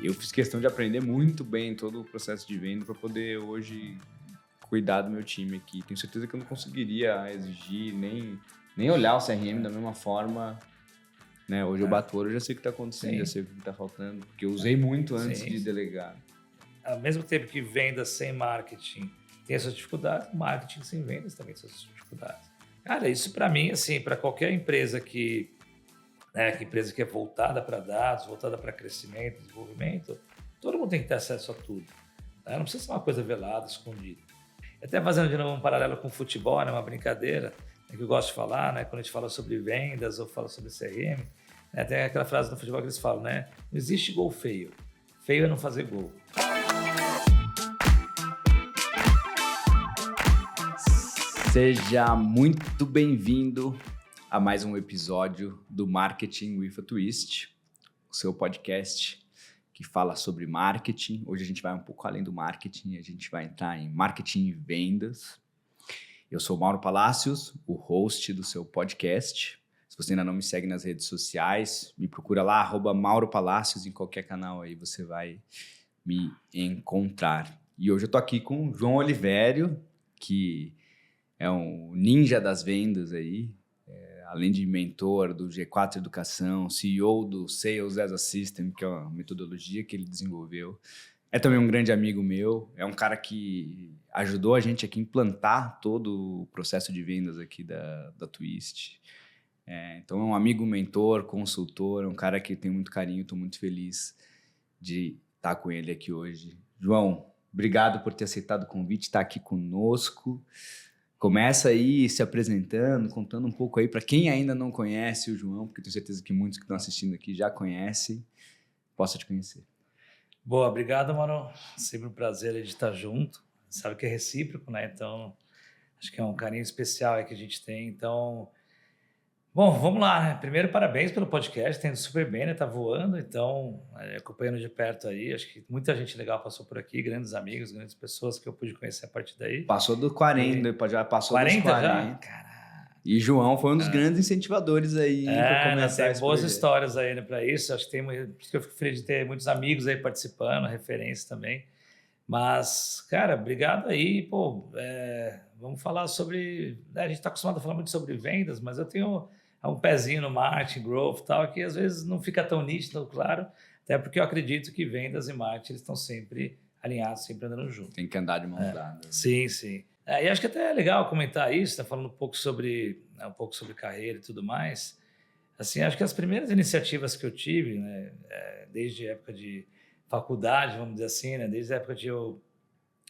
eu fiz questão de aprender muito bem todo o processo de venda para poder hoje cuidar do meu time aqui. Tenho certeza que eu não conseguiria exigir nem olhar o CRM da mesma forma, né? Hoje eu bato o olho, eu já sei o que está acontecendo, Sim. já sei o que está faltando, porque eu usei muito antes Sim, de sim. delegar. Ao mesmo tempo que vendas sem marketing tem as suas dificuldades, marketing sem vendas também tem as suas dificuldades. Cara, isso para mim, assim, para qualquer empresa que é voltada para dados, voltada para crescimento, desenvolvimento, todo mundo tem que ter acesso a tudo. Tá? Não precisa ser uma coisa velada, escondida. Até fazendo de novo um paralelo com o futebol, né, uma brincadeira, né, que eu gosto de falar, né, quando a gente fala sobre vendas ou fala sobre CRM, né, tem aquela frase no futebol que eles falam, né, não existe gol feio. Feio é não fazer gol. Seja muito bem-vindo a mais um episódio do Marketing with a Twist, o seu podcast que fala sobre marketing. Hoje a gente vai um pouco além do marketing, a gente vai entrar em marketing e vendas. Eu sou Mauro Palácios, o host do seu podcast. Se você ainda não me segue nas redes sociais, me procura lá, @Mauro Palácios, em qualquer canal aí você vai me encontrar. E hoje eu tô aqui com o João Olivério, que é um ninja das vendas aí, além de mentor do G4 Educação, CEO do Sales as a System, que é uma metodologia que ele desenvolveu. É também um grande amigo meu, é um cara que ajudou a gente aqui a implantar todo o processo de vendas aqui da Twist. Então é um amigo, mentor, consultor, é um cara que eu tenho muito carinho, estou muito feliz de estar com ele aqui hoje. João, obrigado por ter aceitado o convite, estar aqui conosco. Começa aí se apresentando, contando um pouco aí para quem ainda não conhece o João, porque tenho certeza que muitos que estão assistindo aqui já conhecem, possa te conhecer. Boa, obrigado, mano. Sempre um prazer de estar junto. Sabe que é recíproco, né? Então, acho que é um carinho especial aí que a gente tem. Então, bom, vamos lá, né? Primeiro, parabéns pelo podcast, tá indo super bem, né? Tá voando, então, acompanhando de perto aí. Acho que muita gente legal passou por aqui, grandes amigos, grandes pessoas que eu pude conhecer a partir daí. Passou do 40, já passou 40 dos 40. já? Caraca. E João foi um dos grandes incentivadores aí para começar tem esse boas projeto. histórias aí, né, para isso. Acho que tem, por isso que eu fico feliz de ter muitos amigos aí participando, referências também. Mas, cara, obrigado aí. Pô, vamos falar sobre... a gente está acostumado a falar muito sobre vendas, mas eu tenho um pezinho no marketing, growth e tal, que às vezes não fica tão nítido, claro, até porque eu acredito que vendas e marketing eles estão sempre alinhados, sempre andando juntos. Tem que andar de mãos dadas. Sim, sim. E acho que até é legal comentar isso, tá falando um pouco sobre carreira e tudo mais. Assim, acho que as primeiras iniciativas que eu tive, né, desde a época de faculdade, vamos dizer assim, né, desde a época de eu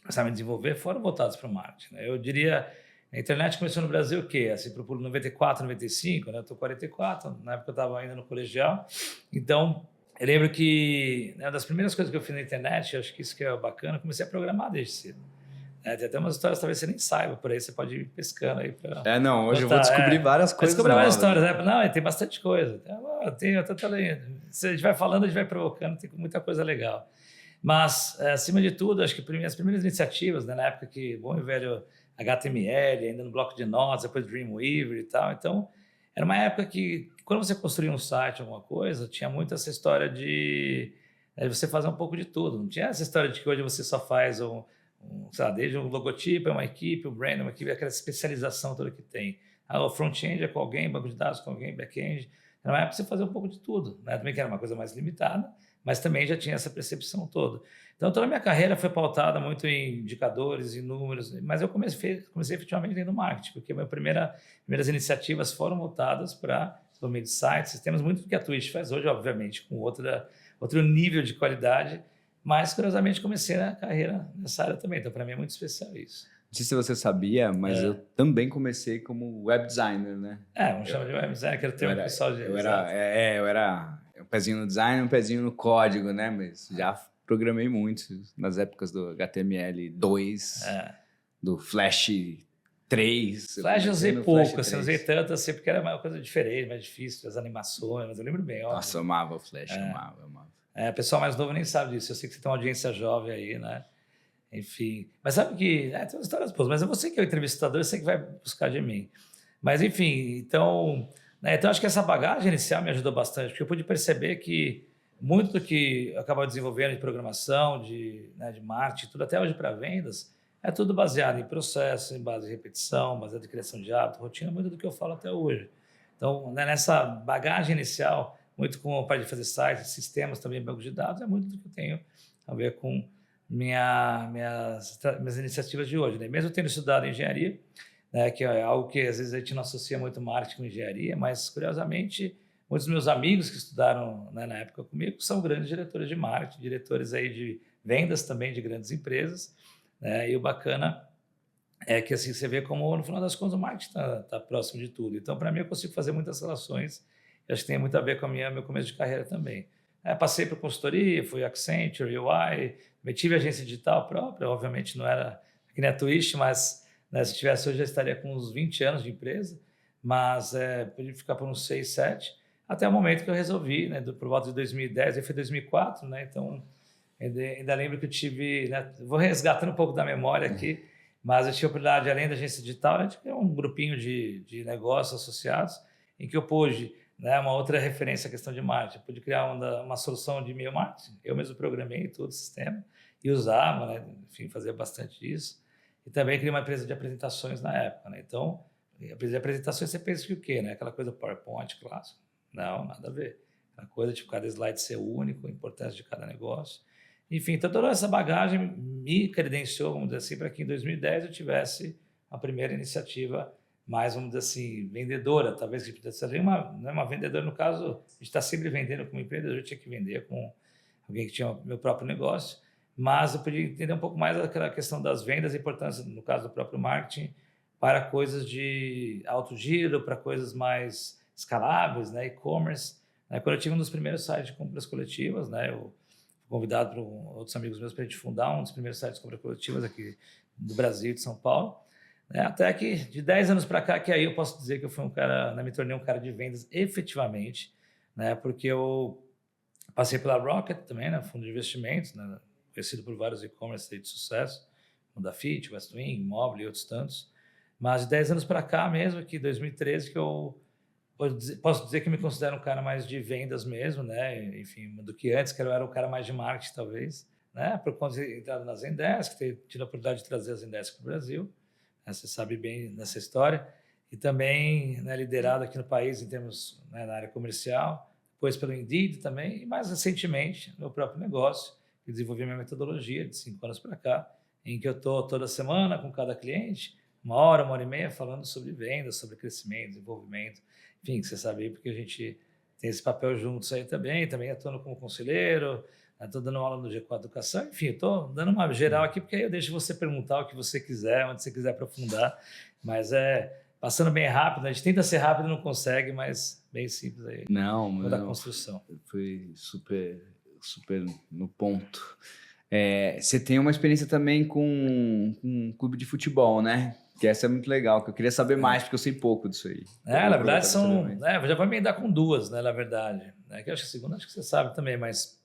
começar a me desenvolver, foram voltadas para o marketing, né? Eu diria, a internet começou no Brasil o quê? Assim, por 94, 95, né? Eu tô 44, na época eu estava ainda no colegial. Então, eu lembro que uma das primeiras coisas que eu fiz na internet, eu acho que isso que é bacana, eu comecei a programar desde cedo. Tem até umas histórias, talvez você nem saiba, por aí você pode ir pescando aí. Hoje eu vou descobrir várias coisas. Descobrir várias histórias, né? Não, tem bastante coisa. Se a gente vai falando, a gente vai provocando, tem muita coisa legal. Mas, acima de tudo, acho que as primeiras iniciativas, né, na época que, bom e velho HTML, ainda no bloco de notas, depois Dreamweaver e tal. Então, era uma época que, quando você construía um site, alguma coisa, tinha muito essa história de você fazer um pouco de tudo. Não tinha essa história de que hoje você só faz sei lá, desde um logotipo, é uma equipe, o brand é uma equipe, aquela especialização toda que tem. O front-end é com alguém, banco de dados com alguém, back-end. Era uma época você fazer um pouco de tudo, né? Também que era uma coisa mais limitada, mas também já tinha essa percepção toda. Então, toda a minha carreira foi pautada muito em indicadores, em números, mas eu comecei efetivamente dentro do marketing, porque minhas primeiras iniciativas foram voltadas para desenvolvimento de sites, sistemas, muito do que a Twitch faz hoje, obviamente, com outro nível de qualidade. Mas, curiosamente, comecei a carreira nessa área também. Então, para mim é muito especial isso. Não sei se você sabia, mas eu também comecei como web designer, né? Vamos chamar de web designer, que era o termo pessoal de... Eu era um pezinho no design, um pezinho no código, né? Mas já programei muito nas épocas do HTML2, do Flash 3. Flash eu usei pouco, assim, usei tanto assim, porque era uma coisa diferente, mais difícil, as animações, mas eu lembro bem. Nossa, eu amava o Flash, amava. O pessoal mais novo nem sabe disso. Eu sei que você tem uma audiência jovem aí, né? Enfim. Mas sabe que... tem umas histórias boas, mas é você que é o entrevistador, você que vai buscar de mim. Mas, enfim, então acho que essa bagagem inicial me ajudou bastante, porque eu pude perceber que muito do que eu acabo desenvolvendo de programação, de marketing, tudo até hoje para vendas, é tudo baseado em processo, em base de repetição, baseado em criação de hábito, rotina, muito do que eu falo até hoje. Então, né, nessa bagagem inicial, muito com a parte de fazer sites, sistemas, também bancos de dados, é muito do que eu tenho a ver com minhas iniciativas de hoje. Né? Mesmo tendo estudado engenharia, né, que é algo que às vezes a gente não associa muito marketing com engenharia, mas curiosamente muitos dos meus amigos que estudaram, né, na época comigo são grandes diretores de marketing, diretores aí de vendas também de grandes empresas, né? E o bacana é que assim você vê como no final das contas o marketing tá próximo de tudo. Então para mim eu consigo fazer muitas relações. Eu acho que tem muito a ver com meu começo de carreira também. Passei por consultoria, fui Accenture, UI, tive agência digital própria, obviamente não era que nem a Twist, mas, né, se tivesse hoje já estaria com uns 20 anos de empresa, mas pude ficar por uns 6, 7, até o momento que eu resolvi, né, por volta de 2010, aí foi 2004, né, então ainda lembro que eu tive, né, vou resgatando um pouco da memória aqui, mas eu tive a oportunidade, além da agência digital, né, de criar um grupinho de negócios associados, em que eu pude, né, uma outra referência à questão de marketing, eu pude criar uma solução de e-mail marketing, eu mesmo programei todo o sistema e usava, né, enfim, fazia bastante disso, e também criei uma empresa de apresentações na época, né, então, empresa de apresentações você pensa que o quê, né, aquela coisa PowerPoint clássico, não, nada a ver, aquela coisa tipo cada slide ser único, a importância de cada negócio. Enfim, então toda essa bagagem me credenciou, vamos dizer assim, para que em 2010 eu tivesse a primeira iniciativa mais, vamos dizer assim, vendedora. Talvez a gente pudesse ser uma vendedora, no caso, a gente está sempre vendendo como empreendedor, eu tinha que vender com alguém que tinha o meu próprio negócio, mas eu podia entender um pouco mais aquela questão das vendas, a importância, no caso do próprio marketing, para coisas de alto giro, para coisas mais escaláveis, né, e-commerce. Quando eu tive um dos primeiros sites de compras coletivas, né, eu convidado por outros amigos meus para a gente fundar um dos primeiros sites de compras coletivas aqui do Brasil, de São Paulo. Até que de 10 anos para cá, que aí eu posso dizer que eu fui um cara, né, me tornei um cara de vendas efetivamente, né, porque eu passei pela Rocket também, né, fundo de investimentos, né, conhecido por vários e-commerce de sucesso, como da Fit, Westwing, Mobile e outros tantos. Mas de 10 anos para cá mesmo, que 2013, que eu posso dizer que eu me considero um cara mais de vendas mesmo, né? Enfim, do que antes, que eu era um cara mais de marketing, talvez, né? Por conta de ter entrado na Zendesk, ter tido a oportunidade de trazer a Zendesk para o Brasil, né? Você sabe bem dessa história, e também, né, liderado aqui no país em termos, né, na área comercial, depois pelo Indeed também, e mais recentemente, no próprio negócio, que desenvolvi minha metodologia de 5 anos para cá, em que eu estou toda semana com cada cliente, 1 hora e meia, falando sobre vendas, sobre crescimento, desenvolvimento. Enfim, você sabe, porque a gente tem esse papel juntos aí também atuando como conselheiro, estou dando aula no G4 Educação, enfim, estou dando uma geral aqui, porque aí eu deixo você perguntar o que você quiser, onde você quiser aprofundar, mas passando bem rápido, a gente tenta ser rápido e não consegue, mas bem simples aí. Não, da construção. Foi super no ponto. Você tem uma experiência também com um clube de futebol, né? Que essa é muito legal, que eu queria saber mais, porque eu sei pouco disso aí. Na verdade já vou emendar com duas, né, na verdade. Que eu acho que a segunda, acho que você sabe também, mas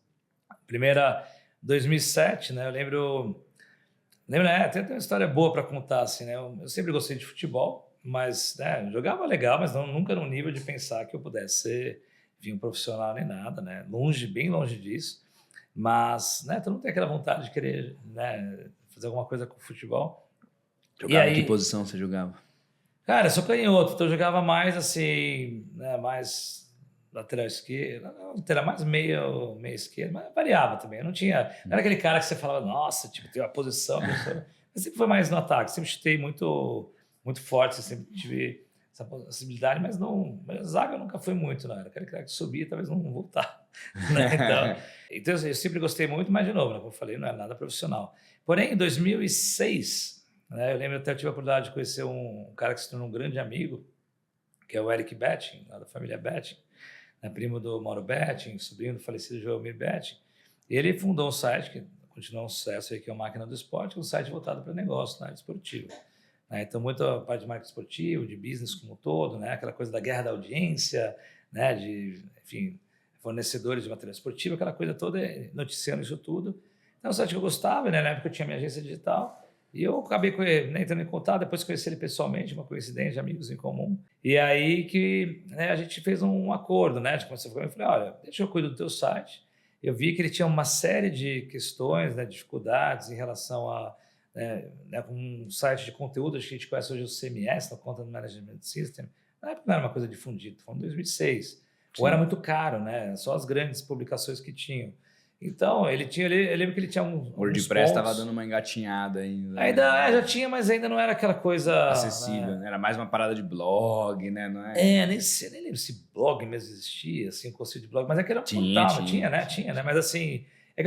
a primeira, 2007, né, eu lembro, tem uma história boa para contar, assim, né, eu sempre gostei de futebol, mas, né, jogava legal, mas nunca no nível de pensar que eu pudesse ser, enfim, um profissional nem nada, né, bem longe disso, mas, né, todo mundo tem aquela vontade de querer, né, fazer alguma coisa com o futebol. Jogava em que posição você jogava? Cara, eu sou canhoto, então eu jogava mais assim, né, mais lateral esquerda, lateral mais meia esquerda, mas variava também. Eu não era aquele cara que você falava, nossa, tipo, tem uma posição. Eu sempre foi mais no ataque, sempre chutei muito, muito forte, sempre tive essa possibilidade, mas zaga nunca foi muito, não. Era aquele cara que subia, talvez não voltar. Né? Então eu sempre gostei muito, mas de novo, né, como eu falei, não era nada profissional. Porém, em 2006... eu lembro até que eu tive a oportunidade de conhecer um cara que se tornou um grande amigo, que é o Eric Betting, lá da família Betting, né, primo do Mauro Betting, sobrinho do falecido Joelmir Betting. E ele fundou um site que continua um sucesso, aí, que é o Máquina do Esporte, que é um site voltado para negócio na área esportiva. Então, muita parte de marketing esportivo, de business como um todo, né, aquela coisa da guerra da audiência, né, de, enfim, fornecedores de material esportivo, aquela coisa toda, noticiando isso tudo. Então, é um site que eu gostava, né, na época eu tinha minha agência digital. E eu acabei entrando em contato, depois conheci ele pessoalmente, uma coincidência de amigos em comum. E aí que, né, a gente fez um acordo, né? Eu falei, olha, deixa eu cuidar do teu site eu vi que ele tinha uma série de questões, né, dificuldades em relação a com um site de conteúdo, acho que a gente conhece hoje o CMS, o Content Management System. Na época não era uma coisa difundida, foi em 2006. Ou era muito caro, né? Só as grandes publicações que tinham. Então, ele tinha, eu lembro que ele tinha O WordPress estava dando uma engatinhada ainda. Ainda já tinha, mas ainda não era aquela coisa acessível, né? Era mais uma parada de blog, né? Não é? Nem lembro se blog mesmo existia, assim, um conceito de blog, mas é que era um portal, tinha, né? Mas assim, é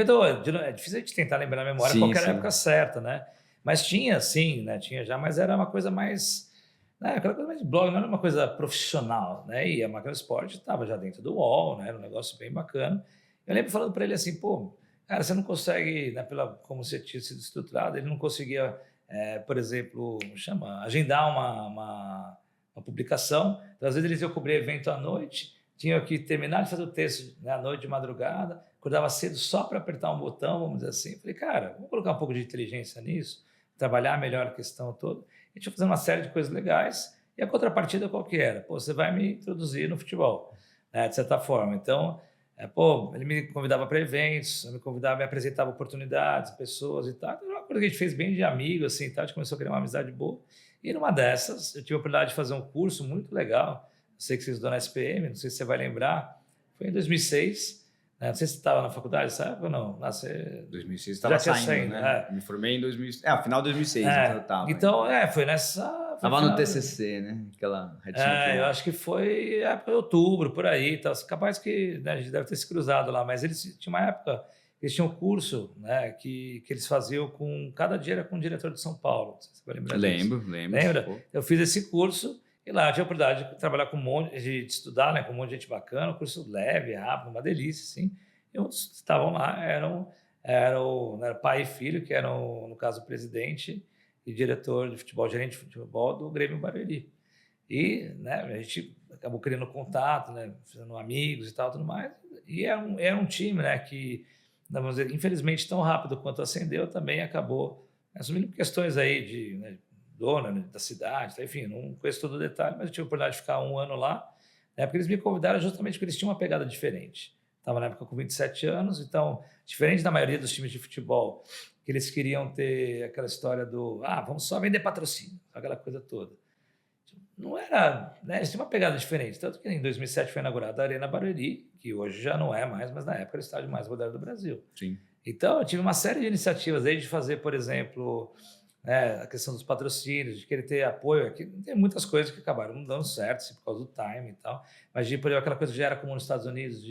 difícil a gente tentar lembrar na memória qual era a época certa, né? Mas tinha, sim, né? Tinha já, mas era uma coisa mais, né? Aquela coisa mais de blog, não era uma coisa profissional, né? E a Máquina do Esporte estava já dentro do UOL, né? Era um negócio bem bacana. Eu lembro falando para ele assim, pô, cara, você não consegue, né, como você tinha sido estruturado, ele não conseguia, por exemplo, agendar uma publicação. Então, às vezes eles iam cobrir evento à noite, tinham que terminar de fazer o texto, né, à noite de madrugada, acordava cedo só para apertar um botão, vamos dizer assim. Eu falei, cara, vamos colocar um pouco de inteligência nisso, trabalhar melhor a questão toda. A gente ia fazer uma série de coisas legais e a contrapartida qual que era? Pô, você vai me introduzir no futebol, né, de certa forma. Então, ele me convidava para eventos, me apresentava oportunidades, pessoas e tal. Então, era uma coisa que a gente fez bem de amigo, assim, tal. A gente começou a criar uma amizade boa. E numa dessas, eu tive a oportunidade de fazer um curso muito legal. Eu sei que você estudou na SPM, não sei se você vai lembrar. Foi em 2006. Né? Não sei se você estava na faculdade, sabe ou não? 2006 estava saindo, né? Me formei em 2006. Final de 2006, então eu estava. Então, foi nessa... Estava no TCC, né? Aquela retinha. Eu acho que foi outubro, por aí. Tá? Capaz que, né, a gente deve ter se cruzado lá, mas eles tinham uma época, eles tinham um curso, né, que eles faziam cada dia era com o diretor de São Paulo. Você vai lembrar disso? Lembro. Lembra? Pô. Eu fiz esse curso e lá eu tinha a oportunidade de trabalhar com de estudar, né, com um monte de gente bacana, um curso leve, rápido, uma delícia, assim. E uns estavam lá, eram pai e filho, que eram, no caso, o presidente e diretor de futebol, gerente de futebol do Grêmio Barueri. E, né, a gente acabou criando contato, né, fazendo amigos e tal, tudo mais. E era um time, né, que, vamos dizer, infelizmente, tão rápido quanto ascendeu, também acabou assumindo questões aí de, né, dona, né, da cidade, tá, enfim, não conheço todo o detalhe, mas eu tive a oportunidade de ficar um ano lá, né, porque eles me convidaram justamente porque eles tinham uma pegada diferente. Estava na época com 27 anos, então, diferente da maioria dos times de futebol, que eles queriam ter aquela história do vamos só vender patrocínio, aquela coisa toda. Não era, né? Eles tinham uma pegada diferente, tanto que em 2007 foi inaugurada a Arena Barueri, que hoje já não é mais, mas na época era o estádio mais moderno do Brasil. Sim. Então, eu tive uma série de iniciativas, desde fazer, por exemplo, né, a questão dos patrocínios, de querer ter apoio. Aqui tem muitas coisas que acabaram não dando certo, assim, por causa do time e tal, mas por exemplo, aquela coisa que já era comum nos Estados Unidos,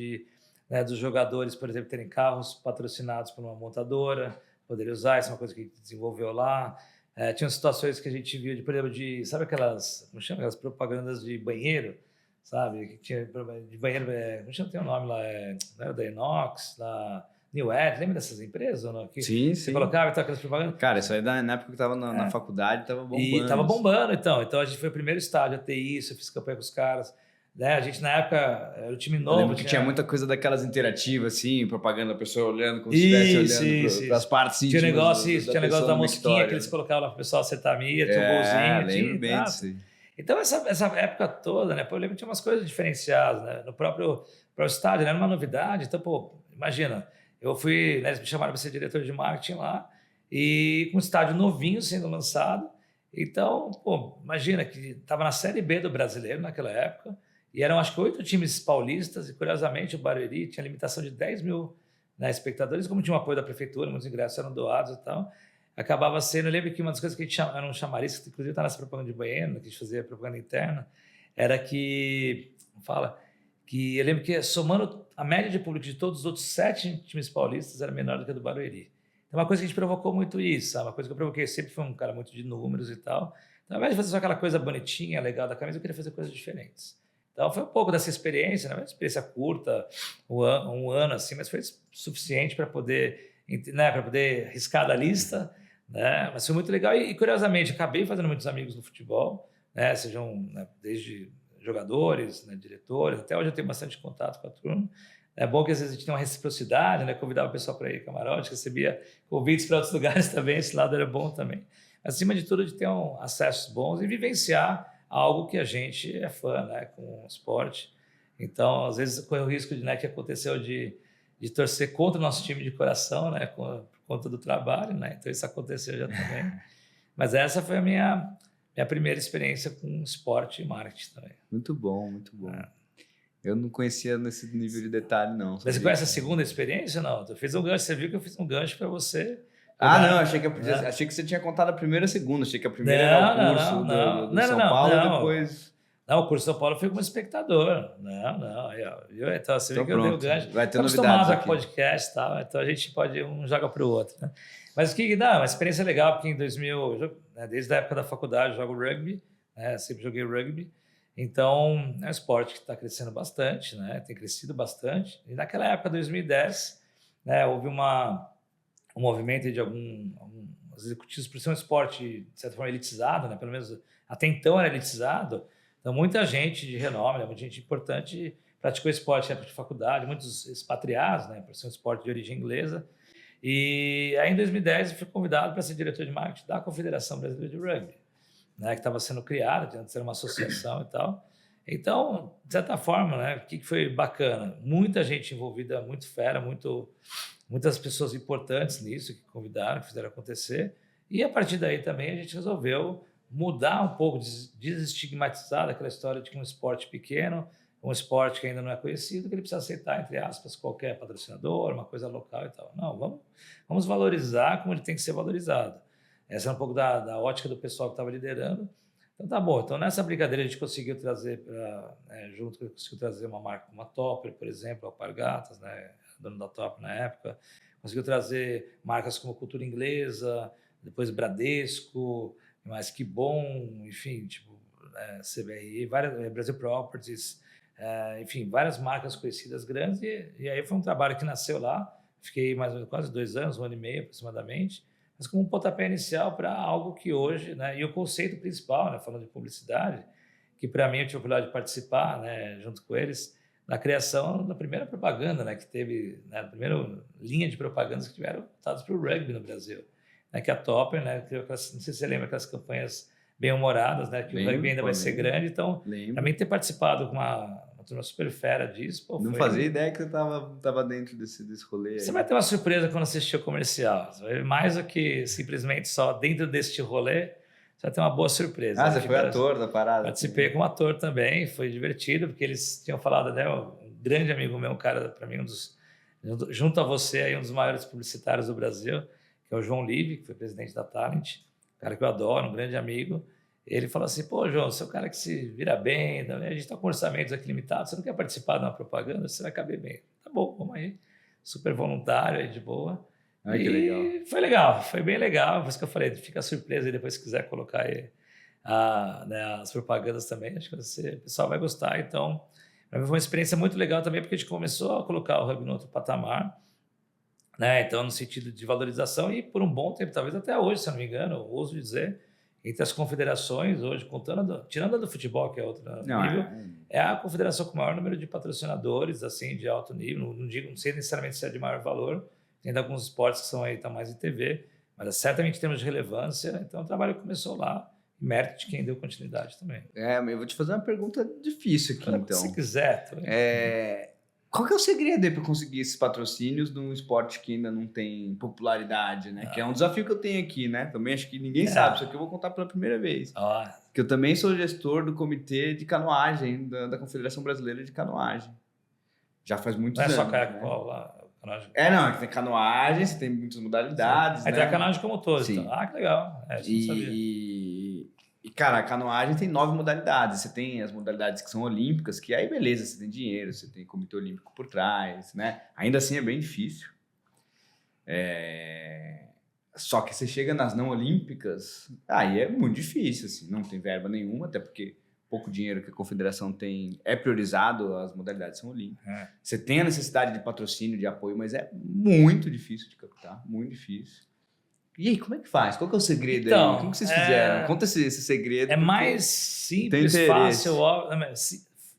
dos jogadores, por exemplo, terem carros patrocinados por uma montadora, poderia usar, isso é uma coisa que a gente desenvolveu lá. Tinha situações que a gente viu, por exemplo, sabe como chama? Aquelas propagandas de banheiro, sabe? Que tinha de banheiro, como chama? Tem um nome lá, não era da Inox, da New Ed, lembra dessas empresas? Ou não? Que sim. Você colocava então, aquelas propagandas? Cara, isso aí na época que eu estava na faculdade, estava bombando. E estava bombando, então. Então a gente foi o primeiro estádio a ter isso, eu fiz campanha com os caras. Né? A gente, na época, era o time novo. Eu lembro que tinha muita coisa daquelas interativas, assim, propaganda, a pessoa olhando como se estivesse olhando para as partes íntimas. Tinha negócio da mosquinha que eles colocavam lá para o pessoal acertar a mira, tinha um golzinho. Lembro bem disso. Então, essa época toda, né? Eu lembro que tinha umas coisas diferenciadas, né? No próprio estádio, né? Era uma novidade. Então, imagina, eu fui, né, eles me chamaram para ser diretor de marketing lá, e com um estádio novinho sendo lançado. Então, imagina que estava na Série B do Brasileiro naquela época, e eram, acho que, 8 times paulistas, e curiosamente o Barueri tinha limitação de 10 mil, né, espectadores, como tinha um apoio da prefeitura, muitos ingressos eram doados e tal, acabava sendo, eu lembro que uma das coisas que a gente era um chamariz, que inclusive está nessa propaganda de banheiro, que a gente fazia propaganda interna, era que eu lembro que, somando a média de público de todos os outros 7 times paulistas, era menor do que a do Barueri. Então, uma coisa que a gente provocou muito isso, sabe? Uma coisa que eu provoquei, sempre foi um cara muito de números e tal. Então, ao invés de fazer só aquela coisa bonitinha, legal da camisa, eu queria fazer coisas diferentes. Então, foi um pouco dessa experiência, né? Uma experiência curta, um ano assim, mas foi suficiente para poder, né, riscar da lista, né? Mas foi muito legal e, curiosamente, acabei fazendo muitos amigos no futebol, né? Sejam, né, desde jogadores, né, diretores, até hoje eu tenho bastante contato com a turma. É bom que às vezes a gente tem uma reciprocidade, né? Convidava o pessoal para ir camarote, recebia convites para outros lugares também, esse lado era bom também. Acima de tudo, de ter acessos bons e vivenciar algo que a gente é fã, né, com o esporte. Então, às vezes, corre o risco de, né, que aconteceu de de torcer contra o nosso time de coração, né? Por conta do trabalho, né? Então isso aconteceu já também. Mas essa foi a minha primeira experiência com esporte e marketing também. Muito bom, muito bom. Eu não conhecia nesse nível de detalhe, não. Mas você conhece a segunda experiência ou não? Tu fez um gancho, você viu que eu fiz um gancho para você. Não, achei que você tinha contado a primeira e a segunda. Achei que a primeira era o curso do São Paulo e depois... Não, o curso de São Paulo foi como espectador. Não. Então, você viu que pronto. Eu dei o gancho. Vai ter novidades aqui. Com podcast e tal, então a gente pode um joga para o outro. Né? Mas o que dá? Uma experiência legal, porque em 2000, desde a época da faculdade, eu jogo rugby, né? Sempre joguei rugby. Então, é um esporte que está crescendo bastante, né? Tem crescido bastante. E naquela época, 2010, né, houve um movimento de alguns executivos, por ser um esporte, de certa forma, elitizado, né? Pelo menos até então era elitizado. Então, muita gente de renome, né? Muita gente importante praticou esporte na época de faculdade, muitos expatriados, né? Por ser um esporte de origem inglesa. E aí, em 2010, eu fui convidado para ser diretor de marketing da Confederação Brasileira de Rugby, né? Que estava sendo criada, antes era uma associação e tal. Então, de certa forma, né? O que foi bacana? Muita gente envolvida, muito fera, muitas pessoas importantes nisso, que convidaram, que fizeram acontecer. E a partir daí também a gente resolveu mudar um pouco, desestigmatizar aquela história de que um esporte pequeno, um esporte que ainda não é conhecido, que ele precisa aceitar, entre aspas, qualquer patrocinador, uma coisa local e tal. Não, vamos valorizar como ele tem que ser valorizado. Essa é um pouco da ótica do pessoal que estava liderando. Então, tá bom. Então, nessa brincadeira, a gente conseguiu trazer, conseguiu trazer uma marca como a Topper, por exemplo, a Alpargatas, né, dono da Topper na época. Conseguiu trazer marcas como Cultura Inglesa, depois Bradesco, mas Que Bom, enfim, tipo, CBRI, Brasil Properties, enfim, várias marcas conhecidas grandes. E aí foi um trabalho que nasceu lá. Fiquei mais ou menos quase 2 anos, 1 ano e meio aproximadamente, mas como um pontapé inicial para algo que hoje, né, e o conceito principal, né, falando de publicidade, que para mim eu tive a oportunidade de participar, né, junto com eles, na criação da primeira propaganda, né, que teve, né, a primeira linha de propagandas que tiveram voltadas para o rugby no Brasil, né, que a Topper, né, criou aquelas, não sei se você lembra, aquelas campanhas bem-humoradas, né, que o rugby ainda vai ser grande. Então, para mim ter participado com uma turma super fera disso, pô, não fazia ideia que você estava dentro desse rolê aí. Você vai ter uma surpresa quando assistir o comercial. Mais do que simplesmente só dentro deste rolê, você vai ter uma boa surpresa. Você foi ator da parada? Participei como ator também, foi divertido, porque eles tinham falado, né, um grande amigo meu, um cara, para mim, junto a você, aí, um dos maiores publicitários do Brasil, que é o João Live, que foi presidente da Talent, um cara que eu adoro, um grande amigo. Ele falou assim, pô, João, você é um cara que se vira bem, a gente está com orçamentos aqui limitados, você não quer participar de uma propaganda? Você vai caber bem. Tá bom, vamos aí. Super voluntário, aí de boa. Ai, que legal. Foi legal, foi bem legal. Por isso que eu falei, fica surpresa aí depois se quiser colocar aí as propagandas também. Acho que o pessoal vai gostar. Então, para mim foi uma experiência muito legal também, porque a gente começou a colocar o rugby no outro patamar, né? Então, no sentido de valorização, e por um bom tempo, talvez até hoje, se eu não me engano, eu ouso dizer, entre as confederações hoje, tirando a do futebol, que é outro nível, é a confederação com o maior número de patrocinadores, assim, de alto nível. Não sei necessariamente se é de maior valor, tem ainda alguns esportes que estão mais em TV, mas certamente temos de relevância. Então o trabalho começou lá, mérito de quem deu continuidade também. Eu vou te fazer uma pergunta difícil aqui, então. Se quiser. Qual que é o segredo aí para conseguir esses patrocínios num esporte que ainda não tem popularidade, né? Que é um desafio que eu tenho aqui, né? Também acho que ninguém sabe, isso aqui eu vou contar pela primeira vez. Que eu também sou gestor do comitê de canoagem da Confederação Brasileira de Canoagem. Já faz muitos anos. Não é só né? canoagem. Não, tem canoagem, você tem muitas modalidades. Aí né? tem a canoagem como todo. Sim. Então. Que legal. Isso eu não sabia. E, cara, a canoagem tem 9 modalidades. Você tem as modalidades que são olímpicas, que aí beleza, você tem dinheiro, você tem comitê olímpico por trás, né? Ainda assim é bem difícil. Só que você chega nas não olímpicas, aí é muito difícil, assim, não tem verba nenhuma, até porque pouco dinheiro que a confederação tem é priorizado, as modalidades são olímpicas. Você tem a necessidade de patrocínio, de apoio, mas é muito difícil de captar, muito difícil. E aí, como é que faz? Qual que é o segredo aí? O que vocês fizeram? Conta esse segredo. É mais simples, fácil, óbvio.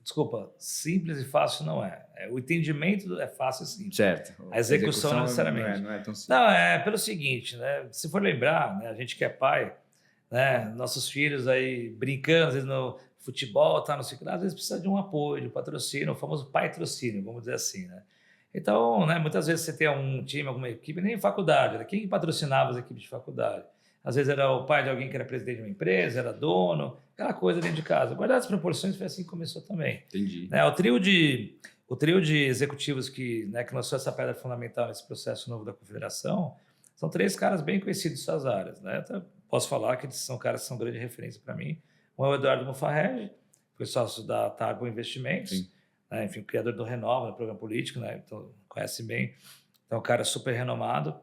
Desculpa, simples e fácil não é. O entendimento é fácil e simples. Certo. A execução não necessariamente. Não é tão simples. Não, é pelo seguinte, né? Se for lembrar, né, a gente que é pai, né, nossos filhos aí brincando, às vezes no futebol, tá, não sei o que lá, às vezes precisa de um apoio, de um patrocínio, o famoso pai-trocínio, vamos dizer assim, né? Então, né, muitas vezes você tem um time, alguma equipe, nem em faculdade, era quem patrocinava as equipes de faculdade? Às vezes era o pai de alguém que era presidente de uma empresa, era dono, aquela coisa dentro de casa. Guardadas as proporções, foi assim que começou também. Entendi. Né, o trio de executivos que, né, que lançou essa pedra fundamental nesse processo novo da Confederação são 3 caras bem conhecidos em suas áreas. Né? Até posso falar que eles são caras que são grande referência para mim. Um é o Eduardo Mufarrege, foi sócio da Tarbo Investimentos, né? Enfim, criador do Renova, no programa político, né? Então conhece bem. Então, um cara super renomado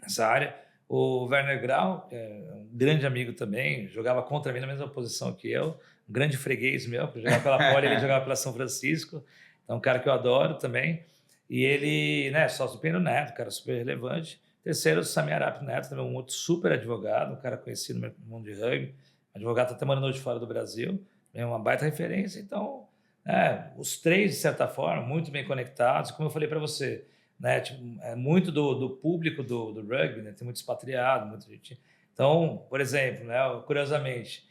nessa área. O Werner Grau, que é um grande amigo também, jogava contra mim na mesma posição que eu, um grande freguês meu, porque jogava pela Poli, ele jogava pela São Francisco. Então, um cara que eu adoro também. E ele, né, sócio do Pedro Neto, um cara super relevante. Terceiro, o Sami Arap Neto, também um outro super advogado, um cara conhecido no mundo de rugby, advogado está até morando hoje fora do Brasil, é uma baita referência. Então, os 3, de certa forma, muito bem conectados. Como eu falei para você, né, tipo, muito do público do rugby, né, tem muito expatriado, muita gente. Então, por exemplo, né, curiosamente,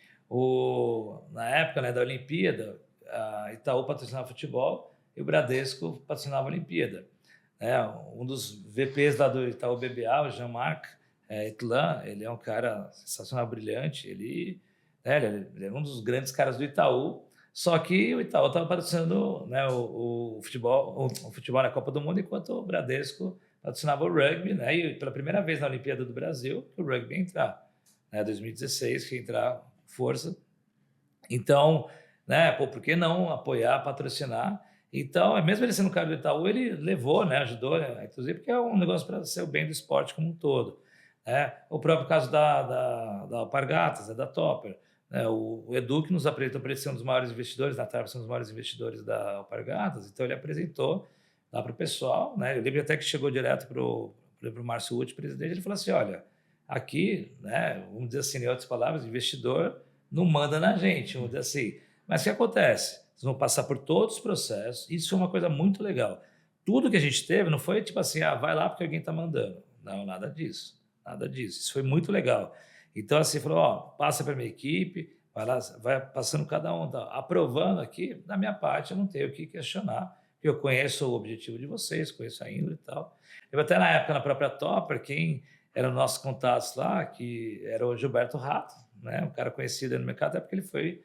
na época, né, da Olimpíada, a Itaú patrocinava futebol e o Bradesco patrocinava a Olimpíada. Um dos VPs lá do Itaú BBA, o Jean-Marc Etlan, ele é um cara sensacional, brilhante. Ele é um dos grandes caras do Itaú, só que o Itaú estava patrocinando, né, o futebol na Copa do Mundo, enquanto o Bradesco patrocinava o rugby, né, e pela primeira vez na Olimpíada do Brasil, que o rugby ia entrar, né, 2016, que ia entrar força. Então, né, por que não apoiar, patrocinar? Então, mesmo ele sendo um cara do Itaú, ele levou, né, ajudou, né, inclusive, porque é um negócio para ser o bem do esporte como um todo. O próprio caso da Alpargatas, da Topper. O Edu, que nos apresentou para ele ser um dos maiores investidores, na Tarpa ser um dos maiores investidores da Alpargatas, então ele apresentou lá para o pessoal. Né, eu lembro até que chegou direto para o Márcio Uti, presidente, ele falou assim, olha, aqui, né, vamos dizer assim, em outras palavras, investidor não manda na gente, vamos dizer assim. Mas o que acontece? Vocês vão passar por todos os processos. Isso foi uma coisa muito legal. Tudo que a gente teve não foi tipo assim, vai lá porque alguém está mandando. Não, nada disso. Nada disso. Isso foi muito legal. Então, assim, falou, passa para a minha equipe, vai lá, vai passando cada um. Tá? Aprovando aqui, da minha parte, eu não tenho o que questionar, porque eu conheço o objetivo de vocês, conheço a índole e tal. Eu até na época, na própria Topper, quem eram nossos contatos lá, que era o Gilberto Rato, né? Um cara conhecido no mercado, até porque ele foi...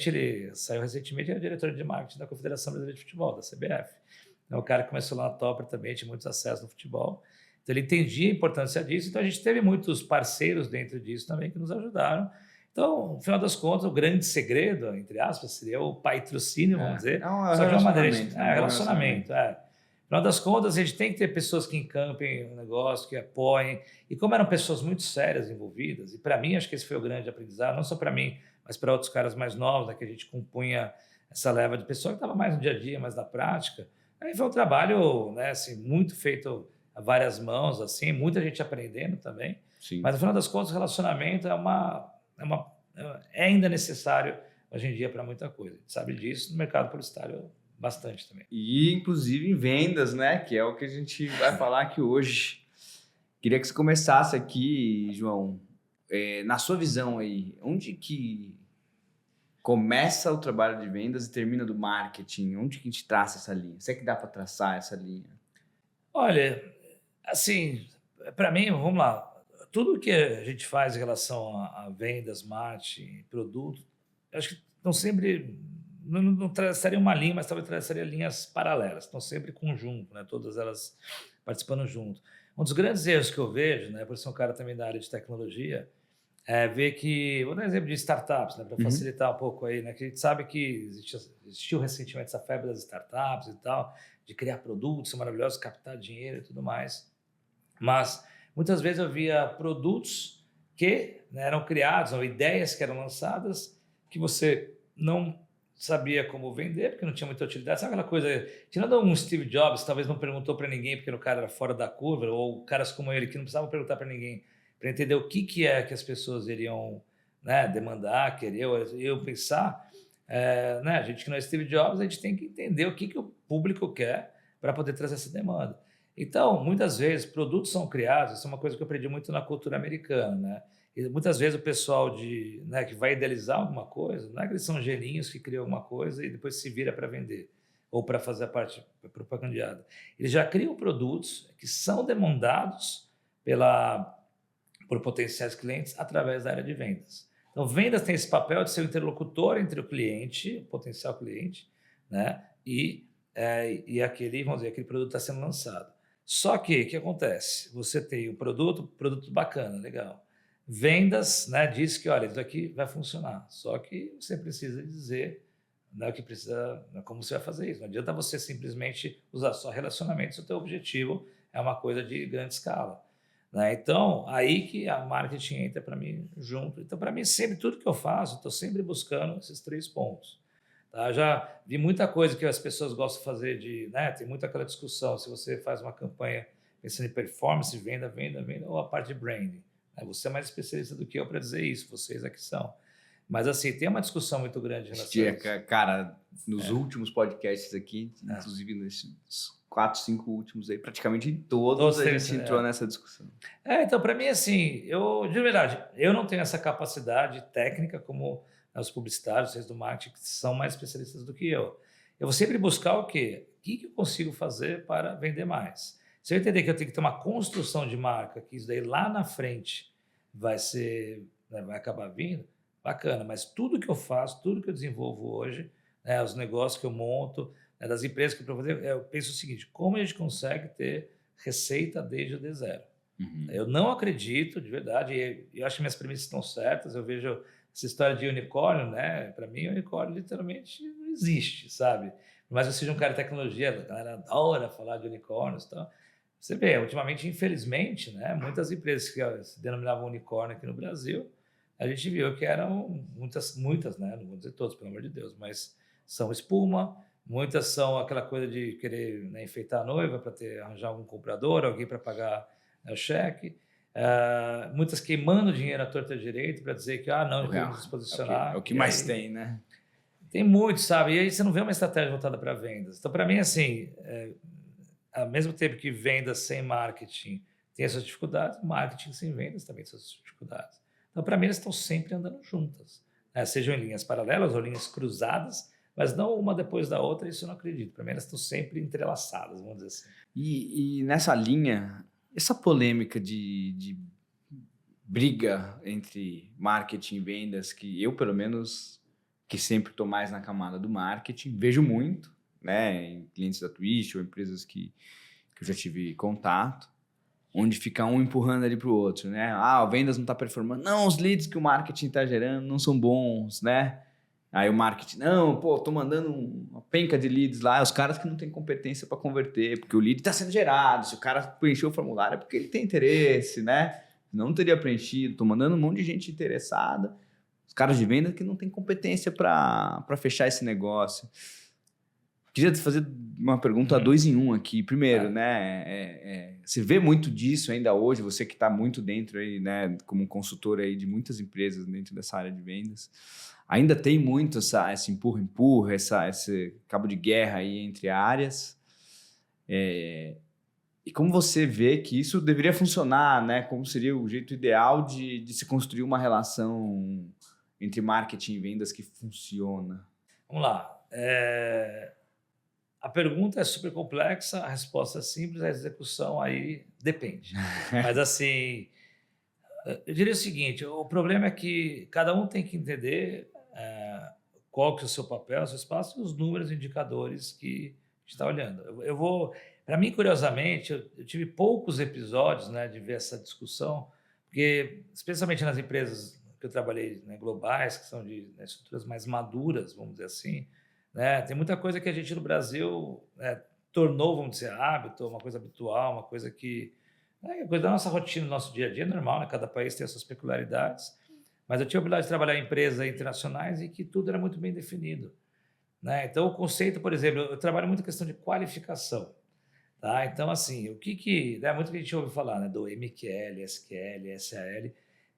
ele saiu recentemente, ele é diretor de marketing da Confederação Brasileira de Futebol, da CBF. Então, o cara que começou lá na Topper também, tinha muitos acessos no futebol. Então, ele entendia a importância disso. Então, a gente teve muitos parceiros dentro disso também que nos ajudaram. Então, no final das contas, o grande segredo, entre aspas, seria o patrocínio, vamos dizer. Só que é uma maneira de relacionamento. No final das contas, a gente tem que ter pessoas que encampem o negócio, que apoiem. E como eram pessoas muito sérias envolvidas, e para mim, acho que esse foi o grande aprendizado, não só para mim, mas para outros caras mais novos, né, que a gente compunha essa leva de pessoa que estava mais no dia a dia, mais na prática. Aí foi um trabalho, né, assim, muito feito a várias mãos, assim, muita gente aprendendo também. Sim. Mas, no final das contas, o relacionamento é ainda necessário hoje em dia para muita coisa. A gente sabe disso no mercado publicitário bastante também. E, inclusive, em vendas, né, que é o que a gente vai falar aqui hoje. Queria que você começasse aqui, João, na sua visão aí, onde que começa o trabalho de vendas e termina do marketing? Onde que a gente traça essa linha? Será que dá para traçar essa linha? Olha, assim, para mim, vamos lá, tudo que a gente faz em relação a vendas, marketing, produto, acho que estão sempre, não traçaria uma linha, mas talvez traçaria linhas paralelas, estão sempre conjunto, né? Todas elas participando junto. Um dos grandes erros que eu vejo, né, por ser um cara também da área de tecnologia, é ver que, vou dar um exemplo de startups, né, para facilitar um pouco aí, né, que a gente sabe que existiu recentemente essa febre das startups e tal, de criar produtos maravilhosos, captar dinheiro e tudo mais. Mas muitas vezes eu via produtos que, né, eram criados, ou ideias que eram lançadas, que você não sabia como vender, porque não tinha muita utilidade. Sabe aquela coisa, tirando um Steve Jobs, talvez não perguntou para ninguém porque o cara era fora da curva, ou caras como ele que não precisavam perguntar para ninguém, para entender o que é que as pessoas iriam, né, demandar, querer, ou pensar. Né, a gente que não é Steve Jobs, a gente tem que entender o que o público quer para poder trazer essa demanda. Então, muitas vezes, produtos são criados, isso é uma coisa que eu aprendi muito na cultura americana, né? E muitas vezes o pessoal né, que vai idealizar alguma coisa, não é que eles são geninhos que criam alguma coisa e depois se vira para vender. ou para fazer a parte propagandeada. Eles já criam produtos que são demandados por potenciais clientes através da área de vendas. Então, vendas tem esse papel de ser o interlocutor entre o cliente, o potencial cliente, né, e aquele, vamos dizer, aquele produto está sendo lançado. Só que, o que acontece? Você tem o produto bacana, legal. Vendas, né, diz que, olha, isso aqui vai funcionar. Só que você precisa dizer, né, o que precisa, como você vai fazer isso. Não adianta você simplesmente usar só relacionamento se o teu objetivo é uma coisa de grande escala. Né? Então, aí que a marketing entra para mim junto. Então, para mim, sempre tudo que eu faço, estou sempre buscando esses 3 pontos. Tá? Já vi muita coisa que as pessoas gostam de fazer, né? Tem muita aquela discussão, se você faz uma campanha pensando em performance, venda, ou a parte de branding. Né? Você é mais especialista do que eu para dizer isso, vocês aqui são. Mas, assim, tem uma discussão muito grande em relação a isso. Cara, nos últimos podcasts aqui, inclusive nesses 4, 5 últimos aí, praticamente em todos a gente entrou nessa discussão. Então, para mim, assim, de verdade, eu não tenho essa capacidade técnica como os publicitários, vocês do marketing, que são mais especialistas do que eu. Eu vou sempre buscar o quê? O que eu consigo fazer para vender mais? Se eu entender que eu tenho que ter uma construção de marca, que isso daí lá na frente vai acabar vindo, bacana. Mas tudo que eu faço, tudo que eu desenvolvo hoje, né, os negócios que eu monto, né, das empresas que eu fazer, eu penso o seguinte: como a gente consegue ter receita desde o D0? Uhum. Eu não acredito, de verdade, e eu acho que minhas premissas estão certas. Eu vejo essa história de unicórnio, né? Para mim, o unicórnio literalmente não existe, sabe? Mas eu seja um cara de tecnologia, a galera adora falar de unicórnios e tal. Você vê, ultimamente, infelizmente, né, muitas empresas que se denominavam unicórnio aqui no Brasil, a gente viu que eram muitas, né? Não vou dizer todas, pelo amor de Deus, mas são espuma, muitas são aquela coisa de querer, né, enfeitar a noiva para arranjar algum comprador, alguém para pagar, né, o cheque. Muitas queimando dinheiro à torta direito para dizer que, não vamos nos posicionar. É o que mais tem, né? Tem muito, sabe? E aí você não vê uma estratégia voltada para vendas. Então, para mim, assim, ao mesmo tempo que vendas sem marketing tem essas dificuldades, marketing sem vendas também tem essas dificuldades. Então, para mim, elas estão sempre andando juntas, né? Sejam em linhas paralelas ou linhas cruzadas, mas não uma depois da outra, isso eu não acredito. Para mim, elas estão sempre entrelaçadas, vamos dizer assim. E nessa linha, essa polêmica de briga entre marketing e vendas, que eu, pelo menos, que sempre estou mais na camada do marketing, vejo muito, né, em clientes da Twist ou empresas que eu já tive contato, onde fica um empurrando ali para o outro, né? O vendas não está performando. Não, os leads que o marketing está gerando não são bons, né? Aí o marketing, tô mandando uma penca de leads lá, os caras que não têm competência para converter, porque o lead está sendo gerado, se o cara preencheu o formulário é porque ele tem interesse, né? Não teria preenchido, tô mandando um monte de gente interessada, os caras de venda que não têm competência para fechar esse negócio. Queria te fazer uma pergunta 2 em 1 aqui. Primeiro, né, você vê muito disso ainda hoje, você que está muito dentro aí, né, como consultor aí de muitas empresas dentro dessa área de vendas. Ainda tem muito esse empurra-empurra, esse cabo de guerra aí entre áreas. E como você vê que isso deveria funcionar, né? Como seria o jeito ideal de se construir uma relação entre marketing e vendas que funciona? Vamos lá. A pergunta é super complexa, a resposta é simples, a execução aí depende. Mas, assim, eu diria o seguinte: o problema é que cada um tem que entender qual que é o seu papel, o seu espaço e os números e indicadores que a gente está olhando. Para mim, curiosamente, eu tive poucos episódios, né, de ver essa discussão, porque, especialmente nas empresas que eu trabalhei, né, globais, que são de, né, estruturas mais maduras, vamos dizer assim, né, tem muita coisa que a gente no Brasil, né, tornou, vamos dizer, hábito, uma coisa habitual, uma coisa que é coisa da nossa rotina, do nosso dia a dia, normal, né? Cada país tem as suas peculiaridades. Mas eu tive a oportunidade de trabalhar em empresas internacionais e que tudo era muito bem definido, né? Então, o conceito, por exemplo, eu trabalho muito a questão de qualificação. Tá? Então, assim, muito que a gente ouve falar, né, do MQL, SQL, SAL.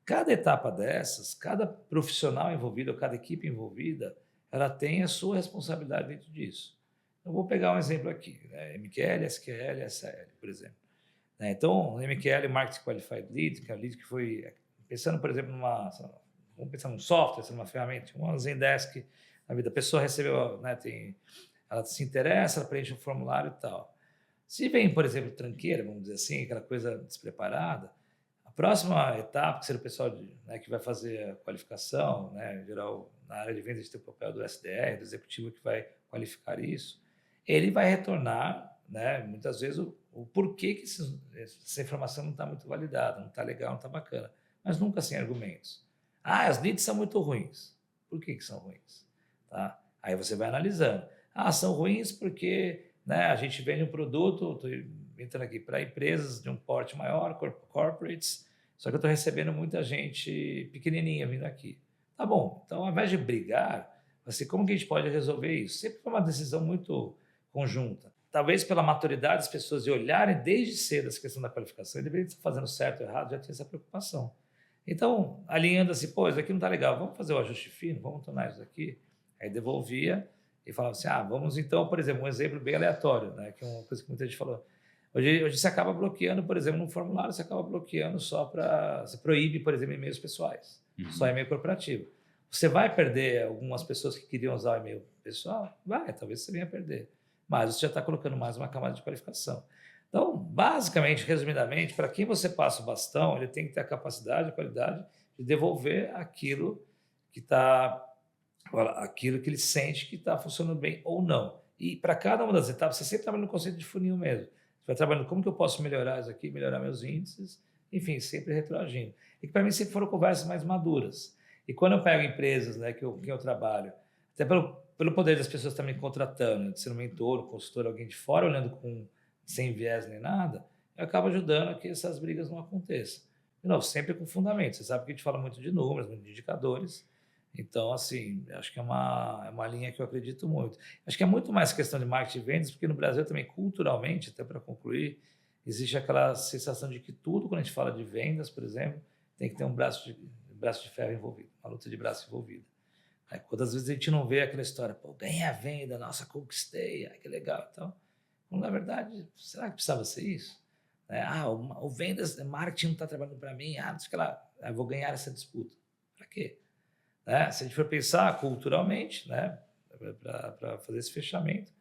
Cada etapa dessas, cada profissional envolvido, cada equipe envolvida, ela tem a sua responsabilidade dentro disso. Eu vou pegar um exemplo aqui, né? MQL, SQL, SAL, por exemplo. Então, MQL, Market Qualified Lead, que é o lead que foi, pensando, por exemplo, vamos pensar num software, numa ferramenta, uma Zendesk, a pessoa recebeu, né, tem ela se interessa, ela preenche um formulário e tal. Se vem, por exemplo, tranqueira, vamos dizer assim, aquela coisa despreparada, a próxima etapa, que será o pessoal né, que vai fazer a qualificação, né, em geral, na área de vendas, tem o papel do SDR, do executivo que vai qualificar isso, ele vai retornar, né, muitas vezes, o porquê que essa informação não está muito validada, não está legal, não está bacana, mas nunca sem argumentos. As leads são muito ruins. Por que são ruins? Tá? Aí você vai analisando. São ruins porque, né, a gente vende um produto, estou entrando aqui para empresas de um porte maior, corporates, só que eu estou recebendo muita gente pequenininha vindo aqui. Tá bom, então ao invés de brigar, vai ser como que a gente pode resolver isso? Sempre foi uma decisão muito conjunta. Talvez pela maturidade das pessoas de olharem desde cedo essa questão da qualificação, e deveria estar fazendo certo ou errado, já tinha essa preocupação. Então, alinhando assim, pô, isso aqui não está legal, vamos fazer o ajuste fino, vamos tornar isso aqui. Aí devolvia e falava assim, vamos então, por exemplo, um exemplo bem aleatório, né, que é uma coisa que muita gente falou. Hoje você acaba bloqueando, por exemplo, num formulário, você acaba bloqueando só para... Você proíbe, por exemplo, e-mails pessoais, só e-mail corporativo. Você vai perder algumas pessoas que queriam usar o e-mail pessoal? Vai, talvez você venha perder. Mas você já está colocando mais uma camada de qualificação. Então, basicamente, resumidamente, para quem você passa o bastão, ele tem que ter a capacidade, a qualidade de devolver aquilo que ele sente que está funcionando bem ou não. E para cada uma das etapas, você sempre trabalha no conceito de funil mesmo. Você vai trabalhando como que eu posso melhorar isso aqui, melhorar meus índices, enfim, sempre retroagindo. E que para mim sempre foram conversas mais maduras. E quando eu pego empresas, né, que eu trabalho, até pelo poder das pessoas estar me contratando, de ser um mentor, um consultor, alguém de fora, olhando sem viés nem nada, eu acabo ajudando a que essas brigas não aconteçam. De novo, sempre com fundamento. Você sabe que a gente fala muito de números, muito de indicadores. Então, assim, acho que é uma linha que eu acredito muito. Acho que é muito mais questão de marketing e vendas, porque no Brasil também, culturalmente, até para concluir, existe aquela sensação de que tudo, quando a gente fala de vendas, por exemplo, tem que ter um braço de ferro envolvido, uma luta de braço envolvida. Aí, quantas vezes a gente não vê aquela história, pô, ganhei a venda, nossa, conquistei, que legal. Então, na verdade, será que precisava ser isso? O vendas, marketing não está trabalhando para mim, não sei o que lá, eu vou ganhar essa disputa. Para quê? Se a gente for pensar culturalmente, né, para fazer esse fechamento,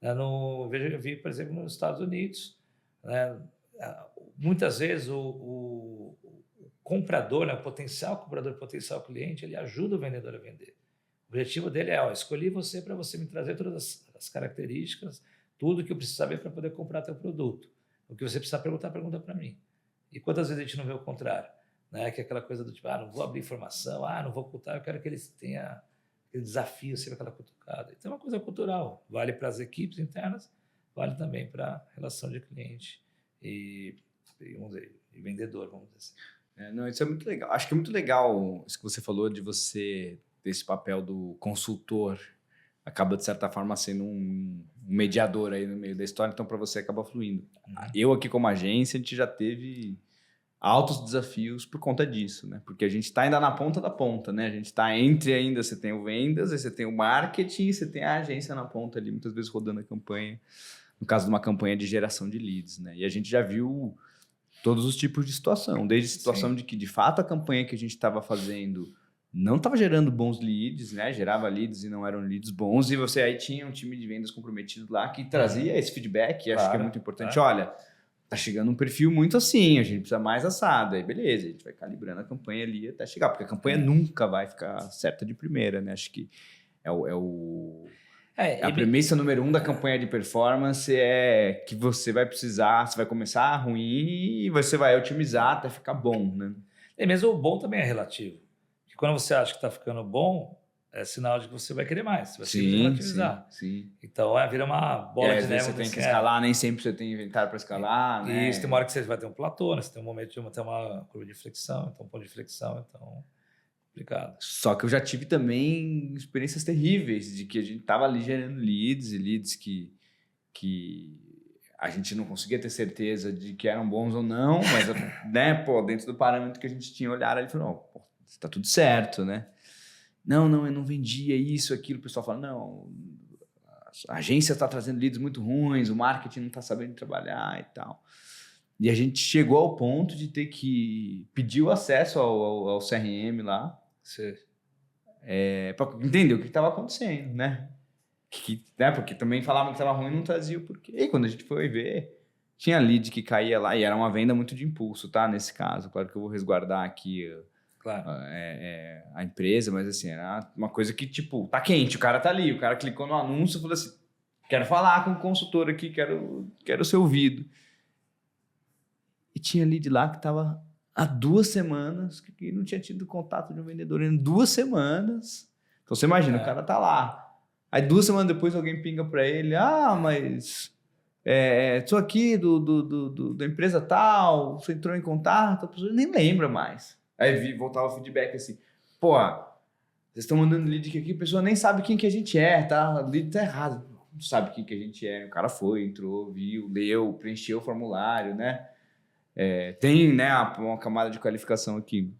né, eu vi, por exemplo, nos Estados Unidos, né, muitas vezes o comprador, né, o potencial comprador, o potencial cliente, ele ajuda o vendedor a vender. O objetivo dele é, escolhi você para você me trazer todas as características, tudo que eu preciso saber para poder comprar teu produto. O que você precisa perguntar, pergunta para mim. E quantas vezes a gente não vê o contrário? Né? Que é aquela coisa do tipo, não vou abrir informação, não vou ocultar, eu quero que eles tenham aquele desafio, sempre aquela cutucada. Então é uma coisa cultural, vale para as equipes internas, vale também para a relação de cliente e vendedor, vamos dizer assim. Isso é muito legal. Acho que é muito legal isso que você falou de você ter esse papel do consultor, acaba de certa forma sendo um mediador aí no meio da história, então para você acaba fluindo. Eu aqui como agência, a gente já teve altos desafios por conta disso, né? Porque a gente está ainda na ponta da ponta, né? A gente está entre ainda, você tem o vendas, aí você tem o marketing, você tem a agência na ponta ali, muitas vezes rodando a campanha, no caso de uma campanha de geração de leads, né? E a gente já viu todos os tipos de situação, desde situação de que, de fato, a campanha que a gente estava fazendo não estava gerando bons leads, né? Gerava leads e não eram leads bons, e você aí tinha um time de vendas comprometido lá que trazia esse feedback, e acho que é muito importante. Olha, tá chegando um perfil muito assim, a gente precisa mais assado, aí beleza, a gente vai calibrando a campanha ali até chegar, porque a campanha nunca vai ficar certa de primeira, né? Acho que a premissa número 1 da campanha de performance é que você vai precisar, você vai começar ruim e você vai otimizar até ficar bom, né? E mesmo o bom também é relativo. Porque quando você acha que está ficando bom, é sinal de que você vai querer mais, você vai sempre relativizar. Sim. Então, vira uma bola de neve. Você tem que escalar, nem sempre você tem inventário para escalar, né? Isso, tem uma hora que você vai ter um platô, né? Você tem um momento de ter uma curva de flexão, então um ponto de flexão, então complicado. Só que eu já tive também experiências terríveis de que a gente tava ali gerando leads, e leads que a gente não conseguia ter certeza de que eram bons ou não, mas né, dentro do parâmetro que a gente tinha olhado, ele falou, tá tudo certo, né? Não, eu não vendia isso, aquilo. O pessoal fala, não, a agência está trazendo leads muito ruins, o marketing não está sabendo trabalhar e tal. E a gente chegou ao ponto de ter que pedir o acesso ao CRM lá, para entender o que estava acontecendo, né? Né? Porque também falavam que estava ruim e não trazia o porquê. E quando a gente foi ver, tinha lead que caía lá, e era uma venda muito de impulso, tá? Nesse caso, claro que eu vou resguardar aqui Claro. a empresa, mas assim, era uma coisa que, tipo, tá quente, o cara tá ali, o cara clicou no anúncio e falou assim, quero falar com o consultor aqui, quero ser ouvido. E tinha lead lá que tava há 2 semanas, que não tinha tido contato de um vendedor em 2 semanas. Então você imagina, o cara tá lá. Aí 2 semanas depois alguém pinga para ele, mas sou aqui da empresa tal, você entrou em contato, a pessoa nem lembra mais. Aí voltava o feedback assim, pô, vocês estão mandando lead aqui, a pessoa nem sabe quem que a gente é, tá? O lead tá errado, não sabe quem que a gente é. O cara foi, entrou, viu, leu, preencheu o formulário, né? Tem, né, uma camada de qualificação aqui.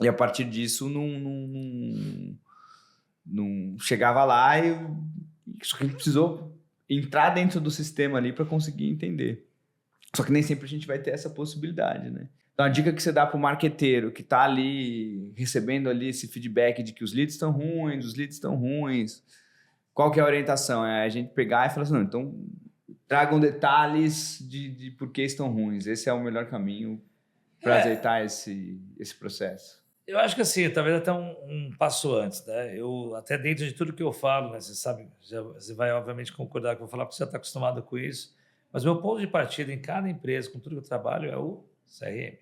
E a partir disso não chegava lá e só que a gente precisou entrar dentro do sistema ali para conseguir entender. Só que nem sempre a gente vai ter essa possibilidade, né? Então a dica que você dá para o marqueteiro que está ali recebendo ali esse feedback de que os leads estão ruins, qual que é a orientação? É a gente pegar e falar assim, não, então tragam detalhes de por que estão ruins. Esse é o melhor caminho para azeitar esse processo. Eu acho que assim, talvez até um passo antes, né? Eu, até dentro de tudo que eu falo, né? Você sabe, você vai obviamente concordar que eu vou falar porque você já está acostumado com isso, mas meu ponto de partida em cada empresa, com tudo que eu trabalho, é o CRM.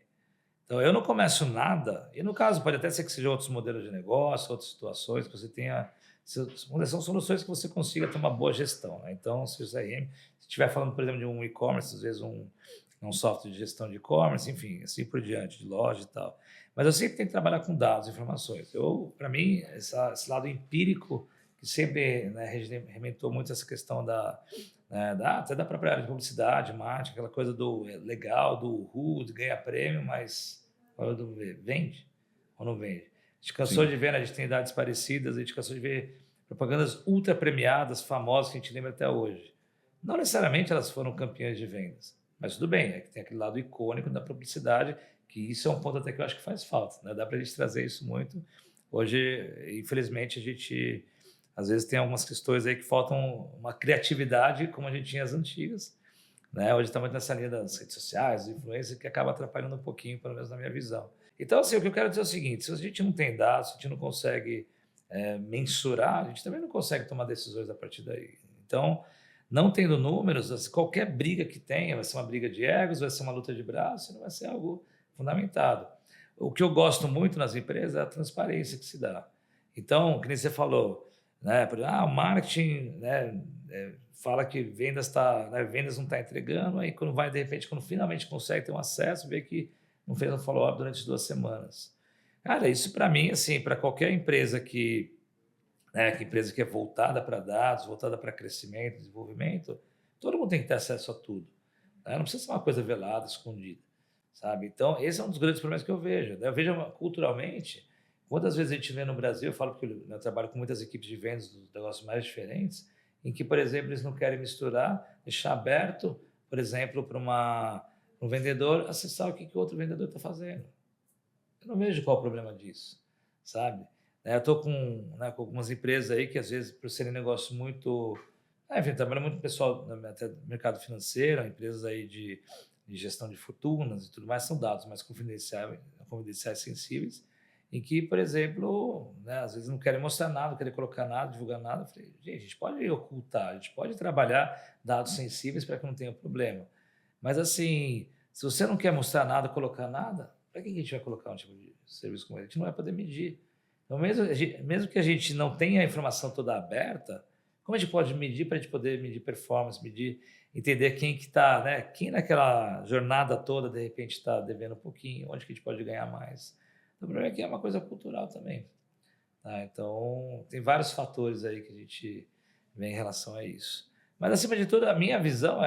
Então, eu não começo nada, e no caso pode até ser que sejam outros modelos de negócio, outras situações, que você tenha... São soluções que você consiga ter uma boa gestão, né? Então, se o CRM, se estiver falando, por exemplo, de um e-commerce, às vezes um software de gestão de e-commerce, enfim, assim por diante, de loja e tal. Mas eu sempre tenho que trabalhar com dados, informações. Para mim, esse lado empírico, que sempre, né, regimentou muito essa questão até da própria área de publicidade, marketing, aquela coisa do legal, do uhul, de ganhar prêmio, mas vende ou não vende? A gente cansou de ver, né, a gente tem idades parecidas, a gente cansou de ver propagandas ultra premiadas, famosas, que a gente lembra até hoje. Não necessariamente elas foram campeãs de vendas, mas tudo bem, é que tem aquele lado icônico da publicidade, que isso é um ponto até que eu acho que faz falta, né? Dá para a gente trazer isso muito. Hoje, infelizmente, a gente às vezes tem algumas questões aí que faltam uma criatividade como a gente tinha as antigas, né? Hoje está muito nessa linha das redes sociais, influência, que acaba atrapalhando um pouquinho, pelo menos na minha visão. Então, assim, o que eu quero dizer é o seguinte, se a gente não tem dados, se a gente não consegue mensurar, a gente também não consegue tomar decisões a partir daí. Então, não tendo números, qualquer briga que tenha, vai ser uma briga de egos, vai ser uma luta de braços, não vai ser algo fundamentado. O que eu gosto muito nas empresas é a transparência que se dá. Então, que nem você falou, né, o marketing, né, fala que vendas não está entregando, aí quando vai, de repente, quando finalmente consegue ter um acesso, vê que não fez um follow-up durante 2 semanas. Cara, isso para mim, assim, para qualquer empresa que é voltada para dados, voltada para crescimento, desenvolvimento, todo mundo tem que ter acesso a tudo, né? Não precisa ser uma coisa velada, escondida, sabe? Então, esse é um dos grandes problemas que eu vejo, né? Eu vejo culturalmente, quantas vezes a gente vê no Brasil, eu falo porque eu trabalho com muitas equipes de vendas dos negócios mais diferentes, em que, por exemplo, eles não querem misturar, deixar aberto, por exemplo, para um vendedor acessar o que o outro vendedor está fazendo. Eu não vejo qual é o problema disso, sabe? Eu estou com algumas empresas aí que, às vezes, por serem negócios muito... enfim, trabalha muito com pessoal até do mercado financeiro, empresas aí de gestão de fortunas e tudo mais, são dados mais confidenciais sensíveis, em que, por exemplo, às vezes não querem mostrar nada, não querem colocar nada, divulgar nada. Eu falei, gente, a gente pode ocultar, a gente pode trabalhar dados sensíveis para que não tenha problema. Mas, assim, se você não quer mostrar nada, colocar nada, para que a gente vai colocar um tipo de serviço como esse? A gente não vai poder medir. Então, mesmo que a gente não tenha a informação toda aberta, como a gente pode medir para a gente poder medir performance, entender quem que está, né? Quem naquela jornada toda, de repente, está devendo um pouquinho, onde que a gente pode ganhar mais. Então, o problema é que é uma coisa cultural também. Tá? Então, tem vários fatores aí que a gente vê em relação a isso. Mas, acima de tudo, a minha visão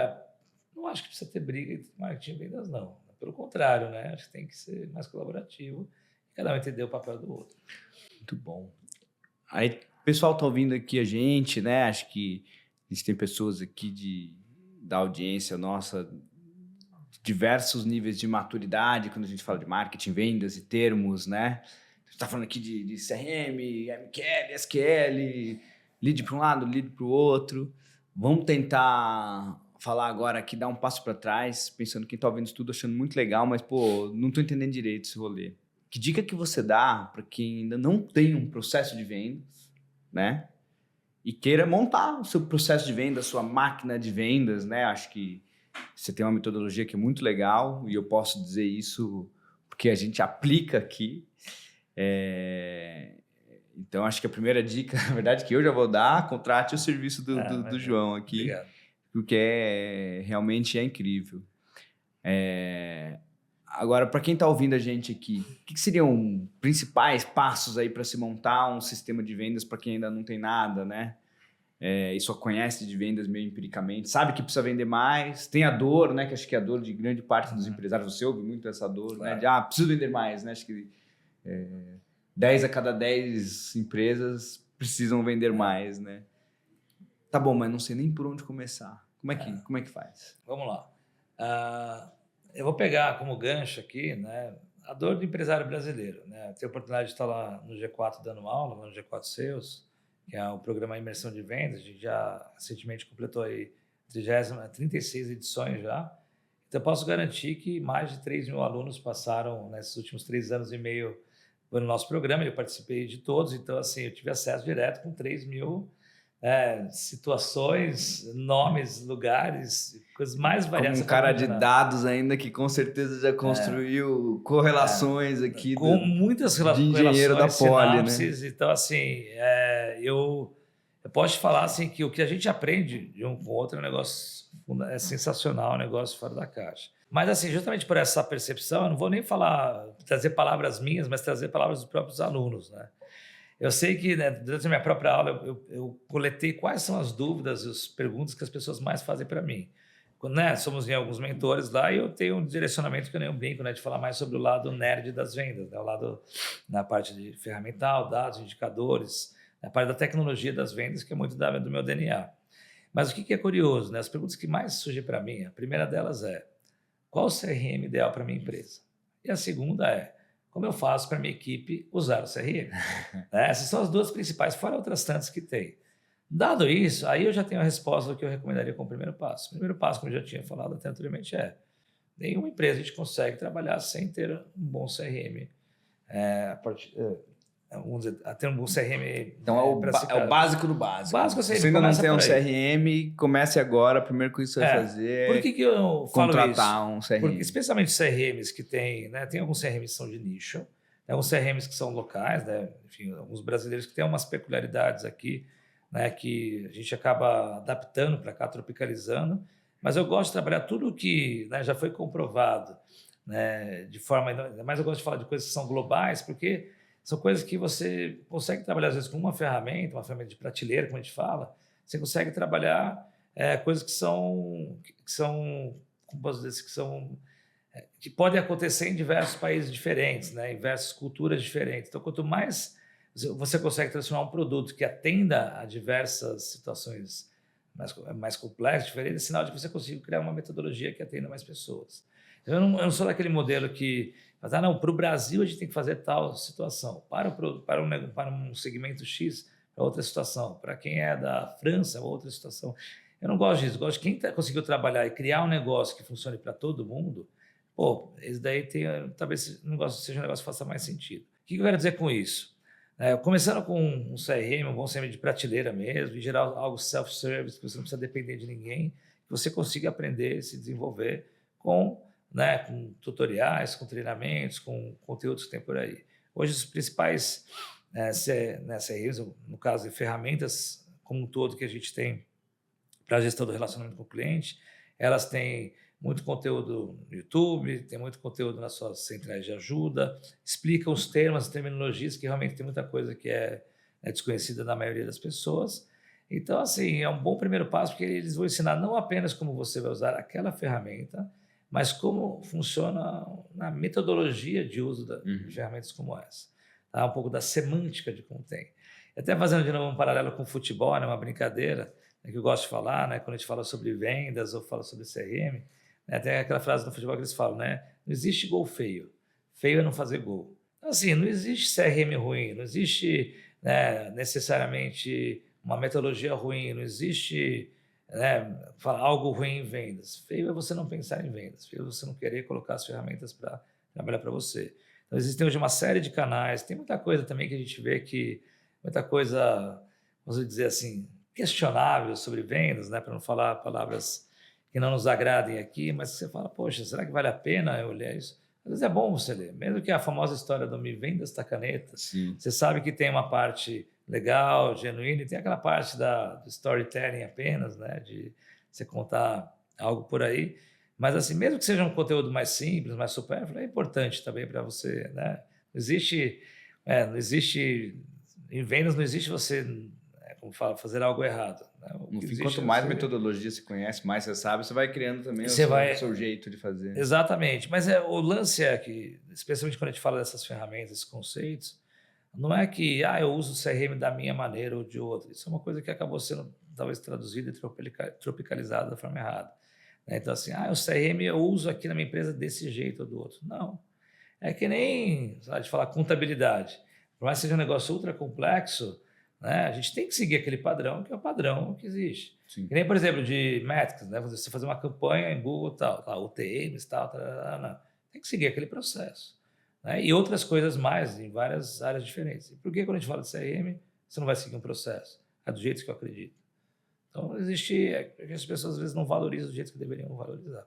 não acho que precisa ter briga entre marketing e vendas, não. Pelo contrário, né? Acho que tem que ser mais colaborativo e cada um entender o papel do outro. Muito bom. Aí, o pessoal está ouvindo aqui a gente, né? Acho que a gente tem pessoas aqui da audiência nossa, de diversos níveis de maturidade, quando a gente fala de marketing, vendas e termos, né? A gente está falando aqui de CRM, MQL, SQL, lead para um lado, lead para o outro. Vamos tentar falar agora aqui, dar um passo para trás, pensando quem está ouvindo isso tudo, achando muito legal, mas, pô, não estou entendendo direito esse rolê. Que dica que você dá para quem ainda não tem um processo de vendas, né? E queira montar o seu processo de venda, a sua máquina de vendas, né? Acho que você tem uma metodologia que é muito legal e eu posso dizer isso porque a gente aplica aqui. Então, acho que a primeira dica, na verdade, que eu já vou dar, contrate o serviço do João aqui, obrigado. Porque realmente é incrível. Agora, para quem está ouvindo a gente aqui, o que seriam principais passos aí para se montar um sistema de vendas para quem ainda não tem nada, né? E só conhece de vendas meio empiricamente, sabe que precisa vender mais, tem a dor, né? Que acho que é a dor de grande parte dos empresários, você ouve muito essa dor, Claro. né? De, preciso vender mais, né? Acho que 10 a cada 10 empresas precisam vender mais, né? Tá bom, mas não sei nem por onde começar. Como é que faz? Vamos lá. Eu vou pegar como gancho aqui, né, a dor do empresário brasileiro, né? Tenho a oportunidade de estar lá no G4 dando aula, no G4 Sales, que é o programa Imersão de Vendas. A gente já recentemente completou aí 36 edições já. Então, eu posso garantir que mais de 3 mil alunos passaram nesses últimos 3 anos e meio no nosso programa. Eu participei de todos, então, assim, eu tive acesso direto com 3 mil situações, nomes, lugares, coisas mais variadas. Como um cara de dados ainda que com certeza já construiu correlações aqui com muitas de engenheiro da Poli, né? Então, assim, eu posso te falar assim, que o que a gente aprende de um com o outro é um negócio sensacional, um negócio fora da caixa. Mas, assim, justamente por essa percepção, eu não vou nem trazer palavras minhas, mas trazer palavras dos próprios alunos, né? Eu sei que, né, durante a minha própria aula, eu coletei quais são as dúvidas e as perguntas que as pessoas mais fazem para mim. Quando, né, somos em alguns mentores lá e eu tenho um direcionamento que eu nem brinco, né, de falar mais sobre o lado nerd das vendas, né, o lado na parte de ferramental, dados, indicadores, na parte da tecnologia das vendas, que é muito do meu DNA. Mas o que é curioso, né, as perguntas que mais surgem para mim, a primeira delas é: qual o CRM ideal para a minha empresa? E a segunda é: como eu faço para a minha equipe usar o CRM? Essas são as duas principais, fora outras tantas que tem. Dado isso, aí eu já tenho a resposta do que eu recomendaria como primeiro passo. O primeiro passo, como eu já tinha falado até anteriormente, nenhuma empresa a gente consegue trabalhar sem ter um bom CRM. Ter um bom CRM. Então é o básico do básico. Se você ainda não tem um CRM, comece agora. A primeira coisa que você vai fazer por que eu contratar falo um CRM. Porque, especialmente CRMs que tem alguns CRMs que são de nicho, tem alguns CRMs que são locais, né? Enfim, alguns brasileiros que têm umas peculiaridades aqui, né, que a gente acaba adaptando para cá, tropicalizando. Mas eu gosto de trabalhar tudo que, né, já foi comprovado, né, de forma... Mas eu gosto de falar de coisas que são globais, porque são coisas que você consegue trabalhar, às vezes, com uma ferramenta de prateleira, como a gente fala. Você consegue trabalhar coisas que podem acontecer em diversos países diferentes, né, em diversas culturas diferentes. Então, quanto mais você consegue transformar um produto que atenda a diversas situações mais complexas, diferentes, é sinal de que você conseguiu criar uma metodologia que atenda mais pessoas. Eu não sou daquele modelo que fala, não, para o Brasil a gente tem que fazer tal situação, para um segmento X, para outra situação, para quem é da França, outra situação. Eu não gosto disso, gosto de quem conseguiu trabalhar e criar um negócio que funcione para todo mundo. Esse daí talvez o negócio seja um negócio que faça mais sentido. O que eu quero dizer com isso? Começando com um CRM, um bom CRM de prateleira mesmo, em geral algo self-service, que você não precisa depender de ninguém, que você consiga aprender, se desenvolver com tutoriais, com treinamentos, com conteúdos que tem por aí. Hoje os principais CRMs, no caso de ferramentas como um todo que a gente tem para a gestão do relacionamento com o cliente, elas têm muito conteúdo no YouTube, tem muito conteúdo nas suas centrais de ajuda, explica os termos, as terminologias, que realmente tem muita coisa que é desconhecida na maioria das pessoas. Então, assim, é um bom primeiro passo, porque eles vão ensinar não apenas como você vai usar aquela ferramenta, mas como funciona na metodologia de uso de ferramentas como essa. Tá? Um pouco da semântica de como tem. Até fazendo de novo um paralelo com o futebol, né, uma brincadeira, que eu gosto de falar, né, quando a gente fala sobre vendas ou fala sobre CRM, tem aquela frase no futebol que eles falam, né? Não existe gol feio. Feio é não fazer gol. Então, assim, não existe CRM ruim, não existe necessariamente uma metodologia ruim, não existe, né, algo ruim em vendas. Feio é você não pensar em vendas, feio é você não querer colocar as ferramentas para trabalhar para você. Então, existem hoje uma série de canais, tem muita coisa também que a gente vê que, muita coisa, vamos dizer assim, questionável sobre vendas, né, para não falar palavras que não nos agradem aqui, mas você fala, poxa, será que vale a pena eu olhar isso? Às vezes é bom você ler, mesmo que a famosa história do me venda esta caneta. Sim. Você sabe que tem uma parte legal, genuína, e tem aquela parte do storytelling apenas, né, de você contar algo por aí. Mas, assim, mesmo que seja um conteúdo mais simples, mais supérfluo, é importante também para você, né? Não existe, em vendas não existe você, como fala, fazer algo errado. Né? No fim, quanto mais metodologia você conhece, mais você sabe, você vai criando também o seu jeito de fazer. Exatamente. Mas o lance é que, especialmente quando a gente fala dessas ferramentas, esses conceitos, não é que eu uso o CRM da minha maneira ou de outra. Isso é uma coisa que acabou sendo talvez traduzida e tropicalizada da forma errada. Então, assim, o CRM eu uso aqui na minha empresa desse jeito ou do outro. Não. É que nem, sabe, de falar contabilidade. Por mais que seja um negócio ultra complexo, né, a gente tem que seguir aquele padrão, que é o padrão que existe. Sim. Que nem, por exemplo, de métricas, né? Você fazer uma campanha em Google, UTMs, não. Tem que seguir aquele processo. Né? E outras coisas mais, em várias áreas diferentes. E por que quando a gente fala de CRM, você não vai seguir um processo? É do jeito que eu acredito. Então, porque as pessoas às vezes não valorizam do jeito que deveriam valorizar.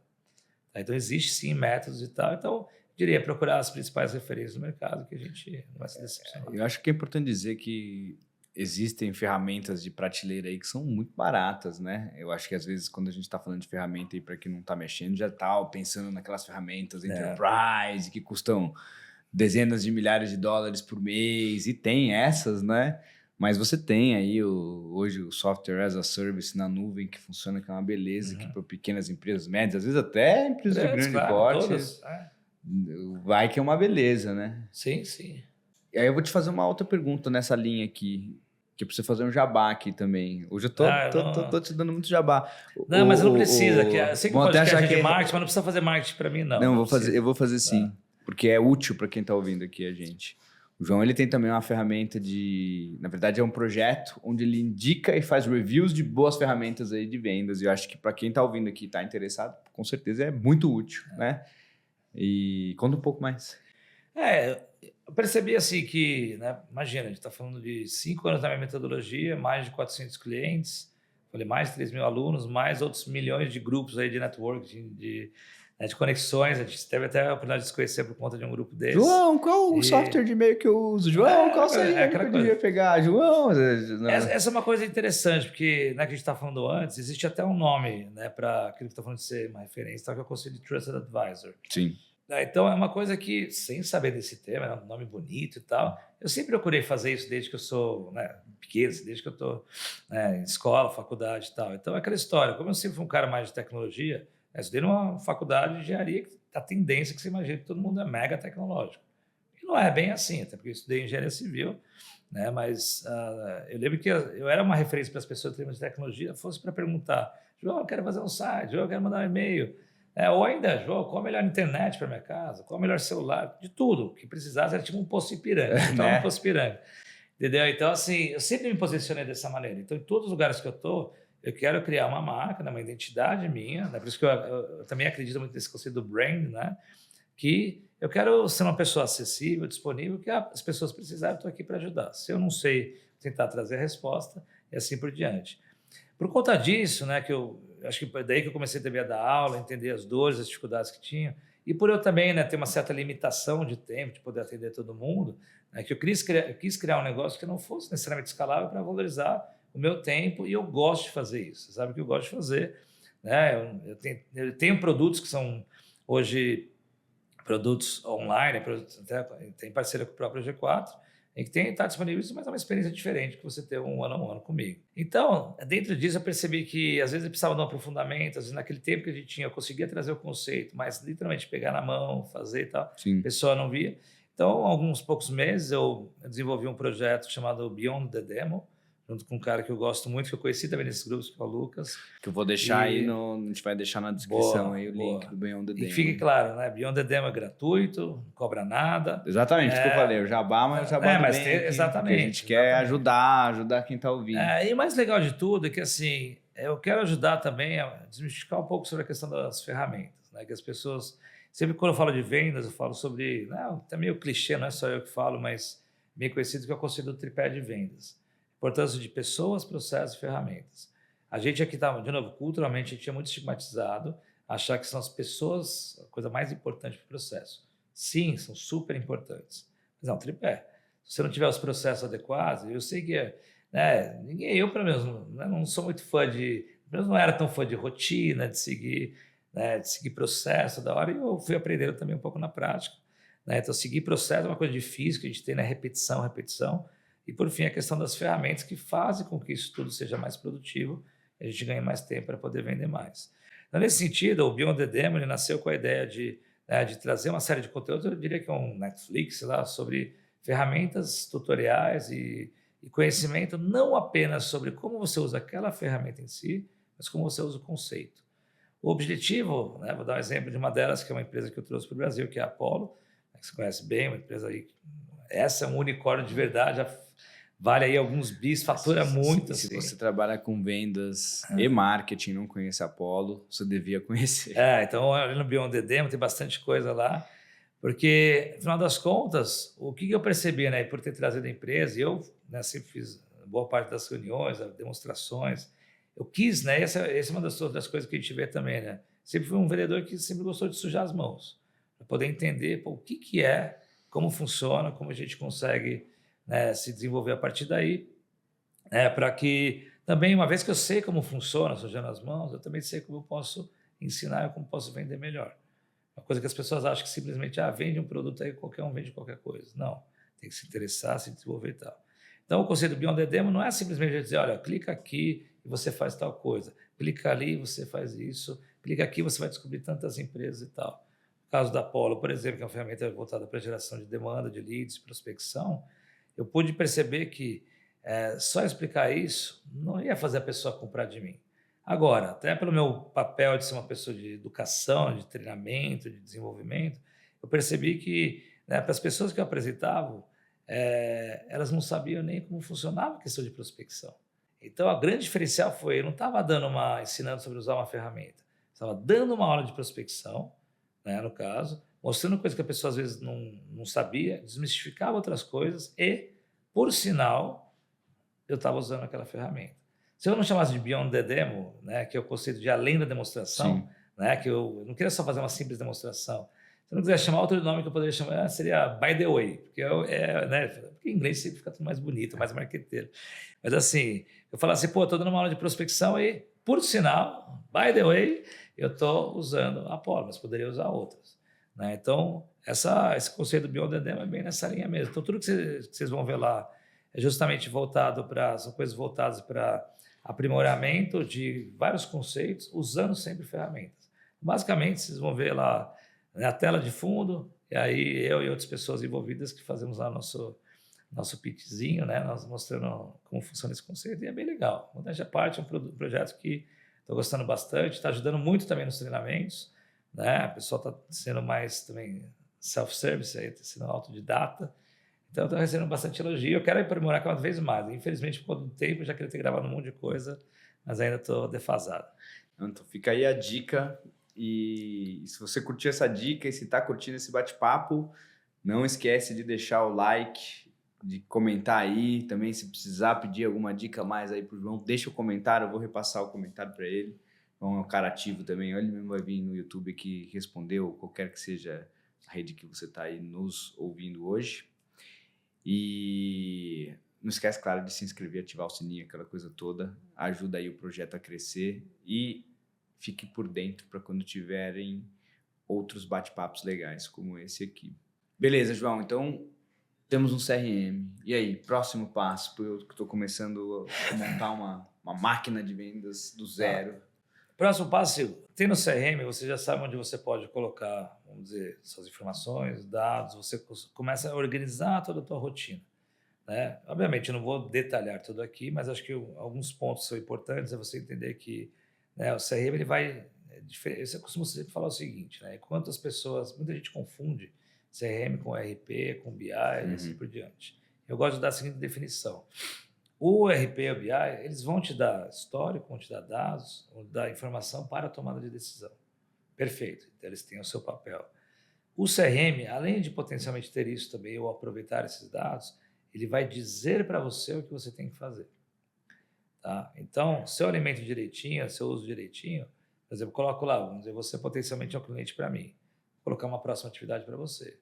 Então, existe sim métodos e tal. Então, eu diria procurar as principais referências do mercado que a gente não vai se decepcionar. Eu acho que é importante dizer que existem ferramentas de prateleira aí que são muito baratas, né? Eu acho que às vezes quando a gente está falando de ferramenta aí para quem não está mexendo, já está pensando naquelas ferramentas enterprise que custam dezenas de milhares de dólares por mês, e tem essas, né? Mas você tem aí hoje o software as a service na nuvem que funciona, que é uma beleza, que para pequenas empresas médias, às vezes até empresas de grande porte, vai que é uma beleza, né? Sim, sim. E aí eu vou te fazer uma outra pergunta nessa linha aqui, que é para você fazer um jabá aqui também. Hoje eu tô te dando muito jabá. Não, mas não precisa. Eu sei que pode achar de marketing, mas não precisa fazer marketing para mim, não. Não, eu vou fazer sim, porque é útil para quem está ouvindo aqui a gente. O João, ele tem também uma ferramenta na verdade é um projeto onde ele indica e faz reviews de boas ferramentas aí de vendas. E eu acho que para quem está ouvindo aqui e está interessado, com certeza é muito útil, né? E conta um pouco mais. Eu percebi assim que, né, imagina, a gente está falando de 5 anos da minha metodologia, mais de 400 clientes, falei mais de 3 mil alunos, mais outros milhões de grupos aí de networking, de conexões. A gente teve até a oportunidade de se conhecer por conta de um grupo desses. João, qual o software de e-mail que eu uso? João, qual seria que eu devia pegar? João... Essa é uma coisa interessante, porque, né, que a gente estava falando antes, existe até um nome, né, para aquilo que está falando de ser uma referência, que é o conceito de Trusted Advisor. Sim. Então, é uma coisa que, sem saber desse tema, é um nome bonito e tal, eu sempre procurei fazer isso desde que eu sou, né, pequeno, desde que eu estou, né, em escola, faculdade e tal. Então, é aquela história. Como eu sempre fui um cara mais de tecnologia, eu estudei numa faculdade de engenharia que a tendência que você imagina que todo mundo é mega tecnológico. E não é bem assim, até porque eu estudei engenharia civil, né, mas eu lembro que eu era uma referência para as pessoas em termos de tecnologia, fosse para perguntar, João, eu quero fazer um site, João, eu quero mandar um e-mail. Ou ainda, João, qual a melhor internet para minha casa? Qual o melhor celular? De tudo. O que precisasse era tipo um Poço Ipiranga. Um Poço Ipiranga. Entendeu? Então, assim, eu sempre me posicionei dessa maneira. Então, em todos os lugares que eu estou, eu quero criar uma marca, né, uma identidade minha. Né? Por isso que eu também acredito muito nesse conceito do brand, né? Que eu quero ser uma pessoa acessível, disponível, que as pessoas precisarem, eu estou aqui para ajudar. Se eu não sei, tentar trazer a resposta e assim por diante. Por conta disso, né, que eu acho que daí que eu comecei também a dar aula, entender as dores, as dificuldades que tinha, e por eu também, né, ter uma certa limitação de tempo, de poder atender todo mundo, né, que eu quis criar um negócio que não fosse necessariamente escalável para valorizar o meu tempo, e eu gosto de fazer isso, sabe o que eu gosto de fazer, né? Eu tenho produtos que são hoje produtos online, até tem parceria com o próprio G4, em que está disponível isso, mas é uma experiência diferente que você ter um ano comigo. Então, dentro disso, eu percebi que às vezes eu precisava de um aprofundamento, às vezes naquele tempo que a gente tinha, eu conseguia trazer o conceito, mas literalmente pegar na mão, fazer e tal, Sim. A pessoa não via. Então, há alguns poucos meses, eu desenvolvi um projeto chamado Beyond the Demo, junto com um cara que eu gosto muito, que eu conheci também nesses grupos, que é o Lucas. Que eu vou deixar a gente vai deixar na descrição aí o link do Beyond the Demo. E fique claro, né? Beyond the Demo é gratuito, não cobra nada. Exatamente, o que eu falei, o jabá, mas o jabá do bem exatamente. Que a gente quer ajudar quem está ouvindo. E o mais legal de tudo é que, assim, eu quero ajudar também a desmistificar um pouco sobre a questão das ferramentas, né? Que as pessoas, sempre quando eu falo de vendas, eu falo sobre, é meio clichê, não é só eu que falo, mas bem conhecido, que é o conceito do tripé de vendas. Importância de pessoas, processos e ferramentas. A gente aqui está, de novo, culturalmente, a gente é muito estigmatizado, achar que são as pessoas a coisa mais importante para o processo. Sim, são super importantes, mas não, tripé. Se você não tiver os processos adequados, eu sei que eu, pelo menos, não sou muito fã não era tão fã de rotina, de seguir processo da hora, e eu fui aprendendo também um pouco na prática. Né? Então, seguir processo é uma coisa difícil, que a gente tem, né? Repetição. E, por fim, a questão das ferramentas que fazem com que isso tudo seja mais produtivo e a gente ganhe mais tempo para poder vender mais. Então, nesse sentido, o Beyond the Demo ele nasceu com a ideia de trazer uma série de conteúdos, eu diria que é um Netflix, sei lá, sobre ferramentas, tutoriais e conhecimento, não apenas sobre como você usa aquela ferramenta em si, mas como você usa o conceito. O objetivo, vou dar um exemplo de uma delas, que é uma empresa que eu trouxe para o Brasil, que é a Apollo, que você conhece bem, uma empresa aí, essa é um unicórnio de verdade, já vale aí alguns bis, fatura muito. Se você trabalha com vendas e marketing, não conhece a Apollo, você devia conhecer. Então, no Beyond the Demo tem bastante coisa lá, porque, afinal das contas, o que eu percebi, por ter trazido a empresa, e eu sempre fiz boa parte das reuniões, das demonstrações, eu quis, essa é uma das outras coisas que a gente vê também, sempre fui um vendedor que sempre gostou de sujar as mãos, para poder entender o que é, como funciona, como a gente consegue se desenvolver a partir daí, para que também, uma vez que eu sei como funciona, sujando as mãos, eu também sei como eu posso ensinar e como posso vender melhor. Uma coisa que as pessoas acham que simplesmente vende um produto aí, qualquer um vende qualquer coisa. Não, tem que se interessar, se desenvolver e tal. Então, o conceito do Beyond the Demo não é simplesmente dizer, olha, clica aqui e você faz tal coisa, clica ali e você faz isso, clica aqui e você vai descobrir tantas empresas e tal. No caso da Apollo, por exemplo, que é uma ferramenta voltada para geração de demanda, de leads, prospecção, eu pude perceber que só explicar isso não ia fazer a pessoa comprar de mim. Agora, até pelo meu papel de ser uma pessoa de educação, de treinamento, de desenvolvimento, eu percebi que, para as pessoas que eu apresentava, elas não sabiam nem como funcionava a questão de prospecção. Então, a grande diferencial foi, eu não estava ensinando sobre usar uma ferramenta, estava dando uma aula de prospecção, no caso, mostrando coisas que a pessoa às vezes não sabia, desmistificava outras coisas e, por sinal, eu estava usando aquela ferramenta. Se eu não chamasse de Beyond the Demo, que é o conceito de além da demonstração, que eu não queria só fazer uma simples demonstração. Se eu não quiser chamar outro nome que eu poderia chamar, seria By the Way, porque porque em inglês sempre fica tudo mais bonito, mais marqueteiro. Mas assim, eu falo assim, estou dando uma aula de prospecção e, por sinal, by the way, eu estou usando a Apollo, mas poderia usar outras. Então, esse conceito do Beyond the Demo é bem nessa linha mesmo. Então, tudo que vocês vão ver lá é justamente são coisas voltadas para aprimoramento de vários conceitos, usando sempre ferramentas. Basicamente, vocês vão ver lá a tela de fundo, e aí eu e outras pessoas envolvidas que fazemos lá nosso pitchzinho, nós mostrando como funciona esse conceito, e é bem legal. Modéstia à parte, é um projeto que estou gostando bastante, está ajudando muito também nos treinamentos, o pessoal está sendo mais também self-service, está sendo autodidata, então estou recebendo bastante elogio, eu quero aprimorar cada vez mais. Infelizmente, por conta do tempo, eu já queria ter gravado um monte de coisa, mas ainda estou defasado. Então fica aí a dica, e se você curtiu essa dica e se está curtindo esse bate-papo, não esquece de deixar o like, de comentar aí, também se precisar pedir alguma dica mais aí pro João, deixa o comentário, eu vou repassar o comentário para ele. João é um cara ativo também, ele mesmo vai vir no YouTube que respondeu, qualquer que seja a rede que você está aí nos ouvindo hoje. E não esquece, claro, de se inscrever, ativar o sininho, aquela coisa toda. Ajuda aí o projeto a crescer e fique por dentro para quando tiverem outros bate-papos legais como esse aqui. Beleza, João, então temos um CRM. E aí, próximo passo? Eu que estou começando a montar uma máquina de vendas do zero. Próximo passo, tem no CRM, você já sabe onde você pode colocar, vamos dizer, suas informações, dados, você começa a organizar toda a tua rotina. né? Obviamente, eu não vou detalhar tudo aqui, mas acho que alguns pontos são importantes, é você entender que, né, o CRM ele vai... Eu costumo sempre falar o seguinte, né? Enquanto as pessoas... Muita gente confunde CRM com RP, com BI e assim por diante. Eu gosto de dar a seguinte definição. O RP e o BI, eles vão te dar histórico, vão te dar dados, vão te dar informação para a tomada de decisão. Perfeito. Então, eles têm o seu papel. O CRM, além de potencialmente ter isso também, ou aproveitar esses dados, ele vai dizer para você o que você tem que fazer. Tá? Então, se eu alimento direitinho, se eu uso direitinho, por exemplo, coloco lá, vamos dizer, você potencialmente é um cliente para mim. Vou colocar uma próxima atividade para você.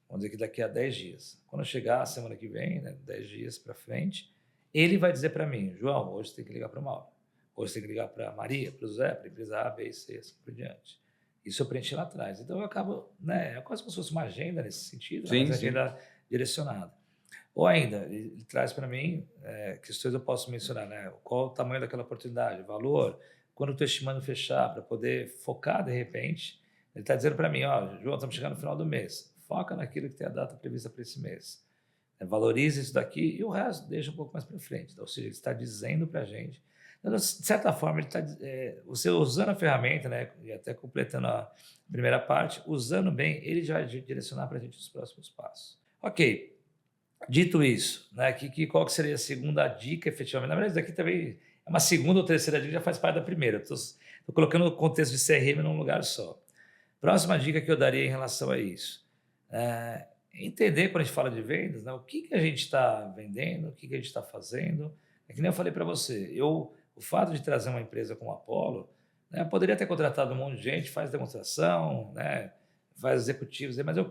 Vamos dizer que daqui a 10 dias. Quando eu chegar a semana que vem, né, 10 dias para frente, ele vai dizer para mim, João, hoje você tem que ligar para o Mauro. Hoje você tem que ligar para a Maria, para o Zé, para a empresa A, B, C, assim por diante. Isso eu preenchi lá atrás. Então, eu acabo... Né, é quase como se fosse uma agenda nesse sentido, Sim, mas uma agenda direcionada. Ou ainda, ele traz para mim questões eu posso mencionar, né? Qual o tamanho daquela oportunidade, valor, quando eu estou estimando fechar, para poder focar de repente. Ele está dizendo para mim, ó, João, estamos chegando no final do mês, foca naquilo que tem a data prevista para esse mês. Valorize isso daqui e o resto deixa um pouco mais para frente. Então, ou seja, ele está dizendo para a gente. De certa forma, ele está, você usando a ferramenta, né, e até completando a primeira parte, usando bem, ele já vai direcionar para a gente os próximos passos. Ok. Dito isso, né, qual que seria a segunda dica, efetivamente? Na verdade, isso daqui também é uma segunda ou terceira dica, já faz parte da primeira. Estou colocando o contexto de CRM num lugar só. Próxima dica que eu daria em relação a isso. Entender, quando a gente fala de vendas, né, o que a gente está vendendo, o que a gente está fazendo. É que nem eu falei para você, o fato de trazer uma empresa como a Apollo, né, eu poderia ter contratado um monte de gente, faz demonstração, né, faz executivos, mas eu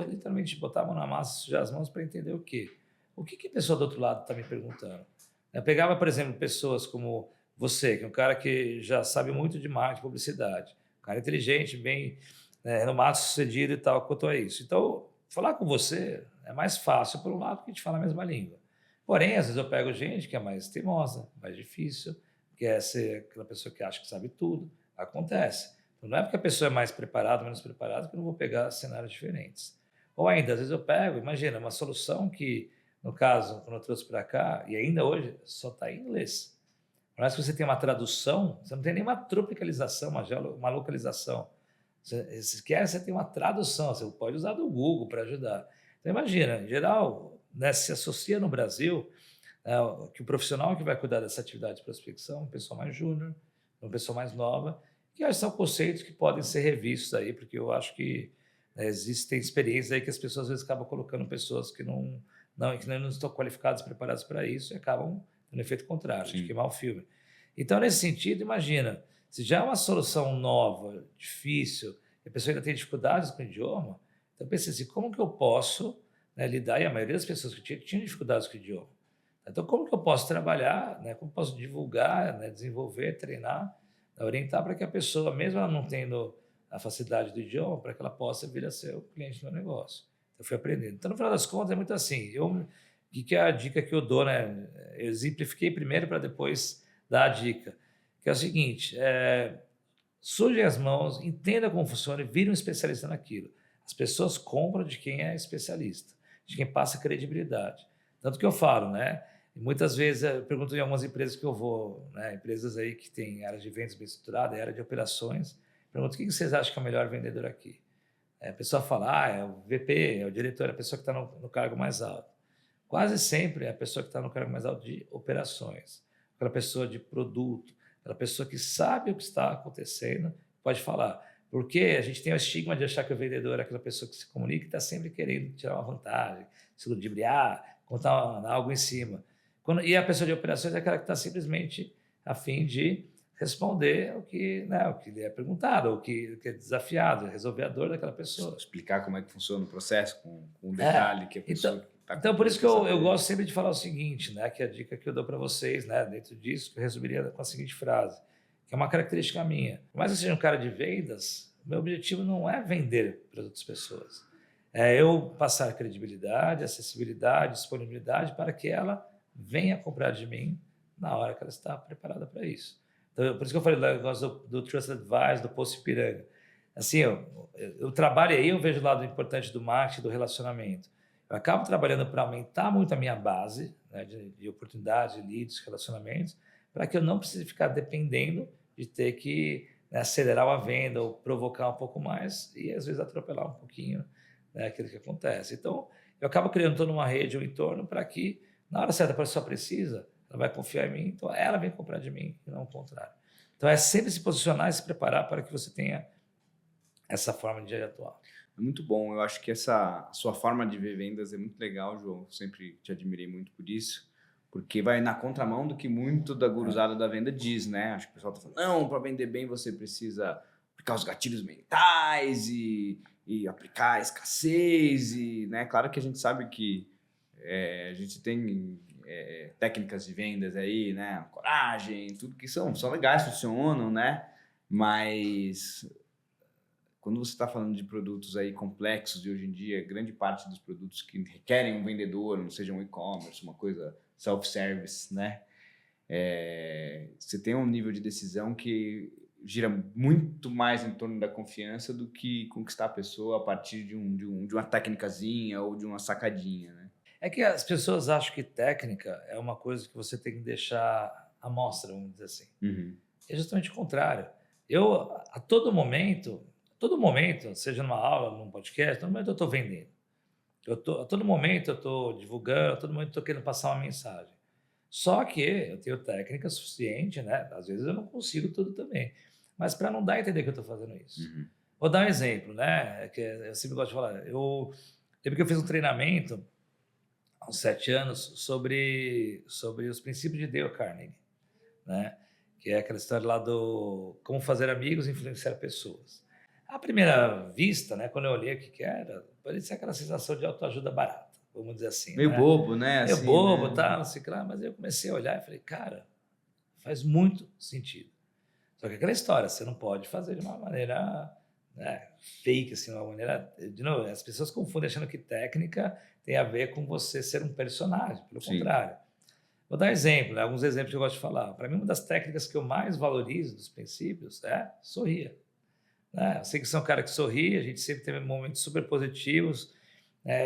literalmente botar a mão na massa, sujar as mãos para entender o quê? O que a pessoa do outro lado está me perguntando? Eu pegava, por exemplo, pessoas como você, que é um cara que já sabe muito de marketing, publicidade, um cara inteligente, bem renomado, sucedido e tal, quanto a isso. Então, falar com você é mais fácil, por um lado, porque a gente fala a mesma língua. Porém, às vezes eu pego gente que é mais teimosa, mais difícil, quer ser aquela pessoa que acha que sabe tudo. Acontece. Então, não é porque a pessoa é mais preparada, menos preparada, que eu não vou pegar cenários diferentes. Ou ainda, às vezes eu pego, imagina, uma solução que, no caso, quando eu trouxe para cá, e ainda hoje, só está em inglês. Por mais que você tenha uma tradução, você não tem nenhuma tropicalização, uma localização. Se quer, você tem uma tradução, você pode usar do Google para ajudar. Então, imagina, em geral, né, se associa no Brasil que o profissional que vai cuidar dessa atividade de prospecção é uma pessoa mais júnior, uma pessoa mais nova, que são conceitos que podem ser revistos aí, porque eu acho que existem experiências aí que as pessoas às vezes acabam colocando pessoas que não estão qualificadas, preparadas para isso e acabam tendo efeito contrário, de queimar o filme. Então, nesse sentido, imagina, se já é uma solução nova, difícil, e a pessoa ainda tem dificuldades com o idioma, então pense assim, como que eu posso lidar, e a maioria das pessoas que tinham dificuldades com o idioma. Então, como que eu posso trabalhar, como posso divulgar, desenvolver, treinar, orientar para que a pessoa, mesmo ela não tendo a facilidade do idioma, para que ela possa vir a ser o cliente do meu negócio. Então, eu fui aprendendo. Então, no final das contas, é muito assim. O que é a dica que eu dou? Eu exemplifiquei primeiro para depois dar a dica, que é o seguinte, suje as mãos, entenda como funciona e vire um especialista naquilo. As pessoas compram de quem é especialista, de quem passa credibilidade. Tanto que eu falo, E muitas vezes eu pergunto em algumas empresas que eu vou, empresas aí que têm área de vendas bem estruturada, área de operações, pergunto o que vocês acham que é o melhor vendedor aqui? A pessoa fala, é o VP, é o diretor, é a pessoa que está no cargo mais alto. Quase sempre é a pessoa que está no cargo mais alto de operações, aquela pessoa de produto, aquela pessoa que sabe o que está acontecendo, pode falar. Porque a gente tem o estigma de achar que o vendedor é aquela pessoa que se comunica e está sempre querendo tirar uma vantagem, se ludibriar, contar algo em cima. E a pessoa de operações é aquela que está simplesmente a fim de responder o que lhe é perguntado, o que é desafiado, resolver a dor daquela pessoa. Explicar como é que funciona o processo, com um detalhe que a pessoa... Então, por isso que eu gosto sempre de falar o seguinte, que é a dica que eu dou para vocês, dentro disso, que eu resumiria com a seguinte frase, que é uma característica minha. Por mais que eu seja um cara de vendas, meu objetivo não é vender para outras pessoas. É eu passar credibilidade, acessibilidade, disponibilidade para que ela venha comprar de mim na hora que ela está preparada para isso. Então, por isso que eu falei do negócio do Trusted Advice, do Poço Ipiranga. Assim, eu trabalho aí, eu vejo o lado importante do marketing, do relacionamento. Eu Eu acabo trabalhando para aumentar muito a minha base, né, de oportunidades, leads, relacionamentos, para que eu não precise ficar dependendo de ter que, né, acelerar a venda ou provocar um pouco mais e, às vezes, atropelar um pouquinho, né, aquilo que acontece. Então, eu acabo criando toda uma rede, um entorno, para que, na hora certa, a pessoa precisa, ela vai confiar em mim, então ela vem comprar de mim e não o contrário. Então, é sempre se posicionar e se preparar para que você tenha essa forma de atuar. É muito bom. Eu acho que essa sua forma de ver vendas é muito legal, João. Eu sempre te admirei muito por isso, porque vai na contramão do que muito da guruzada da venda diz, né? Acho que o pessoal tá falando, não, para vender bem você precisa aplicar os gatilhos mentais e aplicar a escassez e, né? Claro que a gente sabe que a gente tem técnicas de vendas aí, né? Coragem, tudo que são legais, funcionam, né? Mas quando você está falando de produtos aí complexos de hoje em dia, grande parte dos produtos que requerem um vendedor, não seja um e-commerce, uma coisa self-service, né? Você tem um nível de decisão que gira muito mais em torno da confiança do que conquistar a pessoa a partir de uma técnicazinha ou de uma sacadinha, né? É que as pessoas acham que técnica é uma coisa que você tem que deixar à mostra, vamos dizer assim. Uhum. É justamente o contrário. Eu, a todo momento, seja numa aula, num podcast, a todo momento eu estou vendendo. A todo momento eu estou divulgando, a todo momento eu estou querendo passar uma mensagem. Só que eu tenho técnica suficiente, né? Às vezes eu não consigo tudo também. Mas para não dar a entender que eu estou fazendo isso. Uhum. Vou dar um exemplo, né? Que eu sempre gosto de falar. Lembro que eu fiz um treinamento há uns 7 anos sobre os princípios de Dale Carnegie, né? Que é aquela história lá do como fazer amigos e influenciar pessoas. À primeira vista, né, quando eu olhei o que era, parecia aquela sensação de autoajuda barata, vamos dizer assim. Meio né? bobo, né? Meio assim, bobo, né? tá, não sei o que lá, mas eu comecei a olhar e falei, cara, faz muito sentido. Só que aquela história, você não pode fazer de uma maneira, né, fake, assim, de uma maneira... De novo, as pessoas confundem achando que técnica tem a ver com você ser um personagem, pelo Sim. contrário. Vou dar exemplo, né, alguns exemplos que eu gosto de falar. Para mim, uma das técnicas que eu mais valorizo dos princípios é sorria. Né? Eu sei que você é um cara que sorri, a gente sempre tem momentos super positivos.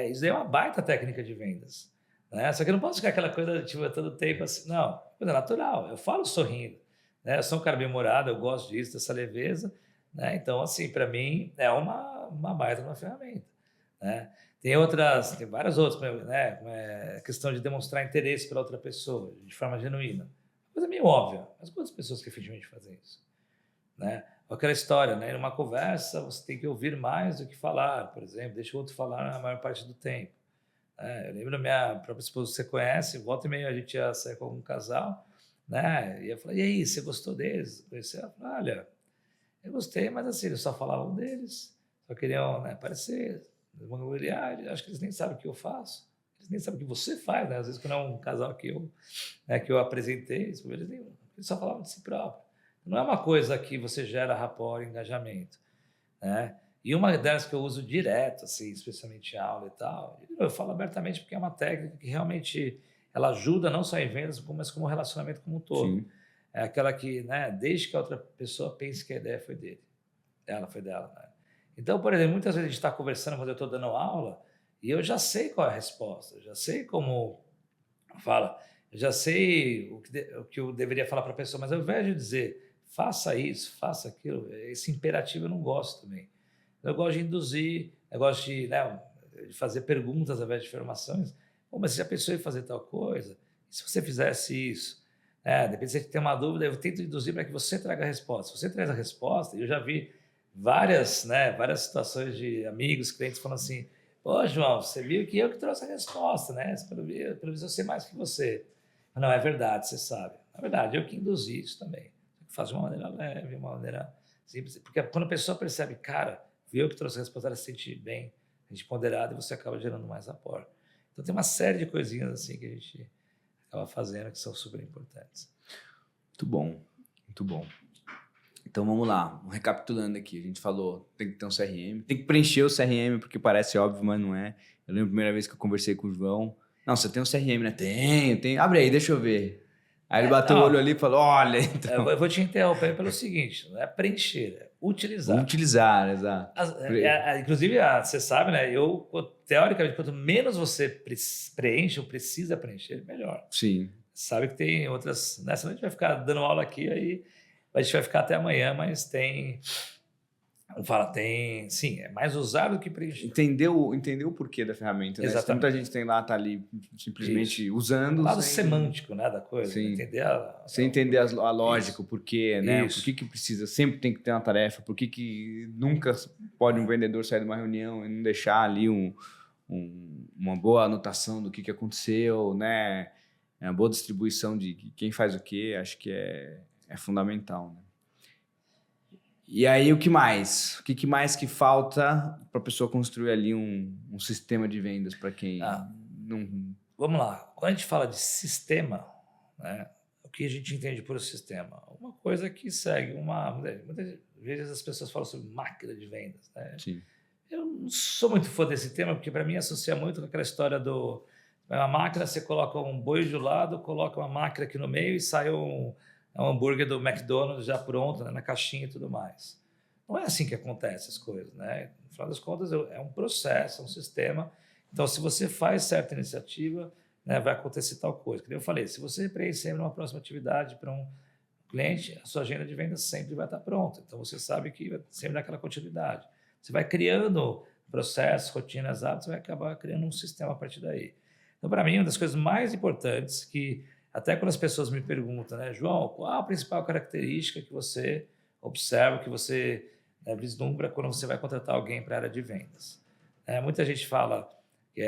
Isso daí é uma baita técnica de vendas. Né? Só que eu não posso ficar aquela coisa, tipo, todo tempo assim. Não, coisa natural. Eu falo sorrindo. Né? Eu sou um cara bem-humorado, eu gosto disso, dessa leveza. Né? Então, assim, para mim, é uma baita uma ferramenta. Né? Tem várias outras, né? A questão de demonstrar interesse pela outra pessoa, de forma genuína. Coisa meio óbvia, mas quantas pessoas que efetivamente fazem isso? Né? Aquela história, né? Numa conversa, você tem que ouvir mais do que falar, por exemplo, deixa o outro falar a maior parte do tempo. Eu lembro da minha própria esposa, que você conhece, volta e meia a gente ia sair com algum casal, né? E eu falei, e aí, você gostou deles? Ela falou, olha, eu gostei, mas assim, eles só falavam deles, só queriam, né, aparecer, acho que eles nem sabem o que eu faço, eles nem sabem o que você faz, né? Às vezes quando é um casal que eu apresentei, eles só falavam de si próprio. Não é uma coisa que você gera rapport, engajamento, né? E uma delas que eu uso direto, assim, especialmente em aula e tal, eu falo abertamente porque é uma técnica que realmente ela ajuda não só em vendas, mas como relacionamento como um todo. Sim. É aquela que, né, desde que a outra pessoa pense que a ideia foi dele, ela foi dela. Né? Então, por exemplo, muitas vezes a gente está conversando quando eu estou dando aula e eu já sei qual é a resposta, eu já sei como fala, eu já sei o que eu deveria falar para a pessoa, mas ao invés de dizer faça isso, faça aquilo, esse imperativo eu não gosto também. Eu gosto de induzir, eu gosto de, né, de fazer perguntas ao invés de afirmações. Mas você já pensou em fazer tal coisa? E se você fizesse isso? Depende se você tem uma dúvida, eu tento induzir para que você traga a resposta. Se você traz a resposta, eu já vi várias situações de amigos, clientes falando assim, pô, João, você viu que eu que trouxe a resposta, né? Pelo visto eu sei mais que você. Não, é verdade, você sabe. Na verdade, eu que induzi isso também. Faz de uma maneira leve, uma maneira simples. Porque quando a pessoa percebe, cara, viu que trouxe a resposta, ela se sente bem, a gente ponderado, e você acaba gerando mais rapport. Então tem uma série de coisinhas assim que a gente acaba fazendo que são super importantes. Muito bom, muito bom. Então vamos lá, recapitulando aqui, a gente falou, tem que ter um CRM, tem que preencher o CRM porque parece óbvio, mas não é. Eu lembro a primeira vez que eu conversei com o João, não, você tem um CRM, né? Tenho, abre aí, deixa eu ver. Aí ele bateu o olho ali e falou, olha... Então... Eu vou te interromper pelo seguinte, não é preencher, utilizar. Utilizar, exato. Inclusive, você sabe, né? Teoricamente, quanto menos você preenche ou precisa preencher, melhor. Sim. Sabe que tem outras... Né? Senão a gente vai ficar dando aula aqui, aí a gente vai ficar até amanhã, mas tem... Sim, é mais usar do que preencher. Entendeu o porquê da ferramenta, né? Exatamente. Muita gente tá ali simplesmente usando. O lado semântico, né, da coisa. Sim. Sem entender a lógica, isso. o porquê, né? Isso. Por que precisa, sempre tem que ter uma tarefa, por que nunca pode um vendedor sair de uma reunião e não deixar ali uma boa anotação do que aconteceu, né? Uma boa distribuição de quem faz o quê, acho que é fundamental, né? E aí, o que mais? O que mais que falta para a pessoa construir ali um sistema de vendas para quem não... Vamos lá. Quando a gente fala de sistema, né, o que a gente entende por sistema? Uma coisa que segue muitas vezes as pessoas falam sobre máquina de vendas, né? Sim. Eu não sou muito fã desse tema, porque para mim associa muito com aquela história do... Uma máquina, você coloca um boi de um lado, coloca uma máquina aqui no meio e sai um hambúrguer do McDonald's já pronto, né, na caixinha e tudo mais. Não é assim que acontece as coisas, né? No final das contas, é um processo, é um sistema. Então, se você faz certa iniciativa, né, vai acontecer tal coisa. Como eu falei, se você preencher uma próxima atividade para um cliente, a sua agenda de vendas sempre vai estar pronta. Então, você sabe que vai sempre naquela continuidade. Você vai criando processos, rotinas, hábitos, vai acabar criando um sistema a partir daí. Então, para mim, uma das coisas mais importantes que até quando as pessoas me perguntam, né, João, qual a principal característica que você observa, que você vislumbra quando você vai contratar alguém para a área de vendas? Muita gente fala que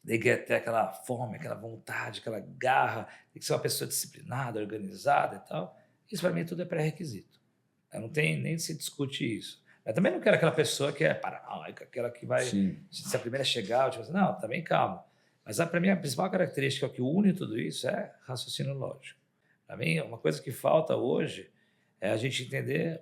tem que ter aquela fome, aquela vontade, aquela garra, tem que ser uma pessoa disciplinada, organizada e tal. Isso para mim tudo é pré-requisito. Não tem nem se discute isso. Eu também não quero aquela pessoa que é paranoica, aquela que vai, se a primeira chegar, eu não, também calma. Mas para mim a principal característica que une tudo isso é raciocínio lógico. Para mim, uma coisa que falta hoje é a gente entender,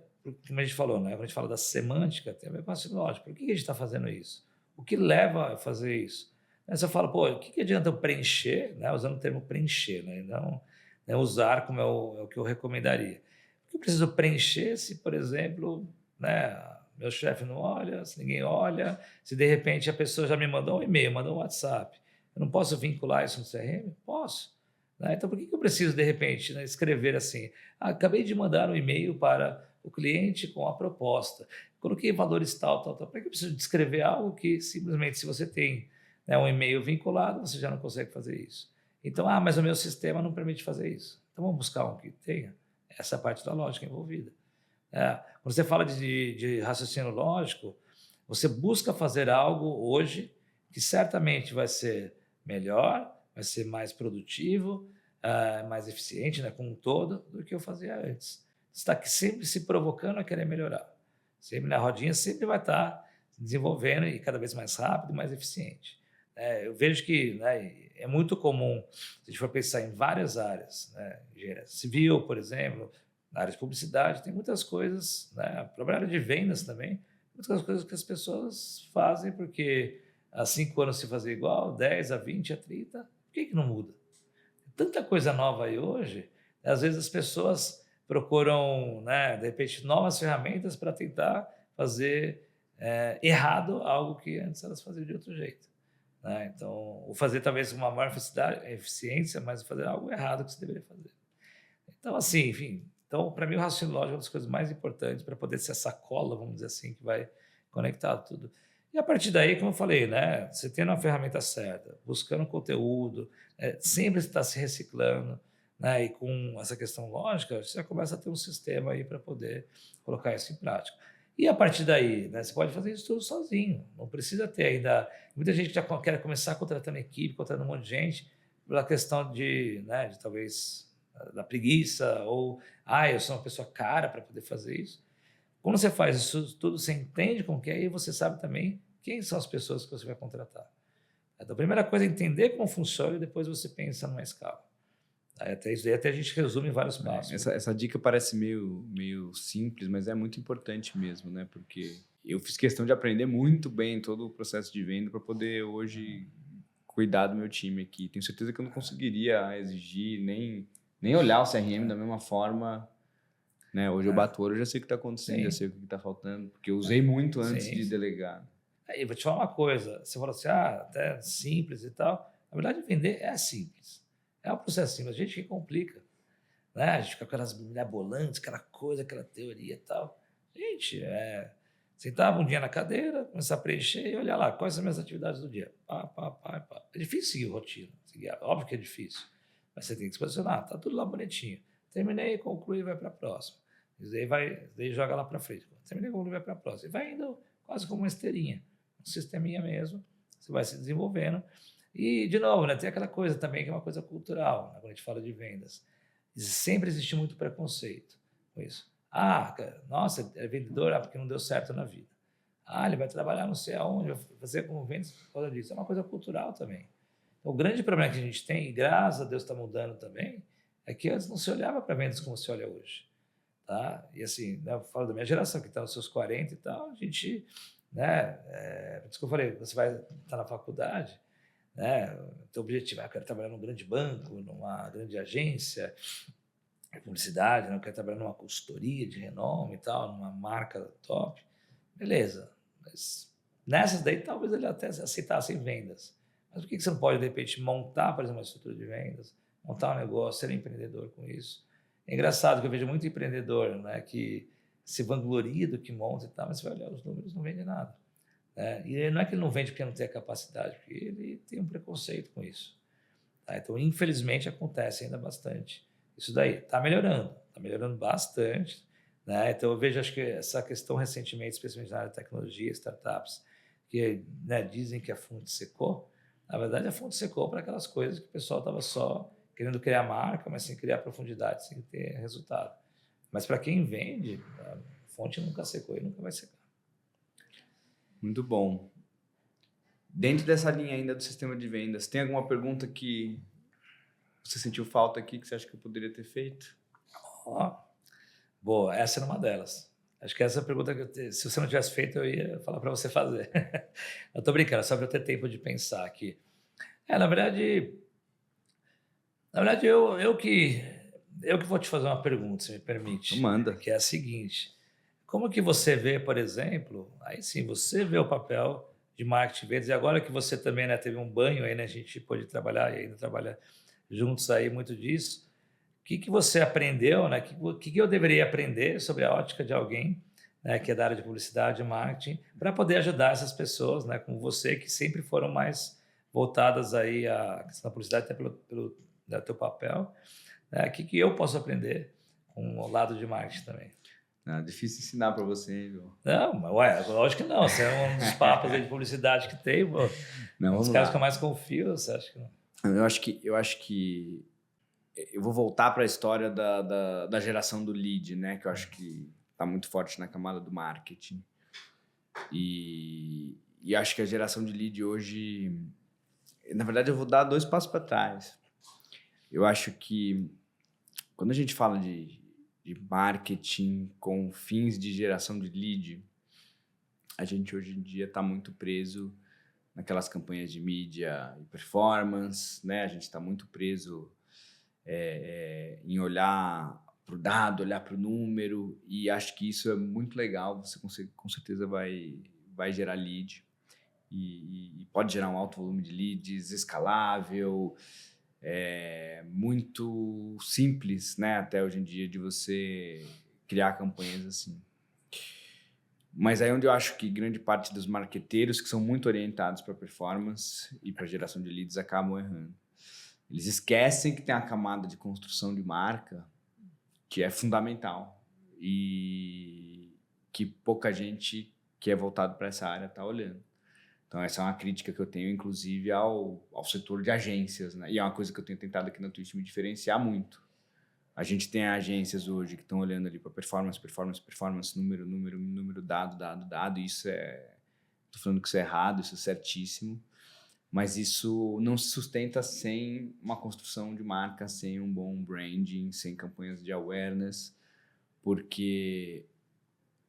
como a gente falou, né? Quando a gente fala da semântica, tem a ver com raciocínio lógico. Por que a gente está fazendo isso? O que leva a fazer isso? Aí você fala, o que adianta eu preencher, né? Usando o termo preencher, né? Não usar como é o que eu recomendaria. Por que eu preciso preencher se, por exemplo, né, meu chefe não olha, se ninguém olha, se de repente a pessoa já me mandou um e-mail, mandou um WhatsApp, eu não posso vincular isso no CRM? Posso. Né? Então, por que eu preciso, de repente, né, escrever assim? Acabei de mandar um e-mail para o cliente com a proposta. Coloquei valores tal. Para que eu preciso descrever algo que, simplesmente, se você tem, né, um e-mail vinculado, você já não consegue fazer isso? Então, mas o meu sistema não permite fazer isso. Então, vamos buscar um que tenha essa parte da lógica envolvida. Quando você fala de raciocínio lógico, você busca fazer algo hoje que certamente vai ser melhor, vai ser mais produtivo, mais eficiente, né, como um todo, do que eu fazia antes. Você está sempre se provocando a querer melhorar. Sempre na rodinha, sempre vai estar desenvolvendo e cada vez mais rápido e mais eficiente. Eu vejo que, né, é muito comum, se a gente for pensar em várias áreas, né, engenharia civil, por exemplo, na área de publicidade, tem muitas coisas, né, a própria área de vendas também, muitas coisas que as pessoas fazem porque há 5 anos se fazia igual, 10, a 20, a 30, por que não muda? Tem tanta coisa nova aí hoje, às vezes as pessoas procuram, né, de repente, novas ferramentas para tentar fazer errado algo que antes elas faziam de outro jeito. Né? Então, ou fazer talvez uma maior eficiência, mas fazer algo errado que você deveria fazer. Então, assim, enfim, para mim o raciocínio lógico é uma das coisas mais importantes para poder ser essa cola, vamos dizer assim, que vai conectar tudo. E a partir daí, como eu falei, né, você tendo a ferramenta certa, buscando conteúdo, sempre está se reciclando, né, e com essa questão lógica, você já começa a ter um sistema aí para poder colocar isso em prática. E a partir daí, né, você pode fazer isso tudo sozinho, não precisa ter ainda... Muita gente já quer começar contratando equipe, contratando um monte de gente, pela questão de talvez da preguiça, ou eu sou uma pessoa cara para poder fazer isso. Quando você faz isso tudo, você entende como que é e você sabe também quem são as pessoas que você vai contratar. Então, a primeira coisa é entender como funciona e depois você pensa numa escala. Até isso daí até a gente resume em vários passos. Essa dica parece meio simples, mas é muito importante mesmo, né? Porque eu fiz questão de aprender muito bem todo o processo de venda para poder hoje cuidar do meu time aqui. Tenho certeza que eu não conseguiria exigir nem olhar o CRM da mesma forma Né? Hoje eu bato o olho, eu já sei o que está acontecendo, já sei o que está faltando, porque eu usei muito antes de delegar. Aí, vou te falar uma coisa, você falou assim, até simples e tal. Na verdade, vender é simples. É um processo simples, a gente que complica. Né? A gente fica com aquelas mirabolantes, aquela coisa, aquela teoria e tal. Gente, sentar um dia na cadeira, começar a preencher e olhar lá, quais são as minhas atividades do dia. Pá, pá, pá, pá. É difícil seguir rotina. Óbvio que é difícil. Mas você tem que se posicionar, tá tudo lá bonitinho. Terminei, conclui e vai para a próxima. Daí joga lá para frente. Terminei, conclui e vai para a próxima. E vai indo quase como uma esteirinha, um sisteminha mesmo. Você vai se desenvolvendo. E, de novo, né, tem aquela coisa também que é uma coisa cultural, né, quando a gente fala de vendas. Sempre existe muito preconceito com isso. Nossa, é vendedor porque não deu certo na vida. Ele vai trabalhar não sei aonde, vai fazer como vendas por causa disso. É uma coisa cultural também. Então, o grande problema que a gente tem, e graças a Deus está mudando também, é que antes não se olhava para vendas como se olha hoje. Tá? E assim, né, eu falo da minha geração, que está nos seus 40 e tal, a gente, né, por isso que eu falei, você vai estar na faculdade, né, teu objetivo eu quero trabalhar num grande banco, numa grande agência de publicidade, né, eu quero trabalhar numa consultoria de renome e tal, numa marca top. Beleza, mas nessas daí talvez ele até aceitasse vendas. Mas por que você não pode, de repente, montar, por exemplo, uma estrutura de vendas, montar um negócio, ser empreendedor com isso? É engraçado que eu vejo muito empreendedor, né, que se vangloria do que monta e tal, mas você vai olhar os números, não vende nada. E não é que ele não vende porque não tem a capacidade, porque ele tem um preconceito com isso. Tá? Então, infelizmente, acontece ainda bastante. Isso daí está melhorando bastante. Né? Então, eu vejo, acho que essa questão recentemente, especialmente na área de tecnologia, startups, que, né, dizem que a fonte secou. Na verdade, a fonte secou para aquelas coisas que o pessoal estava só querendo criar marca, mas sem criar profundidade, sem ter resultado. Mas para quem vende, a fonte nunca secou e nunca vai secar. Muito bom. Dentro dessa linha ainda do sistema de vendas, tem alguma pergunta que você sentiu falta aqui que você acha que eu poderia ter feito? Boa, essa era uma delas. Acho que essa é a pergunta que se você não tivesse feito, eu ia falar para você fazer. Eu estou brincando, só para eu ter tempo de pensar aqui. Na verdade, eu que vou te fazer uma pergunta, se me permite. Manda. Que é a seguinte: como que você vê, por exemplo, aí sim, você vê o papel de marketing e vendas, e agora que você também, né, teve um banho aí, né, a gente pôde trabalhar e ainda trabalha juntos aí muito disso. O que você aprendeu, né? O que eu deveria aprender sobre a ótica de alguém, né, que é da área de publicidade e marketing, para poder ajudar essas pessoas, né, como você, que sempre foram mais voltadas aí à questão da publicidade, até pelo teu papel. O que eu posso aprender com o lado de marketing também? Difícil ensinar para você, viu? Não, mas lógico que não. Você é um dos papas aí de publicidade que tem, pô. Não, um dos caras que eu mais confio, você acha que não? Eu acho que eu vou voltar para a história da geração do lead, né? Que eu acho que está muito forte na camada do marketing. E acho que a geração de lead hoje... Na verdade, eu vou dar 2 passos para trás. Eu acho que quando a gente fala de marketing com fins de geração de lead, a gente hoje em dia está muito preso naquelas campanhas de mídia e performance, né? A gente está muito preso em olhar para o dado, olhar para o número, e acho que isso é muito legal. Você com certeza vai gerar lead e pode gerar um alto volume de leads, escalável, muito simples, né? Até hoje em dia, de você criar campanhas assim. Mas aí onde eu acho que grande parte dos marqueteiros que são muito orientados para performance e para geração de leads acabam errando. Eles esquecem que tem a camada de construção de marca que é fundamental e que pouca gente que é voltado para essa área está olhando. Então essa é uma crítica que eu tenho, inclusive, ao setor de agências, né? E é uma coisa que eu tenho tentado aqui na Twitch me diferenciar muito. A gente tem agências hoje que estão olhando ali para performance, número, dado. Isso estou falando que isso é errado, isso é certíssimo. Mas isso não se sustenta sem uma construção de marca, sem um bom branding, sem campanhas de awareness, porque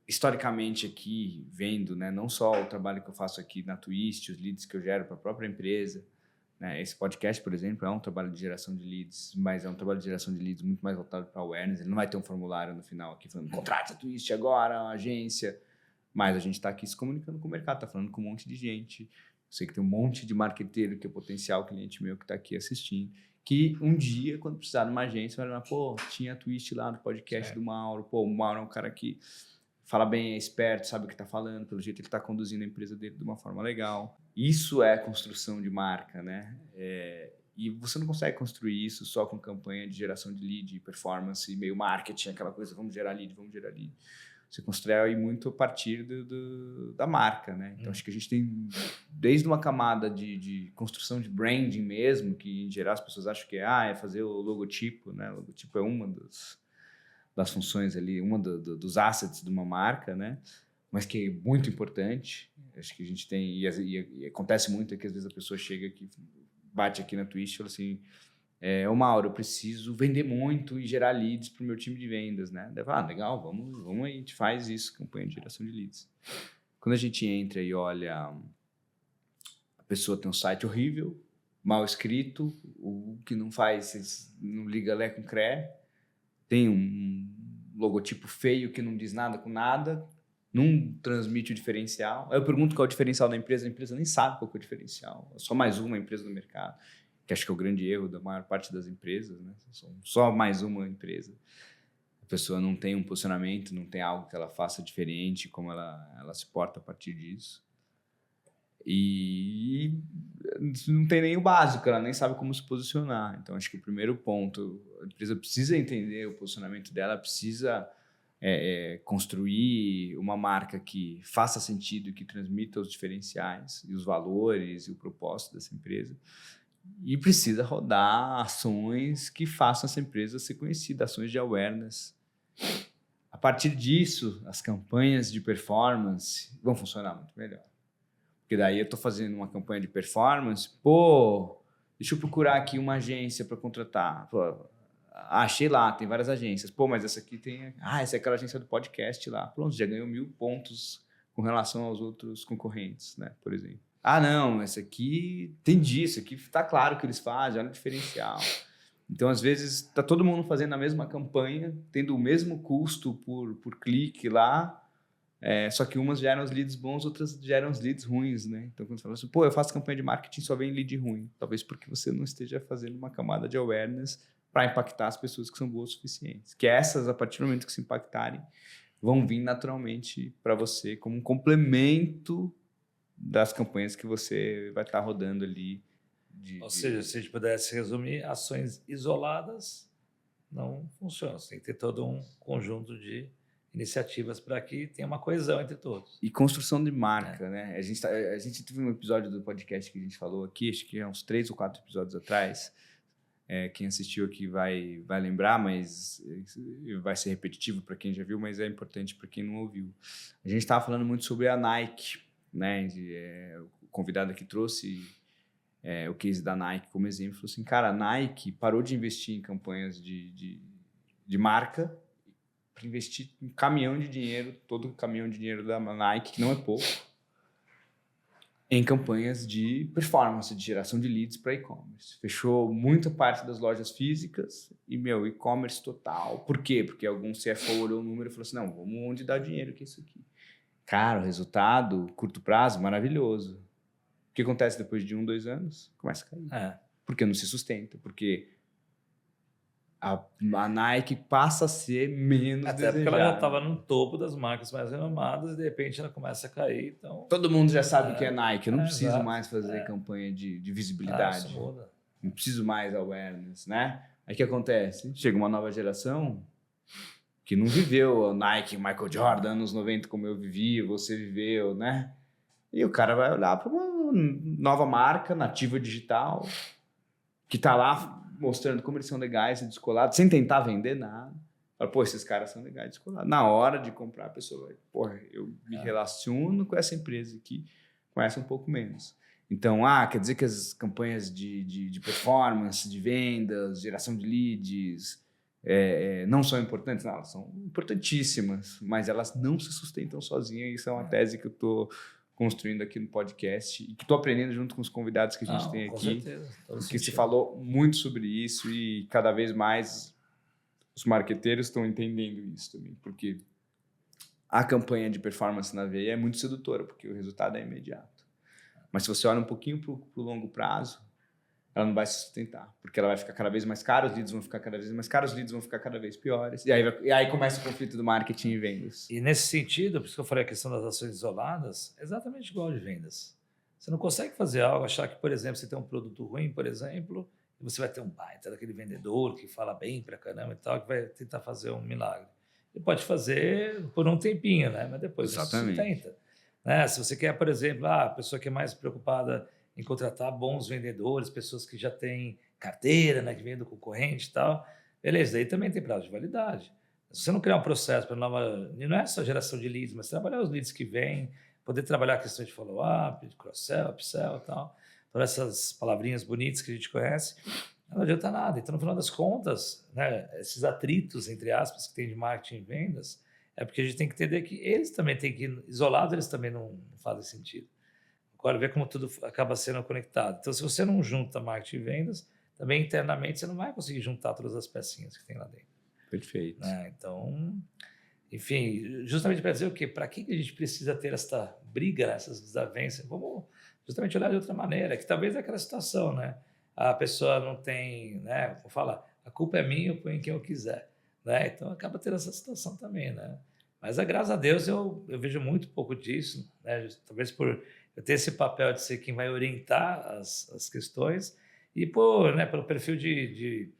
historicamente aqui, vendo, né, não só o trabalho que eu faço aqui na Twist, os leads que eu gero para a própria empresa, né? Esse podcast, por exemplo, é um trabalho de geração de leads, mas é um trabalho de geração de leads muito mais voltado para awareness. Ele não vai ter um formulário no final aqui falando contrate a Twist agora, uma agência. Mas a gente está aqui se comunicando com o mercado, está falando com um monte de gente. Eu sei que tem um monte de marqueteiro que é potencial cliente meu que está aqui assistindo. Que um dia, quando precisar de uma agência, vai falar, pô, tinha a Twist lá no podcast do Mauro. Pô, o Mauro é um cara que fala bem, é esperto, sabe o que está falando, pelo jeito ele está conduzindo a empresa dele de uma forma legal. Isso é construção de marca, né? E você não consegue construir isso só com campanha de geração de lead, performance, e-mail marketing, aquela coisa, vamos gerar lead. Você constrói muito a partir da marca, né? Então, acho que a gente tem desde uma camada de construção de branding mesmo, que em geral as pessoas acham que é fazer o logotipo, né? O logotipo é uma das funções ali, uma dos assets de uma marca, né? Mas que é muito importante. Acho que a gente tem, e acontece muito é que às vezes a pessoa chega aqui, bate aqui na Twist e fala assim, ô Mauro, eu preciso vender muito e gerar leads para o meu time de vendas, né? Daí fala, legal, vamos aí, a gente faz isso, campanha de geração de leads. Quando a gente entra e olha, a pessoa tem um site horrível, mal escrito, o que não faz, não liga lé com cré, tem um logotipo feio que não diz nada com nada, não transmite o diferencial. Aí eu pergunto qual é o diferencial da empresa, a empresa nem sabe qual é o diferencial, é só mais uma empresa do mercado, que acho que é o grande erro da maior parte das empresas, né? Só mais uma empresa. A pessoa não tem um posicionamento, não tem algo que ela faça diferente, como ela se porta a partir disso. E não tem nem o básico, ela nem sabe como se posicionar. Então, acho que o primeiro ponto, a empresa precisa entender o posicionamento dela, precisa construir uma marca que faça sentido, que transmita os diferenciais e os valores e o propósito dessa empresa. E precisa rodar ações que façam essa empresa ser conhecida, ações de awareness. A partir disso, as campanhas de performance vão funcionar muito melhor. Porque daí eu estou fazendo uma campanha de performance, deixa eu procurar aqui uma agência para contratar. Achei lá, tem várias agências. Mas essa aqui tem... essa é aquela agência do podcast lá. Pronto, já ganhou 1000 pontos com relação aos outros concorrentes, né? Por exemplo. Não, essa aqui tem disso, aqui está claro o que eles fazem, olha o diferencial. Então, às vezes, está todo mundo fazendo a mesma campanha, tendo o mesmo custo por clique lá, só que umas geram os leads bons, outras geram os leads ruins, né? Então, quando você fala assim, eu faço campanha de marketing, só vem lead ruim. Talvez porque você não esteja fazendo uma camada de awareness para impactar as pessoas que são boas o suficientes. Que essas, a partir do momento que se impactarem, vão vir naturalmente para você como um complemento das campanhas que você vai estar rodando ali. Ou seja, se a gente pudesse resumir, ações isoladas não funcionam. Você tem que ter todo um conjunto de iniciativas para que tenha uma coesão entre todos. E construção de marca, né? A gente teve um episódio do podcast que a gente falou aqui, acho que é uns 3 ou 4 episódios atrás. Quem assistiu aqui vai lembrar, mas vai ser repetitivo para quem já viu, mas é importante para quem não ouviu. A gente estava falando muito sobre a Nike, né? O convidado aqui trouxe o case da Nike como exemplo. Falou assim, cara, a Nike parou de investir em campanhas de marca para investir um caminhão de dinheiro, todo o caminhão de dinheiro da Nike, que não é pouco, em campanhas de performance, de geração de leads para e-commerce. Fechou muita parte das lojas físicas e, e-commerce total. Por quê? Porque algum CFO olhou o número e falou assim, não, vamos onde dá dinheiro, que é isso aqui. Cara, o resultado, curto prazo, maravilhoso. O que acontece depois de 1, 2 anos? Começa a cair. Porque não se sustenta, porque a Nike passa a ser menos até desejada. Porque ela já estava no topo das marcas mais renomadas e de repente ela começa a cair. Então, todo mundo já sabe que é Nike. Eu não preciso exato. mais fazer campanha de visibilidade. Isso muda. Não preciso mais awareness, né? Aí o que acontece? Chega uma nova geração que não viveu Nike, Michael Jordan, anos 90 como eu vivi, você viveu, né? E o cara vai olhar para uma nova marca nativa digital que está lá mostrando como eles são legais e descolados, sem tentar vender nada. Fala, esses caras são legais e descolados. Na hora de comprar, a pessoa vai, eu me relaciono com essa empresa aqui, com essa um pouco menos. Então, quer dizer que as campanhas de performance, de vendas, geração de leads, não são importantes? Não, elas são importantíssimas, mas elas não se sustentam sozinhas. Isso é uma tese que eu estou construindo aqui no podcast e que estou aprendendo junto com os convidados que a gente tem com aqui. certeza. Porque se falou muito sobre isso e cada vez mais os marqueteiros estão entendendo isso também. Porque a campanha de performance na veia é muito sedutora, porque o resultado é imediato. Mas se você olha um pouquinho para o longo prazo, ela não vai se sustentar, porque ela vai ficar cada vez mais cara, os leads vão ficar cada vez mais caros, os leads vão ficar cada vez piores. E aí começa o conflito do marketing e vendas. E nesse sentido, por isso que eu falei a questão das ações isoladas, é exatamente igual de vendas. Você não consegue fazer algo, achar que, por exemplo, você tem um produto ruim, por exemplo, e você vai ter um baita daquele vendedor que fala bem pra caramba e tal, que vai tentar fazer um milagre. Ele pode fazer por um tempinho, né? Mas depois você sustenta. Né? Se você quer, por exemplo, a pessoa que é mais preocupada em contratar bons vendedores, pessoas que já têm carteira, né, que vêm do concorrente e tal, beleza, aí também tem prazo de validade. Se você não criar um processo para nova... Não é só geração de leads, mas trabalhar os leads que vêm, poder trabalhar a questão de follow-up, de cross-sell, upsell e tal, todas essas palavrinhas bonitas que a gente conhece, não adianta nada. Então, no final das contas, né, esses atritos, entre aspas, que tem de marketing e vendas, é porque a gente tem que entender que eles também têm que... Isolados, eles também não fazem sentido. Agora, ver como tudo acaba sendo conectado. Então, se você não junta marketing e vendas, também internamente você não vai conseguir juntar todas as pecinhas que tem lá dentro. Perfeito. Né? Então, enfim, justamente para dizer o quê? Para que a gente precisa ter essa briga, essas desavenças? Vamos justamente olhar de outra maneira, que talvez é aquela situação, né? A pessoa não tem, né? Como fala, a culpa é minha, eu ponho em quem eu quiser. Né? Então, acaba tendo essa situação também, né? Mas, graças a Deus, eu vejo muito pouco disso, né? Talvez por eu ter esse papel de ser quem vai orientar as questões e pelo perfil de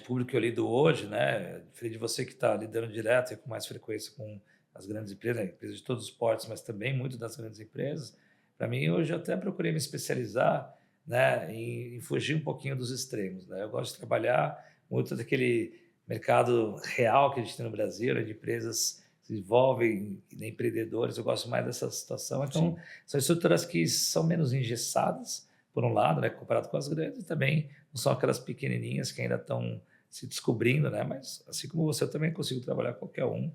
público que eu lido hoje, né? Diferente de você que está lidando direto e com mais frequência com as grandes empresas, né? Empresas de todos os portos, mas também muito das grandes empresas. Para mim, hoje eu até procurei me especializar, né, em fugir um pouquinho dos extremos. Né? Eu gosto de trabalhar muito daquele mercado real que a gente tem no Brasil, né, de empresas que se envolvem, né, empreendedores. Eu gosto mais dessa situação. Então, sim, são estruturas que são menos engessadas, por um lado, né, comparado com as grandes, e também não são aquelas pequenininhas que ainda estão se descobrindo, né? Mas assim como você, eu também consigo trabalhar com qualquer um,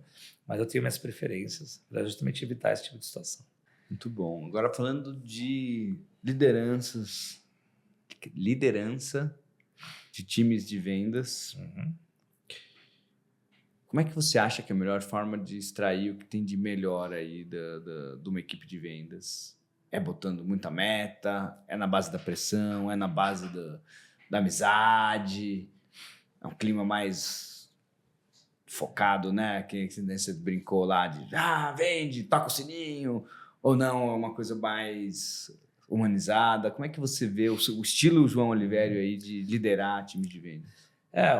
mas eu tenho minhas preferências para justamente evitar esse tipo de situação. Muito bom. Agora falando de liderança de times de vendas, como é que você acha que é a melhor forma de extrair o que tem de melhor aí de uma equipe de vendas? É botando muita meta? É na base da pressão? É na base da amizade? É um clima mais focado, né? Que você brincou lá de vende, toca o sininho, ou não, é uma coisa mais humanizada? Como é que você vê o estilo João Olivério aí de liderar time de vendas?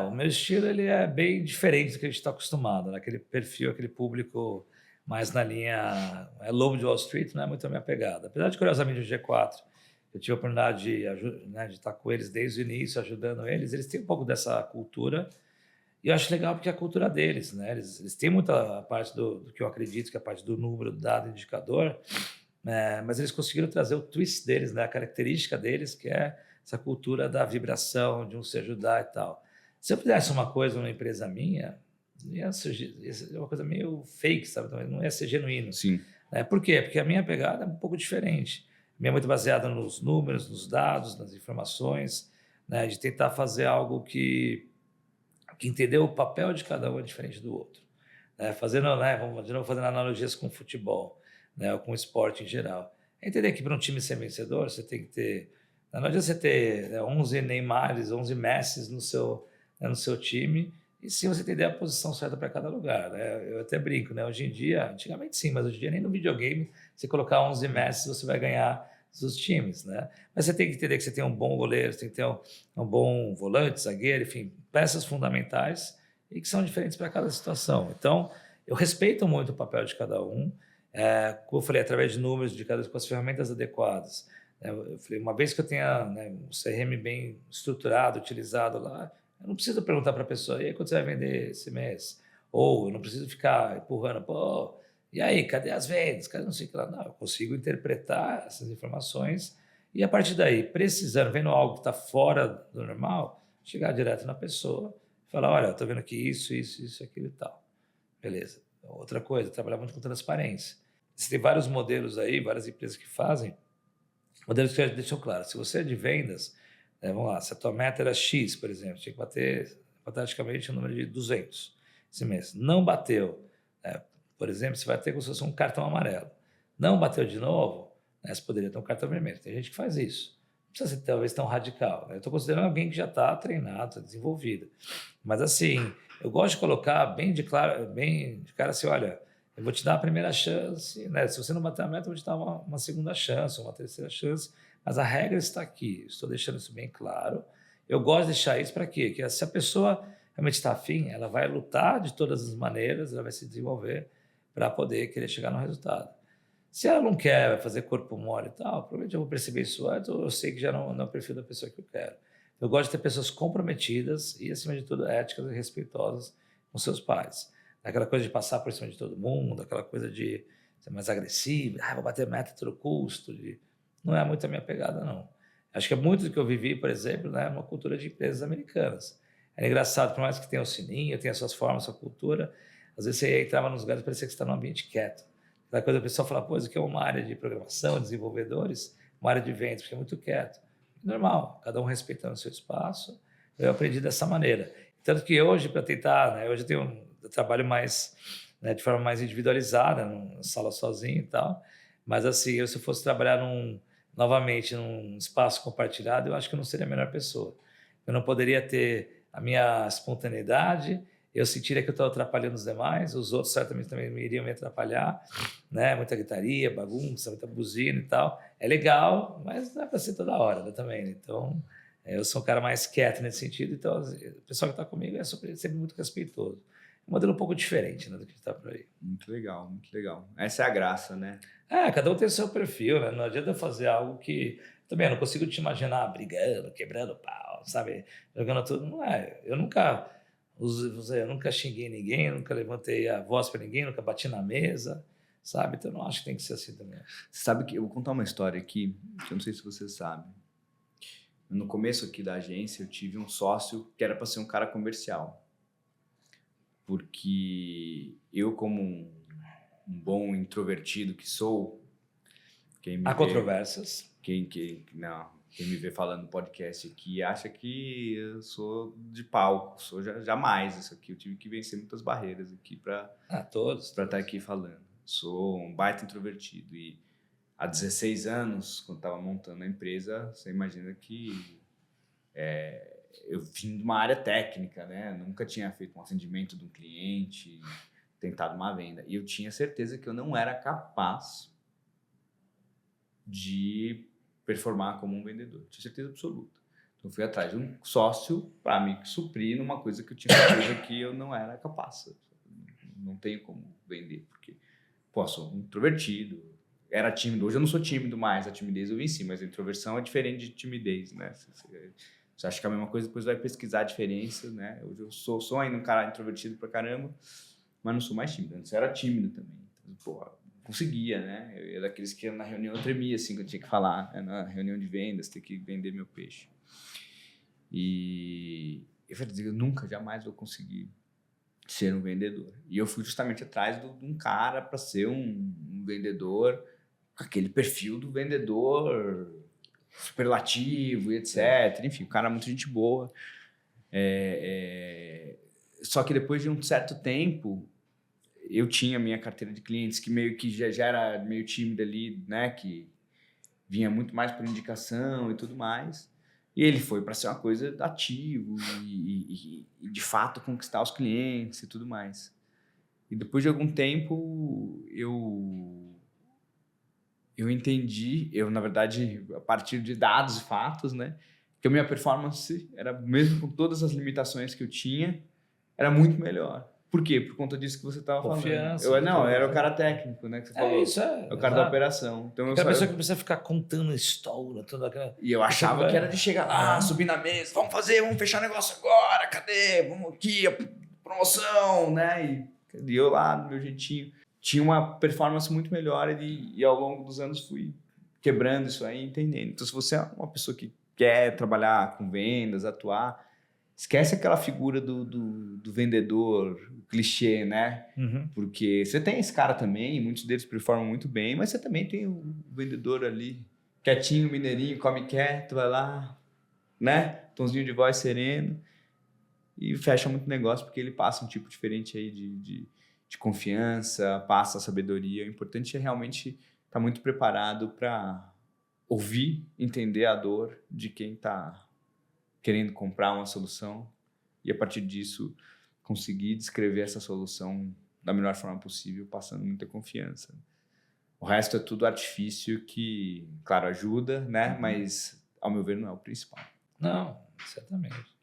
O meu estilo ele é bem diferente do que a gente está acostumado, né? Aquele perfil, aquele público mais na linha lobo de Wall Street, não é muito a minha pegada. Apesar de, curiosamente, o G4, eu tive a oportunidade de estar com eles desde o início, ajudando eles têm um pouco dessa cultura, e eu acho legal porque é a cultura deles, né? Eles têm muita parte do que eu acredito, que é a parte do número, do dado, indicador, mas eles conseguiram trazer o twist deles, né? A característica deles, que é essa cultura da vibração, de um se ajudar e tal. Se eu fizesse uma coisa numa empresa minha, ia ser uma coisa meio fake, sabe? Não ia ser genuíno. Sim. Por quê? Porque a minha pegada é um pouco diferente. A minha é muito baseada nos números, nos dados, nas informações, né? De tentar fazer algo que entender o papel de cada um é diferente do outro. Vamos de novo fazendo analogias com futebol, né? Ou com esporte em geral. É entender que para um time ser vencedor, você tem que ter... Não adianta você ter 11 Neymares, 11 Messis no seu time, e sim você entender a posição certa para cada lugar. Né? Eu até brinco, né? Hoje em dia, antigamente sim, mas hoje em dia nem no videogame, você colocar 11 Messi, você vai ganhar os times. Né? Mas você tem que entender que você tem um bom goleiro, você tem que ter um bom volante, zagueiro, enfim, peças fundamentais e que são diferentes para cada situação. Então, eu respeito muito o papel de cada um, como eu falei, através de números, com as ferramentas adequadas. Eu falei, uma vez que eu tenha um CRM bem estruturado, utilizado lá, eu não preciso perguntar para a pessoa, e aí, quanto você vai vender esse mês? Ou eu não preciso ficar empurrando, e aí, cadê as vendas? Cadê não sei o que lá? Não, eu consigo interpretar essas informações e, a partir daí, vendo algo que está fora do normal, chegar direto na pessoa e falar, olha, eu estou vendo aqui isso, aquilo e tal. Beleza. Outra coisa, trabalhar muito com transparência. Existem vários modelos aí, várias empresas que fazem, modelos que já deixam claro, se você é de vendas, vamos lá, se a tua meta era X, por exemplo, tinha que bater praticamente o número de 200 esse mês. Não bateu, por exemplo, você vai ter como se fosse um cartão amarelo. Não bateu de novo, você poderia ter um cartão vermelho. Tem gente que faz isso. Não precisa ser talvez tão radical. Eu estou considerando alguém que já está treinado, está desenvolvido. Mas assim, eu gosto de colocar bem de cara assim, olha, eu vou te dar a primeira chance, né? Se você não bater a meta, eu vou te dar uma segunda chance, uma terceira chance. Mas a regra está aqui. Estou deixando isso bem claro. Eu gosto de deixar isso para quê? Que se a pessoa realmente está afim, ela vai lutar de todas as maneiras, ela vai se desenvolver para poder querer chegar no resultado. Se ela não quer, vai fazer corpo mole e tal, provavelmente eu vou perceber isso antes, ou eu sei que já não é o perfil da pessoa que eu quero. Eu gosto de ter pessoas comprometidas e, acima de tudo, éticas e respeitosas com seus pais. Aquela coisa de passar por cima de todo mundo, aquela coisa de ser mais agressivo, vou bater meta a todo custo. Não é muito a minha pegada, não. Acho que é muito do que eu vivi, por exemplo, numa cultura de empresas americanas. Era engraçado, por mais que tenha o sininho, tenha suas formas, sua cultura, às vezes você entrava nos lugares e parecia que você está num ambiente quieto. Aquela coisa, o pessoal fala, pô, isso aqui é uma área de programação, desenvolvedores, uma área de vendas, porque é muito quieto. Normal, cada um respeitando o seu espaço. Eu aprendi dessa maneira. Tanto que hoje, para tentar, hoje eu trabalho mais, de forma mais individualizada, numa sala sozinho e tal, mas assim, se eu fosse trabalhar novamente num espaço compartilhado, eu acho que eu não seria a melhor pessoa. Eu não poderia ter a minha espontaneidade, eu sentiria que eu estou atrapalhando os demais, os outros certamente também iriam me atrapalhar, muita gritaria, bagunça, muita buzina e tal. É legal, mas não é para ser toda hora também. Então, eu sou um cara mais quieto nesse sentido, então o pessoal que está comigo é sempre muito respeitoso. Um modelo um pouco diferente do que está por aí. Muito legal, muito legal. Essa é a graça, né? Cada um tem o seu perfil, né? Não adianta fazer algo que... Também, eu não consigo te imaginar brigando, quebrando pau, sabe? Jogando tudo. Não é. Eu nunca xinguei ninguém, nunca levantei a voz para ninguém, nunca bati na mesa, sabe? Então, eu não acho que tem que ser assim também. Você sabe que eu vou contar uma história aqui, que eu não sei se você sabe. No começo aqui da agência, eu tive um sócio que era para ser um cara comercial. Porque eu, como um bom introvertido que sou... Há controvérsias. Quem me vê falando no podcast aqui acha que eu sou de palco, jamais isso aqui. Eu tive que vencer muitas barreiras aqui para estar aqui falando. Sou um baita introvertido e há 16 anos, quando estava montando a empresa, você imagina que eu vim de uma área técnica, né? Nunca tinha feito um atendimento de um cliente, tentado uma venda. E eu tinha certeza que eu não era capaz de performar como um vendedor. Tinha certeza absoluta. Então, eu fui atrás de um sócio para me suprir numa coisa que eu tinha certeza que eu não era capaz. Não tenho como vender, porque sou introvertido, era tímido. Hoje eu não sou tímido mais, a timidez eu venci, mas a introversão é diferente de timidez, né? Você acha que é a mesma coisa, depois vai pesquisar a diferença, né? Hoje eu sou ainda um cara introvertido pra caramba, mas não sou mais tímido. Antes eu era tímido também. Então, conseguia, né? Eu era daqueles que na reunião eu tremia, assim, que eu tinha que falar, né? Na reunião de vendas, ter que vender meu peixe. E eu falei, eu nunca, jamais vou conseguir ser um vendedor. E eu fui justamente atrás de um cara para ser um vendedor com aquele perfil do vendedor superlativo e etc. Enfim, o cara é muito gente boa. Só que depois de um certo tempo, eu tinha minha carteira de clientes que meio que já era meio tímida ali, né? Que vinha muito mais por indicação e tudo mais. E ele foi para ser uma coisa ativo e de fato conquistar os clientes e tudo mais. E depois de algum tempo, eu entendi, na verdade, a partir de dados e fatos, né? Que a minha performance era, mesmo com todas as limitações que eu tinha, era muito melhor. Por quê? Por conta disso que você estava falando. Eu era o cara técnico, né? Que você falou. Isso, o cara da operação. Então, aquela pessoa que precisa ficar contando história, toda aquela... E eu achava que era de chegar lá, subir na mesa, vamos fechar negócio agora, cadê? Vamos aqui, a promoção, né? E eu lá, do meu jeitinho. Tinha uma performance muito melhor e ao longo dos anos fui quebrando isso aí, entendendo. Então, se você é uma pessoa que quer trabalhar com vendas, atuar, esquece aquela figura do vendedor clichê, né? Uhum. Porque você tem esse cara também, muitos deles performam muito bem, mas você também tem o vendedor ali, quietinho, mineirinho, come quieto, vai lá, né? Tomzinho de voz sereno e fecha muito negócio porque ele passa um tipo diferente aí de confiança, passa a sabedoria. O importante é realmente estar muito preparado para ouvir, entender a dor de quem está querendo comprar uma solução e, a partir disso, conseguir descrever essa solução da melhor forma possível, passando muita confiança. O resto é tudo artifício que, claro, ajuda, né? Mas, ao meu ver, não é o principal. Não, certamente.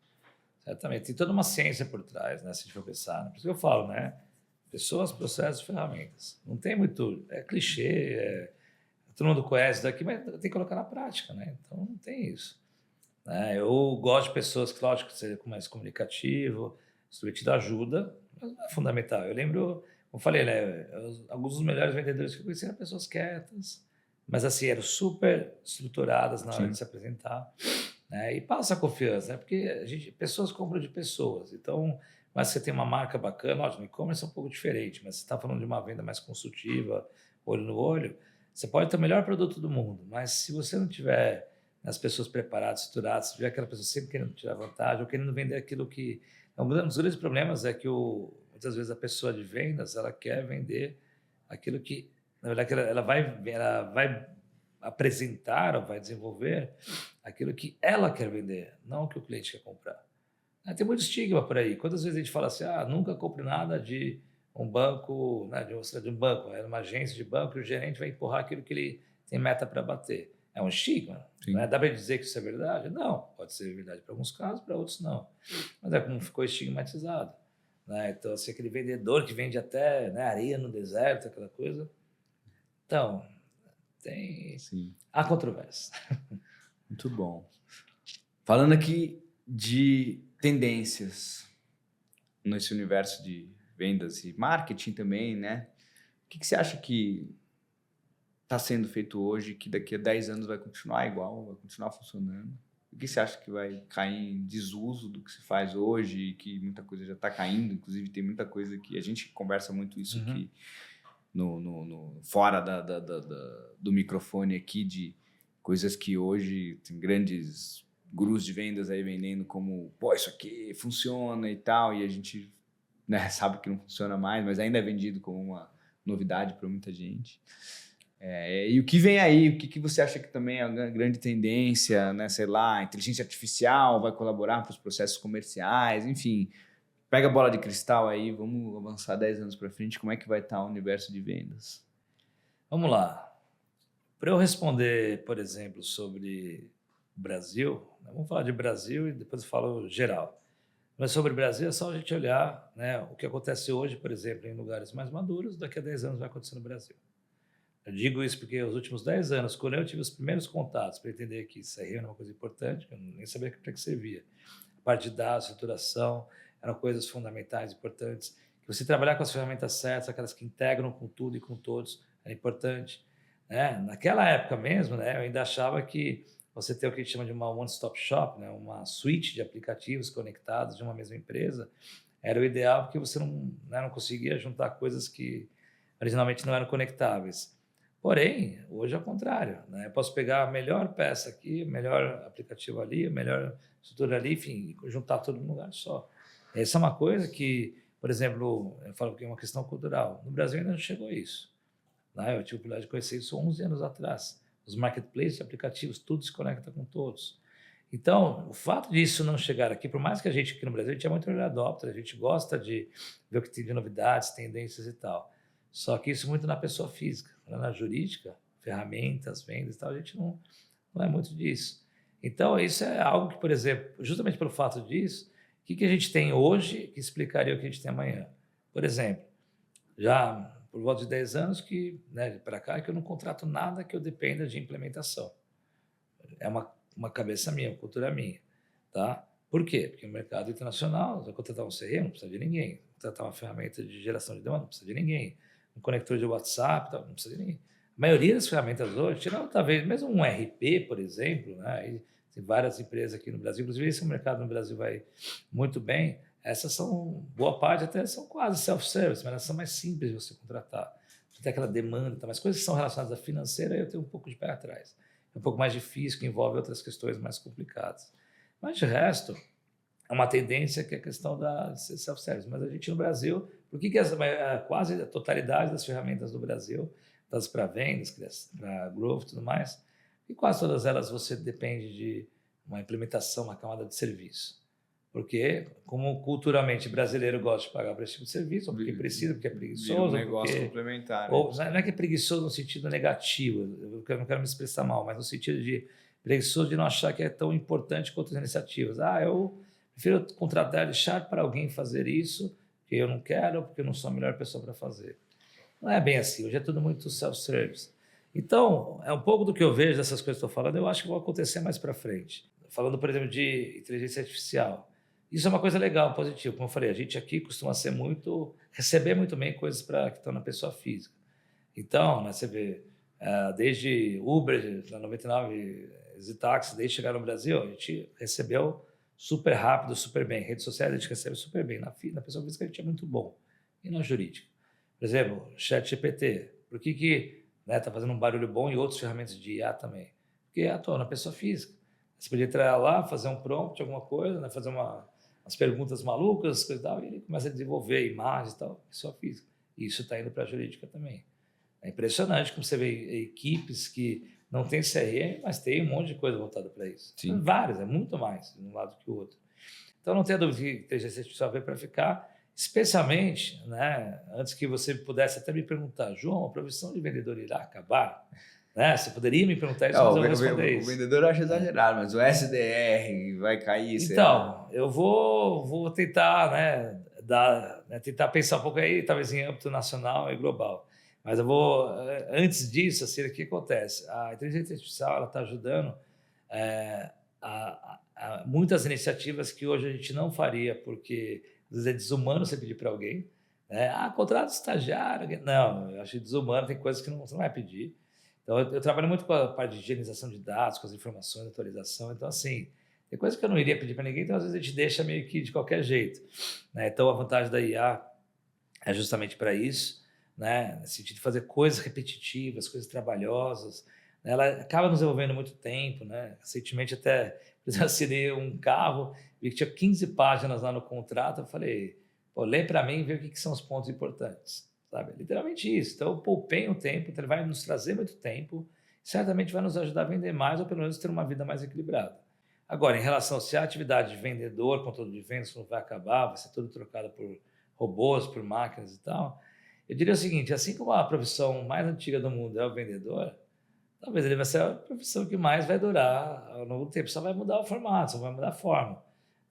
Certamente. Tem toda uma ciência por trás, né? Se a gente for pensar. Por isso que eu falo, né? Pessoas, processos, ferramentas. Não tem muito... É clichê, todo mundo conhece daqui, mas tem que colocar na prática, né? Então, não tem isso. Né? Eu gosto de pessoas que, lógico, seja mais comunicativo, extrovertido, ajuda, mas não é fundamental. Eu lembro, como eu falei, né? Alguns dos melhores vendedores que eu conheci eram pessoas quietas, mas assim, eram super estruturadas na hora de se apresentar. Né? E passa a confiança, né? Porque pessoas compram de pessoas. Então, mas você tem uma marca bacana, lógico, no e-commerce é um pouco diferente, mas você está falando de uma venda mais consultiva, olho no olho, você pode ter o melhor produto do mundo, mas se você não tiver as pessoas preparadas, estruturadas, se tiver aquela pessoa sempre querendo tirar vantagem ou querendo vender aquilo que... Um dos grandes problemas é que muitas vezes a pessoa de vendas, ela quer vender aquilo que, na verdade, ela vai apresentar ou vai desenvolver aquilo que ela quer vender, não o que o cliente quer comprar. Tem muito estigma por aí. Quantas vezes a gente fala assim, nunca compre nada de um banco, né, de um banco, é uma agência de banco e o gerente vai empurrar aquilo que ele tem meta para bater. É um estigma. Né? Dá para dizer que isso é verdade? Não. Pode ser verdade para alguns casos, para outros não. Mas é como ficou estigmatizado. Né? Então, assim, aquele vendedor que vende até, né, areia no deserto, aquela coisa. Então, há controvérsia. Muito bom. Falando aqui de tendências nesse universo de vendas e marketing também, né? O que você acha que está sendo feito hoje, que daqui a 10 anos vai continuar igual, vai continuar funcionando? O que você acha que vai cair em desuso do que se faz hoje e que muita coisa já está caindo? Inclusive, tem muita coisa que a gente conversa muito isso aqui fora do microfone aqui, de coisas que hoje tem grandes gurus de vendas aí vendendo como, isso aqui funciona e tal, e a gente, né, sabe que não funciona mais, mas ainda é vendido como uma novidade para muita gente. E o que vem aí? O que você acha que também é uma grande tendência, né? Sei lá, inteligência artificial vai colaborar para os processos comerciais, enfim. Pega a bola de cristal aí, vamos avançar 10 anos para frente, como é que vai estar o universo de vendas? Vamos lá. Para eu responder, por exemplo, sobre o Brasil, vamos falar de Brasil e depois eu falo geral. Mas sobre o Brasil é só a gente olhar, né, o que acontece hoje, por exemplo, em lugares mais maduros, daqui a 10 anos vai acontecer no Brasil. Eu digo isso porque os últimos 10 anos, quando eu tive os primeiros contatos para entender que isso aí era uma coisa importante, eu nem sabia para que servia. A parte de dados, estruturação, eram coisas fundamentais, importantes. Que você trabalhar com as ferramentas certas, aquelas que integram com tudo e com todos, era importante. Né? Naquela época mesmo, né, eu ainda achava que você ter o que a gente chama de uma one-stop shop, né, uma suite de aplicativos conectados de uma mesma empresa, era o ideal, porque você não conseguia juntar coisas que originalmente não eram conectáveis. Porém, hoje é o contrário. Né? Eu posso pegar a melhor peça aqui, o melhor aplicativo ali, a melhor estrutura ali, enfim, juntar tudo num lugar só. Essa é uma coisa que, por exemplo, eu falo que é uma questão cultural. No Brasil ainda não chegou a isso. Né? Eu tive o privilégio de conhecer isso 11 anos atrás. Os marketplaces de aplicativos, tudo se conecta com todos. Então, o fato disso não chegar aqui, por mais que a gente aqui no Brasil, a gente é muito early adopter, a gente gosta de ver o que tem de novidades, tendências e tal. Só que isso muito na pessoa física. Na jurídica, ferramentas, vendas e tal, a gente não é muito disso. Então, isso é algo que, por exemplo, justamente pelo fato disso, o que a gente tem hoje que explicaria o que a gente tem amanhã? Por exemplo, já por volta de 10 anos que, né, para cá, que eu não contrato nada que eu dependa de implementação. É uma cabeça minha, uma cultura minha. Tá? Por quê? Porque no mercado internacional, você contratar um CRM, não precisa de ninguém. Contratar uma ferramenta de geração de demanda, não precisa de ninguém. Um conector de WhatsApp, não precisa de ninguém. A maioria das ferramentas hoje, tirando talvez mesmo um RP, por exemplo, né, tem várias empresas aqui no Brasil, inclusive esse mercado no Brasil vai muito bem. Essas são, boa parte até são quase self-service, mas elas são mais simples de você contratar. Você tem aquela demanda, tá? Mas coisas que são relacionadas à financeira, eu tenho um pouco de pé atrás. É um pouco mais difícil, que envolve outras questões mais complicadas. Mas, de resto, é uma tendência que é a questão da self-service. Mas a gente no Brasil, por que quase a totalidade das ferramentas do Brasil, das para vendas, para growth e tudo mais, e quase todas elas você depende de uma implementação, uma camada de serviço. Porque, como culturalmente brasileiro gosta de pagar por esse tipo de serviço, ou porque precisa, porque é preguiçoso. Um negócio complementar. Né? Ou, não é que é preguiçoso no sentido negativo, eu não quero me expressar mal, mas no sentido de preguiçoso de não achar que é tão importante quanto as iniciativas. Eu prefiro contratar de deixar para alguém fazer isso, que eu não quero, porque eu não sou a melhor pessoa para fazer. Não é bem assim, hoje é tudo muito self-service. Então, é um pouco do que eu vejo dessas coisas que estou falando, eu acho que vai acontecer mais para frente. Falando, por exemplo, de inteligência artificial. Isso é uma coisa legal, positiva. Como eu falei, a gente aqui costuma receber muito bem coisas que estão na pessoa física. Então, né, você vê, desde Uber, na 99, Zitaxi, desde chegar no Brasil, a gente recebeu super rápido, super bem. Redes sociais a gente recebe super bem. Na pessoa física a gente é muito bom. E na jurídica. Por exemplo, ChatGPT. Por que está fazendo um barulho bom e outras ferramentas de IA também? Porque atua na pessoa física. Você podia entrar lá, fazer um prompt, alguma coisa, né, fazer umas perguntas malucas, coisa e tal, e ele começa a desenvolver imagens e tal, pessoa física. E isso está indo para a jurídica também. É impressionante como você vê equipes que não têm CRM, mas tem um monte de coisa voltada para isso. Sim. Várias, é muito mais de um lado que o outro. Então, não tenha dúvida que a inteligência artificial veio para ficar, especialmente, né, antes que você pudesse até me perguntar, João, a profissão de vendedor irá acabar? Né? Você poderia me perguntar isso, mas eu vou responder isso. O vendedor acha exagerado, mas o SDR vai cair. Então, eu vou tentar, tentar pensar um pouco aí, talvez em âmbito nacional e global. Mas antes disso, assim, o que acontece? A inteligência artificial está ajudando a muitas iniciativas que hoje a gente não faria, porque às vezes é desumano você pedir para alguém, né? Contrato estagiário. Não, eu acho desumano, tem coisas que você não vai pedir. Então, eu trabalho muito com a parte de higienização de dados, com as informações, atualização. Então, assim, tem coisas que eu não iria pedir para ninguém, então às vezes a gente deixa meio que de qualquer jeito. Né? Então, a vantagem da IA é justamente para isso, né? No sentido de fazer coisas repetitivas, coisas trabalhosas. Né? Ela acaba nos envolvendo muito tempo. Né? Recentemente, até assinei um carro, vi que tinha 15 páginas lá no contrato. Eu falei, lê para mim e vê o que são os pontos importantes. Sabe? Literalmente isso. Então, eu poupei um tempo, então ele vai nos trazer muito tempo, certamente vai nos ajudar a vender mais ou pelo menos ter uma vida mais equilibrada. Agora, em relação se a atividade de vendedor, controle de vendas, não vai acabar, vai ser tudo trocado por robôs, por máquinas e tal, eu diria o seguinte, assim como a profissão mais antiga do mundo é o vendedor, talvez ele vai ser a profissão que mais vai durar ao longo do tempo, só vai mudar o formato, só vai mudar a forma.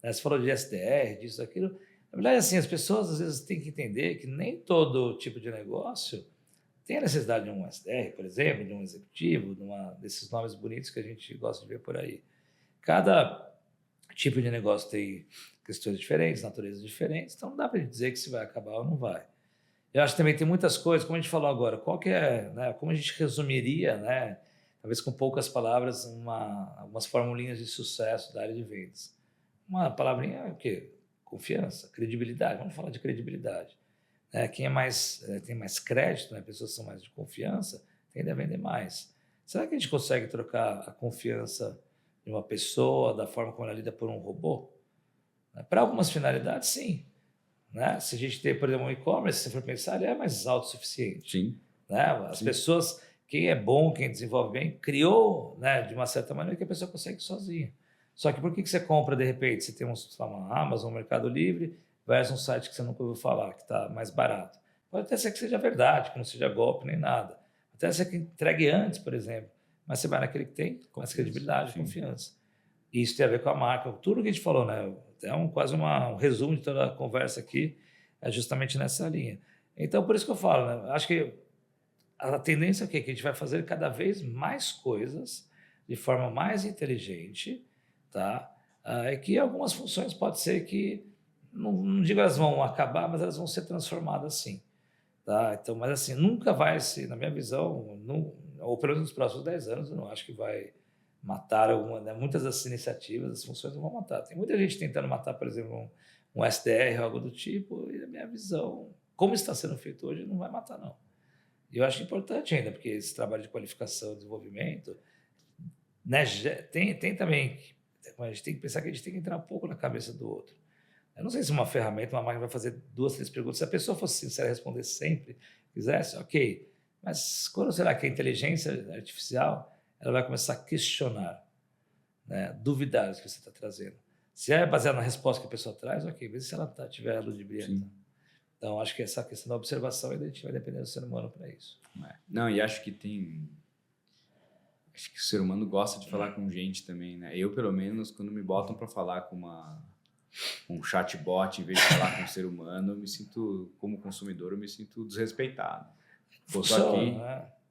Você falou de SDR, disso, daquilo. Na verdade, assim, as pessoas às vezes têm que entender que nem todo tipo de negócio tem a necessidade de um SDR, por exemplo, de um executivo, desses nomes bonitos que a gente gosta de ver por aí. Cada tipo de negócio tem questões diferentes, naturezas diferentes, então não dá para dizer que se vai acabar ou não vai. Eu acho que também tem muitas coisas, como a gente falou agora, como a gente resumiria, né, talvez com poucas palavras, algumas formulinhas de sucesso da área de vendas. Uma palavrinha é o quê? Confiança, credibilidade. Vamos falar de credibilidade. Quem tem mais crédito, né, pessoas que são mais de confiança, tende a vender mais. Será que a gente consegue trocar a confiança de uma pessoa da forma como ela lida por um robô? Para algumas finalidades, sim. Né? Se a gente tem, por exemplo, um e-commerce, se for pensar, ele é mais autossuficiente. Sim. Né? As pessoas, quem é bom, quem desenvolve bem, criou, né, de uma certa maneira que a pessoa consegue sozinha. Só que por que você compra, de repente, você tem uma Amazon, um Mercado Livre, versus um site que você nunca ouviu falar, que está mais barato? Pode até ser que seja verdade, que não seja golpe nem nada. Até ser que entregue antes, por exemplo. Mas você vai naquele que tem mais credibilidade, confiança. E isso tem a ver com a marca. Tudo que a gente falou, né? É quase um resumo de toda a conversa aqui, é justamente nessa linha. Então, por isso que eu falo, né? Acho que a tendência é que a gente vai fazer cada vez mais coisas de forma mais inteligente, tá? É que algumas funções pode ser que, não digo elas vão acabar, mas elas vão ser transformadas sim. Tá? Então, mas assim, nunca vai ser, na minha visão, ou pelo menos nos próximos 10 anos, eu não acho que vai mataram né, muitas das iniciativas, as funções não vão matar. Tem muita gente tentando matar, por exemplo, um SDR ou algo do tipo, e a minha visão, como está sendo feito hoje, não vai matar, não. E eu acho importante ainda, porque esse trabalho de qualificação e desenvolvimento, né, tem também, a gente tem que pensar que a gente tem que entrar um pouco na cabeça do outro. Eu não sei se uma ferramenta, uma máquina vai fazer 2, 3 perguntas. Se a pessoa fosse sincera e responder sempre, quisesse, ok. Mas quando será que a inteligência artificial ela vai começar a questionar, né, duvidar do que você está trazendo? Se é baseado na resposta que a pessoa traz, ok. Mas se ela tiver a ludibriante. Então, acho que essa questão da observação ainda a gente vai depender do ser humano para isso. Não, e acho que Acho que o ser humano gosta de falar com gente também, né? Eu, pelo menos, quando me botam para falar com um chatbot em vez de falar com um ser humano, eu me sinto, como consumidor, eu me sinto desrespeitado. Pô, tô aqui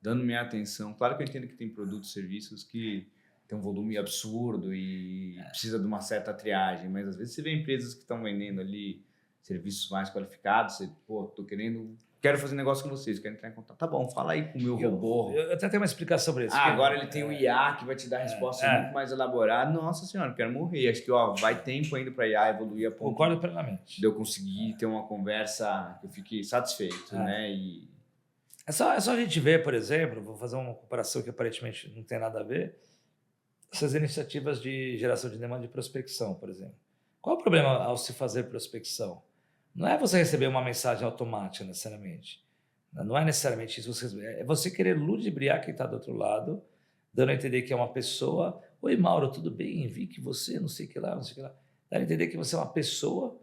dando minha atenção. Claro que eu entendo que tem produtos, serviços que tem um volume absurdo e precisa de uma certa triagem, mas às vezes você vê empresas que estão vendendo ali serviços mais qualificados, você, pô, quero fazer negócio com vocês, quero entrar em contato. Tá bom, fala aí com o meu robô. Eu até tenho uma explicação para isso. Agora ele tem o IA que vai te dar resposta muito mais elaborada. Nossa senhora, eu quero morrer. Acho que vai tempo ainda para IA evoluir a ponto Concordo plenamente. de eu conseguir ter uma conversa que eu fique satisfeito, né? E... É só a gente ver, por exemplo, vou fazer uma comparação que aparentemente não tem nada a ver, essas iniciativas de geração de demanda de prospecção, por exemplo. Qual é o problema ao se fazer prospecção? Não é você receber uma mensagem automática, necessariamente. Não é necessariamente isso. É você querer ludibriar quem está do outro lado, dando a entender que é uma pessoa. Oi, Mauro, tudo bem? Vi que você, não sei o que lá, não sei o que lá. Dá a entender que você é uma pessoa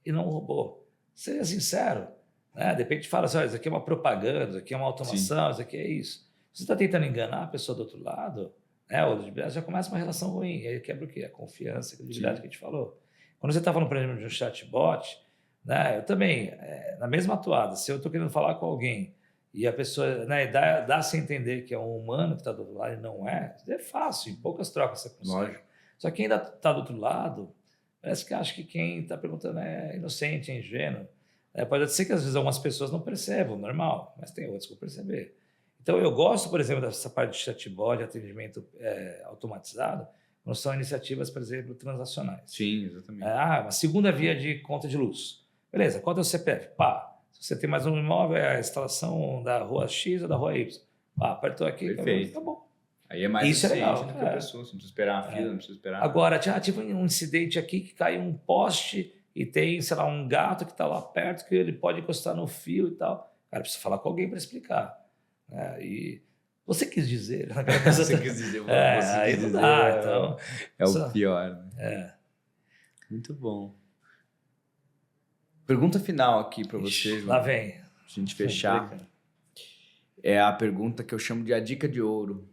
e não um robô. Seja sincero. Né? De repente fala assim, isso aqui é uma propaganda, isso aqui é uma automação, isso aqui é isso. Você está tentando enganar a pessoa do outro lado, né? Ou já começa uma relação ruim. E aí quebra o quê? A confiança, a credibilidade que a gente falou. Quando você está falando, por exemplo, de um chatbot, né, eu também, na mesma atuada, se eu estou querendo falar com alguém e a pessoa, né, dá-se a entender que é um humano que está do outro lado e não é fácil, em poucas trocas você consegue. Lógico. Só que quem ainda está do outro lado, parece que acha que quem está perguntando é inocente, é ingênuo. Pode ser que às vezes algumas pessoas não percebam, normal, mas tem outras que vão perceber. Então eu gosto, por exemplo, dessa parte de chatbot, de atendimento automatizado, quando são iniciativas, por exemplo, transacionais. Sim, exatamente. Uma segunda via de conta de luz. Beleza, qual é o CPF? Pá, se você tem mais um imóvel, é a instalação da rua X ou da rua Y. Pá, apertou aqui, perfeito. Tá bom. Aí é mais isso eficiente do que a pessoa, você não precisa esperar a fila, não precisa esperar. Agora, tive um incidente aqui que caiu um poste e tem, sei lá, um gato que está lá perto que ele pode encostar no fio e tal. Cara, precisa falar com alguém para explicar. E você quis dizer. Você quis dizer. Aí não dá, então... É o pior. Né? Muito bom. Pergunta final aqui para você, João. Lá vem. Pra gente fechar. É a pergunta que eu chamo de a dica de ouro.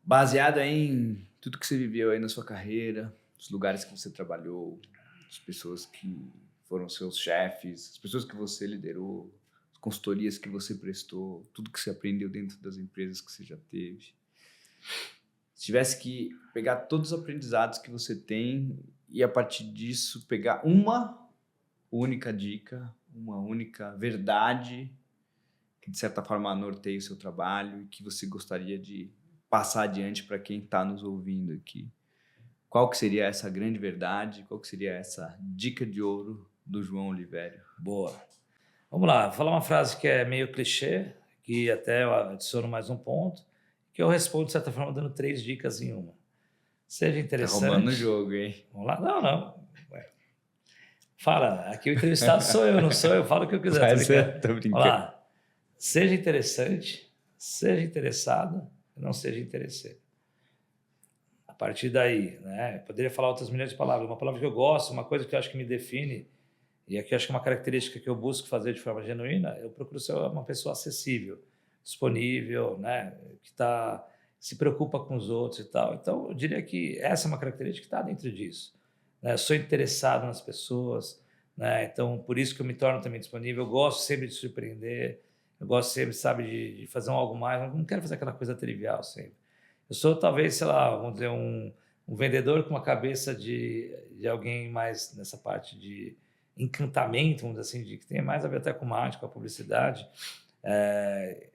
Baseada em tudo que você viveu aí na sua carreira, os lugares que você trabalhou, as pessoas que foram seus chefes, as pessoas que você liderou, as consultorias que você prestou, tudo que você aprendeu dentro das empresas que você já teve. Se tivesse que pegar todos os aprendizados que você tem e a partir disso pegar uma única dica, uma única verdade que de certa forma norteia o seu trabalho e que você gostaria de passar adiante para quem está nos ouvindo aqui. Qual que seria essa grande verdade? Qual que seria essa dica de ouro do João Olivério? Boa. Vamos lá, vou falar uma frase que é meio clichê, que até eu adiciono mais um ponto, que eu respondo de certa forma dando 3 dicas em uma. Seja interessante... Tá roubando o jogo, hein? Vamos lá? Não. Fala, aqui o entrevistado sou eu, não sou eu, falo o que eu quiser. Tô brincando. Vamos lá. Seja interessante, seja interessado, não seja interesseiro. A partir daí, né? Eu poderia falar outras milhões de palavras. Uma palavra que eu gosto, uma coisa que eu acho que me define, e aqui eu acho que é uma característica que eu busco fazer de forma genuína, eu procuro ser uma pessoa acessível, disponível, né? Que se preocupa com os outros e tal. Então, eu diria que essa é uma característica que está dentro disso. Eu sou interessado nas pessoas, né? Então por isso que eu me torno também disponível. Eu gosto sempre de surpreender, eu gosto sempre, sabe, de fazer algo mais. Eu não quero fazer aquela coisa trivial sempre. Eu sou talvez, sei lá, vamos dizer, um vendedor com uma cabeça de alguém mais nessa parte de encantamento, vamos dizer assim, que tem mais a ver até com mágica, com a publicidade.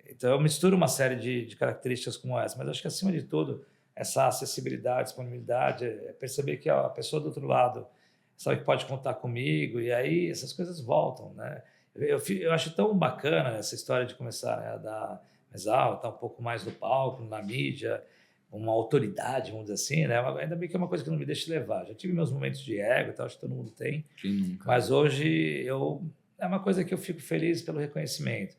Então eu misturo uma série de características como essa, mas acho que acima de tudo essa acessibilidade, disponibilidade, perceber que a pessoa do outro lado sabe que pode contar comigo, e aí essas coisas voltam, né? Eu acho tão bacana essa história de começar, né, a dar mais alta, estar um pouco mais no palco, na mídia, uma autoridade, vamos dizer assim, né? Ainda bem que é uma coisa que não me deixa levar. Já tive meus momentos de ego, tal, acho que todo mundo tem. Quem nunca? Mas hoje é uma coisa que eu fico feliz pelo reconhecimento.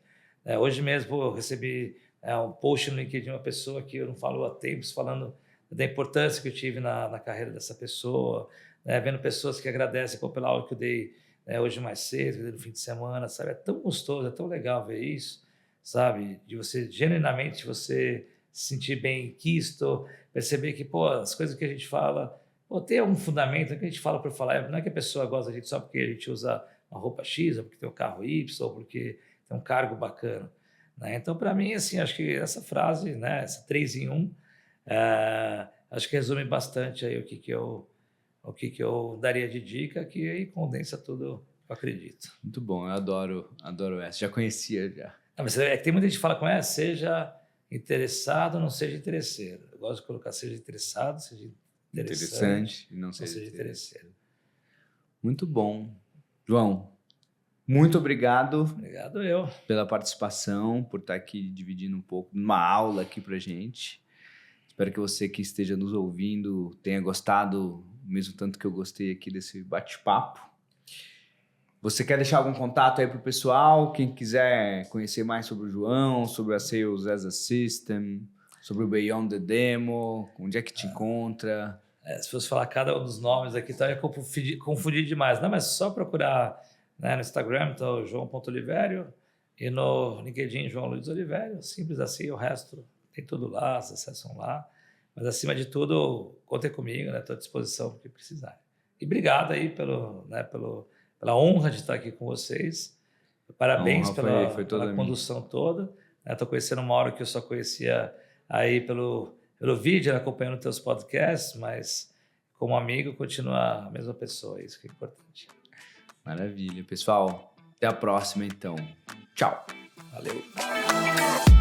Hoje mesmo eu recebi um post no LinkedIn de uma pessoa que eu não falo há tempos, falando da importância que eu tive na carreira dessa pessoa, né? Vendo pessoas que agradecem pela aula que eu dei hoje mais cedo, que eu dei no fim de semana, sabe? É tão gostoso, é tão legal ver isso, sabe? De você, genuinamente, você se sentir bem quisto, perceber que, pô, as coisas que a gente fala, pô, tem algum fundamento, o que a gente fala por falar, não é que a pessoa gosta da gente só porque a gente usa uma roupa X, ou porque tem um carro Y, ou porque tem um cargo bacana, né? Então, para mim, assim, acho que essa frase, né, essa 3 em 1, acho que resume bastante aí o que eu daria de dica, que aí condensa tudo, eu acredito. Muito bom, eu adoro essa. Já conhecia, já. Não, mas é que tem muita gente que fala com essa, seja interessado, não seja interesseiro. Eu gosto de colocar seja interessado, seja interessante e não seja interesseiro. Muito bom. João, muito obrigado. Obrigado eu. Pela participação, por estar aqui dividindo um pouco, uma aula aqui pra gente. Espero que você que esteja nos ouvindo tenha gostado, mesmo tanto que eu gostei aqui desse bate-papo. Você quer deixar algum contato aí pro pessoal? Quem quiser conhecer mais sobre o João, sobre a Sales as a System, sobre o Beyond the Demo, onde é que te encontra? Se fosse falar cada um dos nomes aqui, então eu ia confundir demais. Não, mas só procurar, né, no Instagram, então, João.Olivério, e no LinkedIn, João Luiz Olivério. Simples assim, o resto tem tudo lá, as acessam lá. Mas, acima de tudo, contem comigo, né? Estou à disposição para o que precisarem. E obrigado aí pela honra de estar aqui com vocês. Parabéns pela condução toda. Estou conhecendo uma hora que eu só conhecia aí pelo vídeo, acompanhando teus podcasts, mas como amigo continua a mesma pessoa, isso que é importante. Maravilha. Pessoal, até a próxima então. Tchau. Valeu.